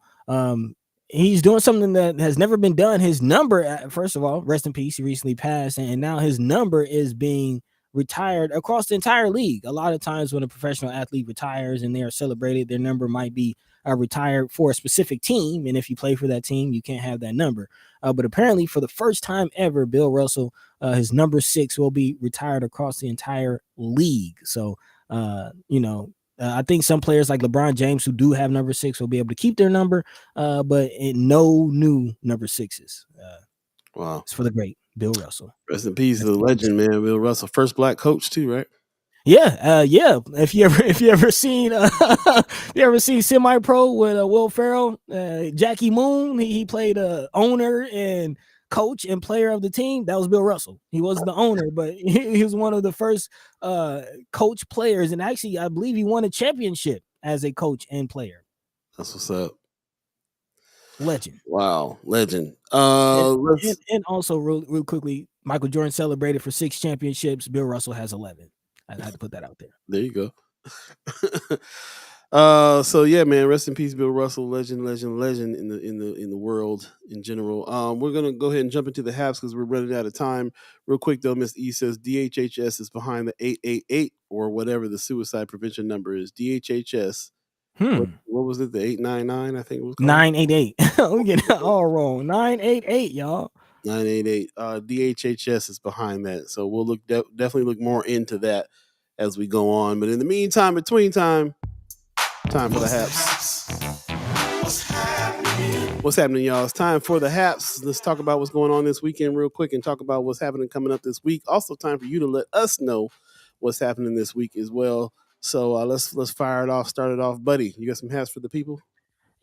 He's doing something that has never been done. His number, first of all, rest in peace, he recently passed, and now his number is being retired across the entire league. A lot of times when a professional athlete retires and they are celebrated, their number might be retired for a specific team, and if you play for that team, you can't have that number. But apparently, for the first time ever, Bill Russell, his number 6 will be retired across the entire league. So, I think some players like LeBron James who do have number 6 will be able to keep their number, but no new number 6s.
Wow.
It's for the great Bill Russell.
Rest in peace, the legend, man. Bill Russell, first black coach too, right?
Yeah. If you ever seen Semi-Pro with Will Ferrell, Jackie Moon, he played owner and coach and player of the team. That was Bill Russell. He wasn't the owner, but he was one of the first coach players, and actually, I believe he won a championship as a coach and player.
That's what's up.
Legend.
Wow, legend.
And also, real quickly, Michael Jordan celebrated for 6 championships. Bill Russell has 11. I had to put that out there.
There you go. So yeah, man, rest in peace, Bill Russell, legend in the world in general. We're gonna go ahead and jump into the haps because we're running out of time. Real quick though, Ms. E says DHHS is behind the 888 or whatever the suicide prevention number is. DHHS. What was it? The 899, I think it was called?
988. We get it all wrong. 988, y'all.
988. DHHS is behind that. So we'll definitely look more into that as we go on. But in the meantime, time for the haps. What's happening, y'all? It's time for the haps. Let's talk about what's going on this weekend real quick and talk about what's happening coming up this week. Also, time for you to let us know what's happening this week as well. So let's fire it off. Start it off, Buddy. You got some haps for the people?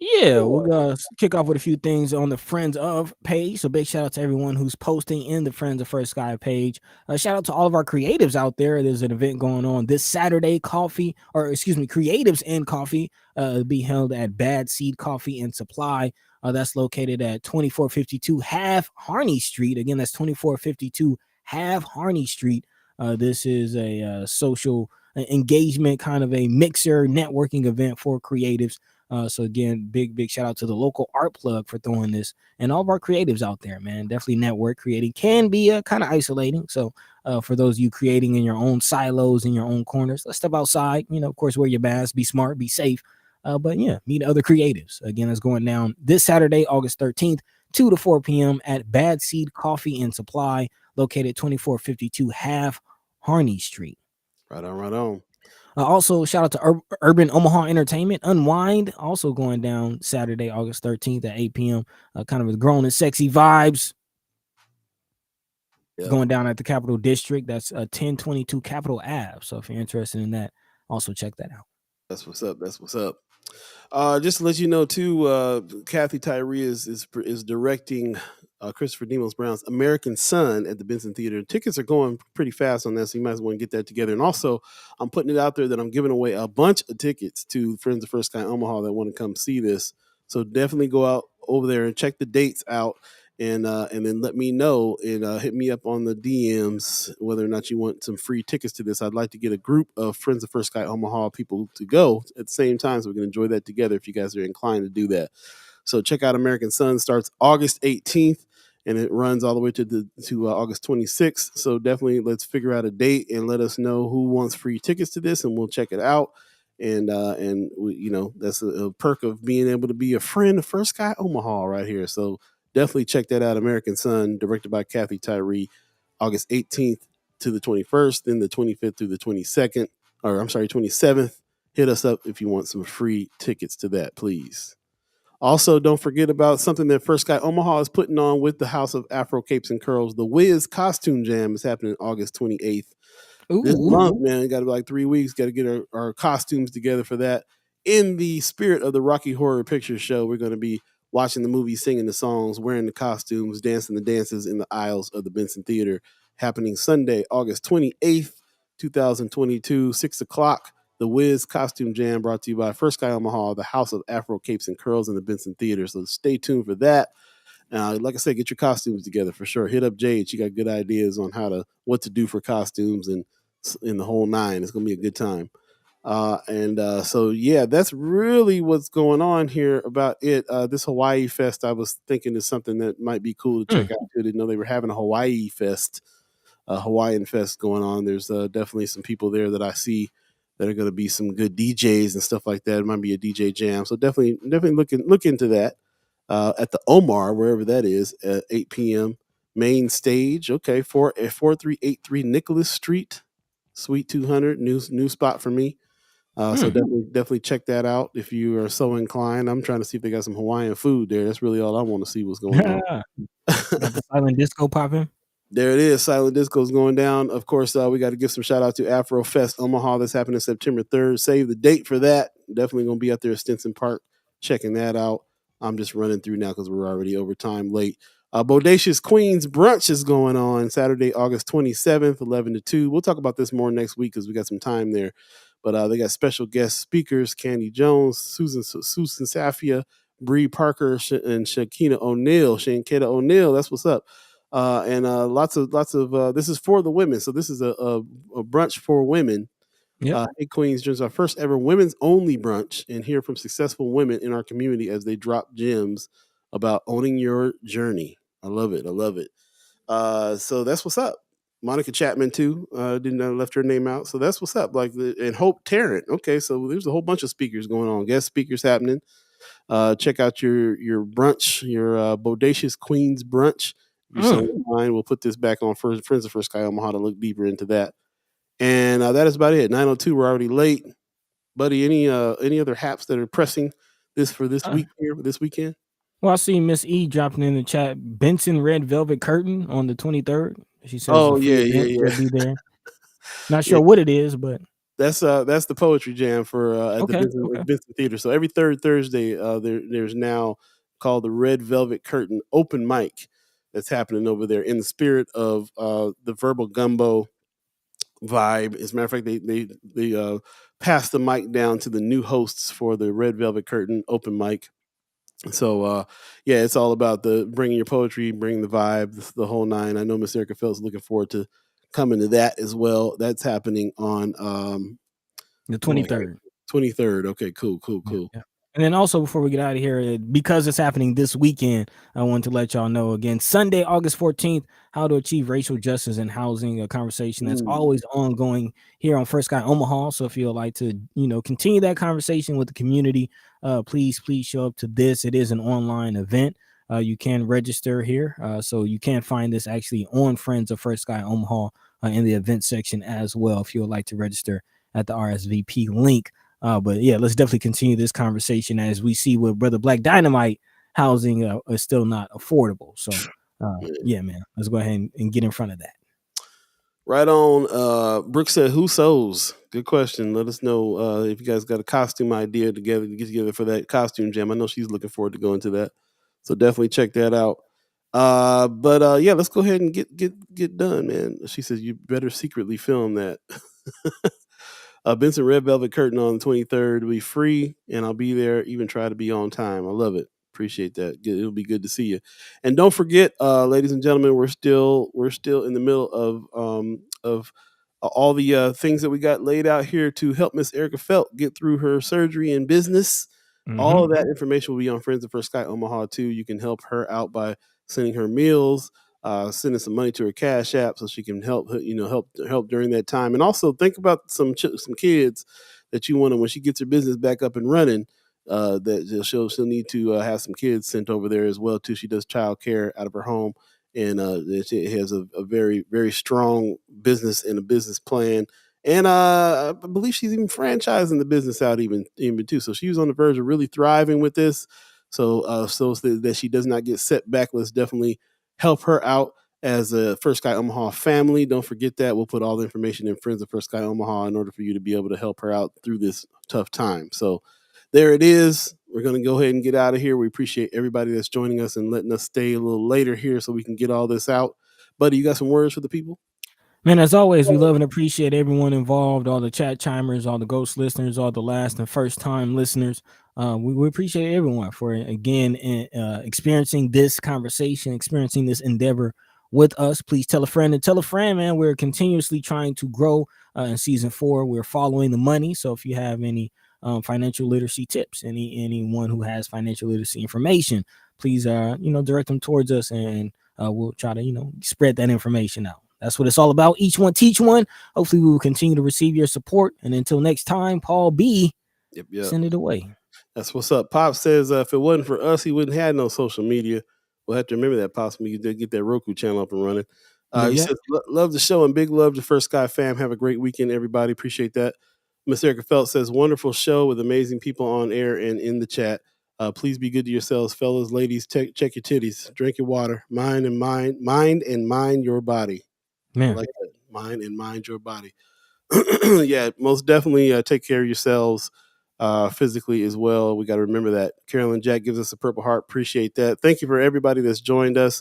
Yeah, we're gonna kick off with a few things on the Friends of page. So big shout out to everyone who's posting in the Friends of First Sky page. Shout out to all of our creatives out there. There's an event going on this Saturday, Creatives and Coffee be held at Bad Seed Coffee and Supply. That's located at 2452 Half Harney Street. Again, that's 2452 Half Harney Street. This is a social engagement, kind of a mixer networking event for creatives. So again, big shout out to the local art plug for throwing this, and all of our creatives out there, man. Definitely network creating can be kind of isolating. So for those of you creating in your own silos, in your own corners, let's step outside. Of course, wear your mask, be smart, be safe. But yeah, meet other creatives. Again, that's going down this Saturday, August 13th, 2 to 4 p.m. at Bad Seed Coffee and Supply, located 2452 Half Harney Street.
Right on.
Also, shout out to Urban Omaha Entertainment Unwind, also going down Saturday, August 13th at 8 p.m. Kind of with grown and sexy vibes. Yep. Going down at the Capitol District. That's 1022 Capitol Ave. So if you're interested in that, also check that out.
That's what's up. Just to let you know too, Kathy Tyree is directing Christopher Demos Brown's American Son at the Benson Theater. Tickets are going pretty fast on that, so you might as well get that together. And also, I'm putting it out there that I'm giving away a bunch of tickets to Friends of First Sky Omaha that want to come see this. So definitely go out over there and check the dates out, and then let me know and hit me up on the DMs whether or not you want some free tickets to this. I'd like to get a group of Friends of First Sky Omaha people to go at the same time, so we can enjoy that together if you guys are inclined to do that. So check out American Son. Starts August 18th. and it runs all the way to August 26th. So definitely let's figure out a date and let us know who wants free tickets to this, and we'll check it out. And we, that's a perk of being able to be a friend of First Sky Omaha right here. So definitely check that out. American Son, directed by Kathy Tyree, August 18th to the 21st, then the 25th through the 22nd, or I'm sorry, 27th. Hit us up if you want some free tickets to that, please. Also, don't forget about something that First Sky Omaha is putting on with the House of Afro Capes and Curls. The Wiz Costume Jam is happening August 28th. This month, man, got to be like 3 weeks. Got to get our costumes together for that. In the spirit of the Rocky Horror Picture Show, we're going to be watching the movie, singing the songs, wearing the costumes, dancing the dances in the aisles of the Benson Theater. Happening Sunday, August 28th, 2022, 6 o'clock. The Wiz Costume Jam, brought to you by First Sky Omaha, the House of Afro Capes and Curls in the Benson Theater. So stay tuned for that. Like I said, get your costumes together for sure. Hit up Jade. She got good ideas on what to do for costumes and in the whole nine. It's going to be a good time. So yeah, that's really what's going on here about it. This Hawaii Fest, I was thinking is something that might be cool to check out. I didn't know they were having a Hawaii Fest, Hawaiian Fest going on. There's definitely some people there that I see that are going to be some good DJs and stuff like that. It might be a DJ jam. So definitely look into that. At the Omar, wherever that is, at 8 p.m. Main stage. Okay, 4383 Nicholas Street, Suite 200. New spot for me. So definitely check that out if you are so inclined. I'm trying to see if they got some Hawaiian food there. That's really all I want to see what's going on.
Got the silent disco popping.
There it is. Silent Disco's going down. Of course, we got to give some shout out to Afro Fest Omaha. That's happening September 3rd. Save the date for that. Definitely going to be out there at Stinson Park checking that out. I'm just running through now because we're already over time late. Bodacious Queens Brunch is going on Saturday, August 27th, 11 to 2. We'll talk about this more next week because we got some time there. But they got special guest speakers, Candy Jones, Susan Safia, Bree Parker, and Shankita O'Neal. That's what's up. And lots of this is for the women. So this is a brunch for women.
Yep.
Hey Queens joins our first ever women's only brunch and hear from successful women in our community as they drop gems about owning your journey. I love it. So that's what's up. Monica Chapman too. Didn't left her name out. So that's what's up. And Hope Tarrant. Okay, so there's a whole bunch of speakers going on. Guest speakers happening. Check out your brunch, your Bodacious Queens brunch. If you're so inclined, we'll put this back on Friends of First Sky Omaha to look deeper into that. And that is about it. 9:02. We're already late. Buddy, any other haps that are pressing this week here, this weekend?
Well, I see Miss E dropping in the chat. Benson Red Velvet Curtain on the 23rd. She says,
"Oh yeah.
Will be there." Not sure what it is, but
that's the poetry jam for at the Benson Theater. So every third Thursday, there's now called the Red Velvet Curtain open mic that's happening over there in the spirit of the Verbal Gumbo vibe. As a matter of fact, they passed the mic down to the new hosts for the Red Velvet Curtain open mic. So yeah, it's all about the bringing your poetry, bringing the vibe, the whole nine. I know Ms Erika Felt is looking forward to coming to that as well. That's happening on
the 23rd.
23rd. Okay, cool.
Yeah. And then also, before we get out of here, because it's happening this weekend, I want to let y'all know again, Sunday, August 14th, how to achieve racial justice in housing, a conversation that's always ongoing here on First Sky Omaha. So if you'd like to, continue that conversation with the community, please show up to this. It is an online event. You can register here. So you can find this actually on Friends of First Sky Omaha in the event section as well, if you would like to register at the RSVP link. But yeah, let's definitely continue this conversation as we see with Brother Black Dynamite housing is still not affordable. So yeah, man, let's go ahead and get in front of that.
Right on. Brooke said, "Who sews?" Good question. Let us know if you guys got a costume idea to get together for that costume jam. I know she's looking forward to going to that, so definitely check that out. But yeah, let's go ahead and get done, man. She says you better secretly film that. Benson Red Velvet Curtain on the 23rd will be free, and I'll be there. Even try to be on time. I love it. Appreciate that. It'll be good to see you. And don't forget, ladies and gentlemen, we're still in the middle of all the things that we got laid out here to help Ms Erika Felt get through her surgery and business. All of that information will be on Friends of First Sky Omaha too. You can help her out by sending her meals, sending some money to her Cash App so she can help during that time. And also think about some kids that you want to, when she gets her business back up and running, that she'll need to have some kids sent over there as well too. She does child care out of her home, and she has a very, very strong business and a business plan. And I believe she's even franchising the business out even too. So she was on the verge of really thriving with this. So that she does not get set back, let's definitely help her out as a First Sky Omaha family. Don't forget that. We'll put all the information in Friends of First Sky Omaha in order for you to be able to help her out through this tough time. So there it is. We're going to go ahead and get out of here. We appreciate everybody that's joining us and letting us stay a little later here so we can get all this out. Buddy, you got some words for the people?
Man, as always, we love and appreciate everyone involved, all the chat chimers, all the ghost listeners, all the last and first time listeners. We appreciate everyone for, again, experiencing this conversation, experiencing this endeavor with us. Please tell a friend and tell a friend, man. We're continuously trying to grow in season 4. We're following the money. So if you have any financial literacy tips, anyone who has financial literacy information, please, direct them towards us, and we'll try to, spread that information out. That's what it's all about. Each one teach one. Hopefully we will continue to receive your support. And until next time, Paul B, send it away.
That's what's up. Pop says if it wasn't for us, he wouldn't have no social media. We'll have to remember that, Pops, when you get that Roku channel up and running. He says, love the show and big love to First Sky fam. Have a great weekend, everybody. Appreciate that. Ms Erika Felt says, wonderful show with amazing people on air and in the chat. Please be good to yourselves, fellas, ladies. Check your titties, drink your water, mind and mind your body.
Man.
I like that. Mind and mind your body. Yeah, most definitely take care of yourselves physically as well. We got to remember that. Carolyn Jack gives us a Purple Heart. Appreciate that. Thank you for everybody that's joined us.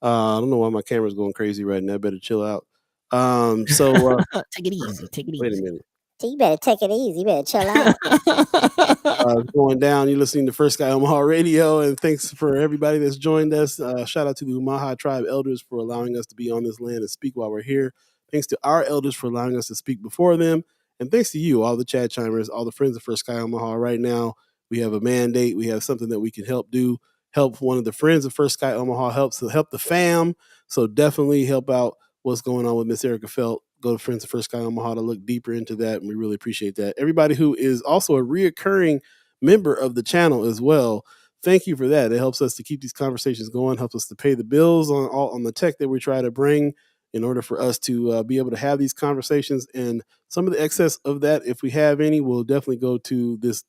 I don't know why my camera's going crazy right now. I better chill out.
Take it easy.
Wait a minute.
You better take it easy. You better chill out.
Going down. You're listening to First Sky Omaha Radio, and thanks for everybody that's joined us. Shout out to the Omaha Tribe elders for allowing us to be on this land and speak while we're here. Thanks to our elders for allowing us to speak before them. And thanks to you, all the chat chimers, all the friends of First Sky Omaha. Right now, we have a mandate. We have something that we can help do. Help one of the friends of First Sky Omaha. Help the fam. So definitely help out what's going on with Ms Erika Felt. Go to Friends of First Sky Omaha to look deeper into that, and we really appreciate that. Everybody who is also a reoccurring member of the channel as well, thank you for that. It helps us to keep these conversations going, helps us to pay the bills on the tech that we try to bring in order for us to be able to have these conversations. And some of the excess of that, if we have any, will definitely go to this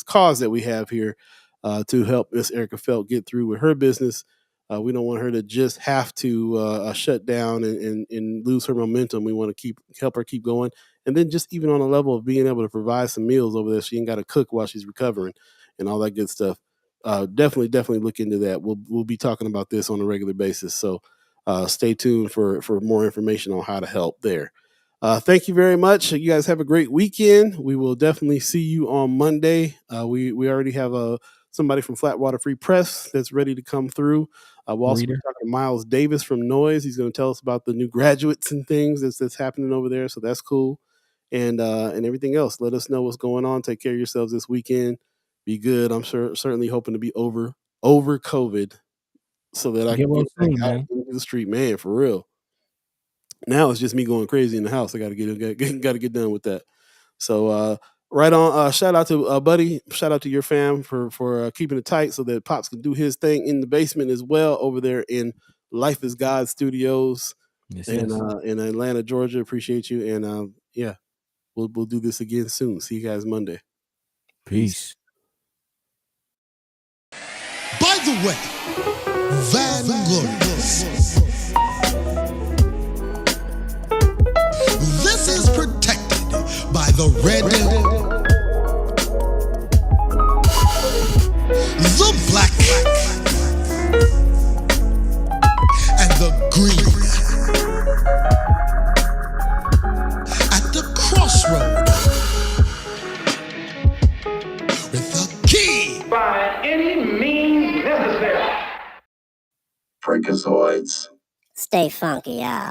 cause that we have here to help Ms Erika Felt get through with her business. We don't want her to just have to shut down and lose her momentum. We want to help her keep going. And then just even on a level of being able to provide some meals over there, she ain't got to cook while she's recovering and all that good stuff. Definitely look into that. We'll be talking about this on a regular basis. So stay tuned for more information on how to help there. Thank you very much. You guys have a great weekend. We will definitely see you on Monday. We already have somebody from Flatwater Free Press that's ready to come through. We'll also be talking to Miles Davis from Noise. He's going to tell us about the new graduates and things that's happening over there. So that's cool. And everything else. Let us know what's going on. Take care of yourselves this weekend. Be good. I'm certainly hoping to be over COVID so that I can get back out into the street, man, for real. Now it's just me going crazy in the house. I got to get done with that. So right on. Shout out to Buddy. Shout out to your fam for keeping it tight so that Pops can do his thing in the basement as well over there in Life is God Studios in Atlanta, Georgia. Appreciate you. And we'll do this again soon. See you guys Monday.
Peace.
By the way, Vanglorious. This is protected by the red, the black, and the green. At the crossroad, with the key.
By any means necessary.
Freakazoids.
Stay funky, y'all.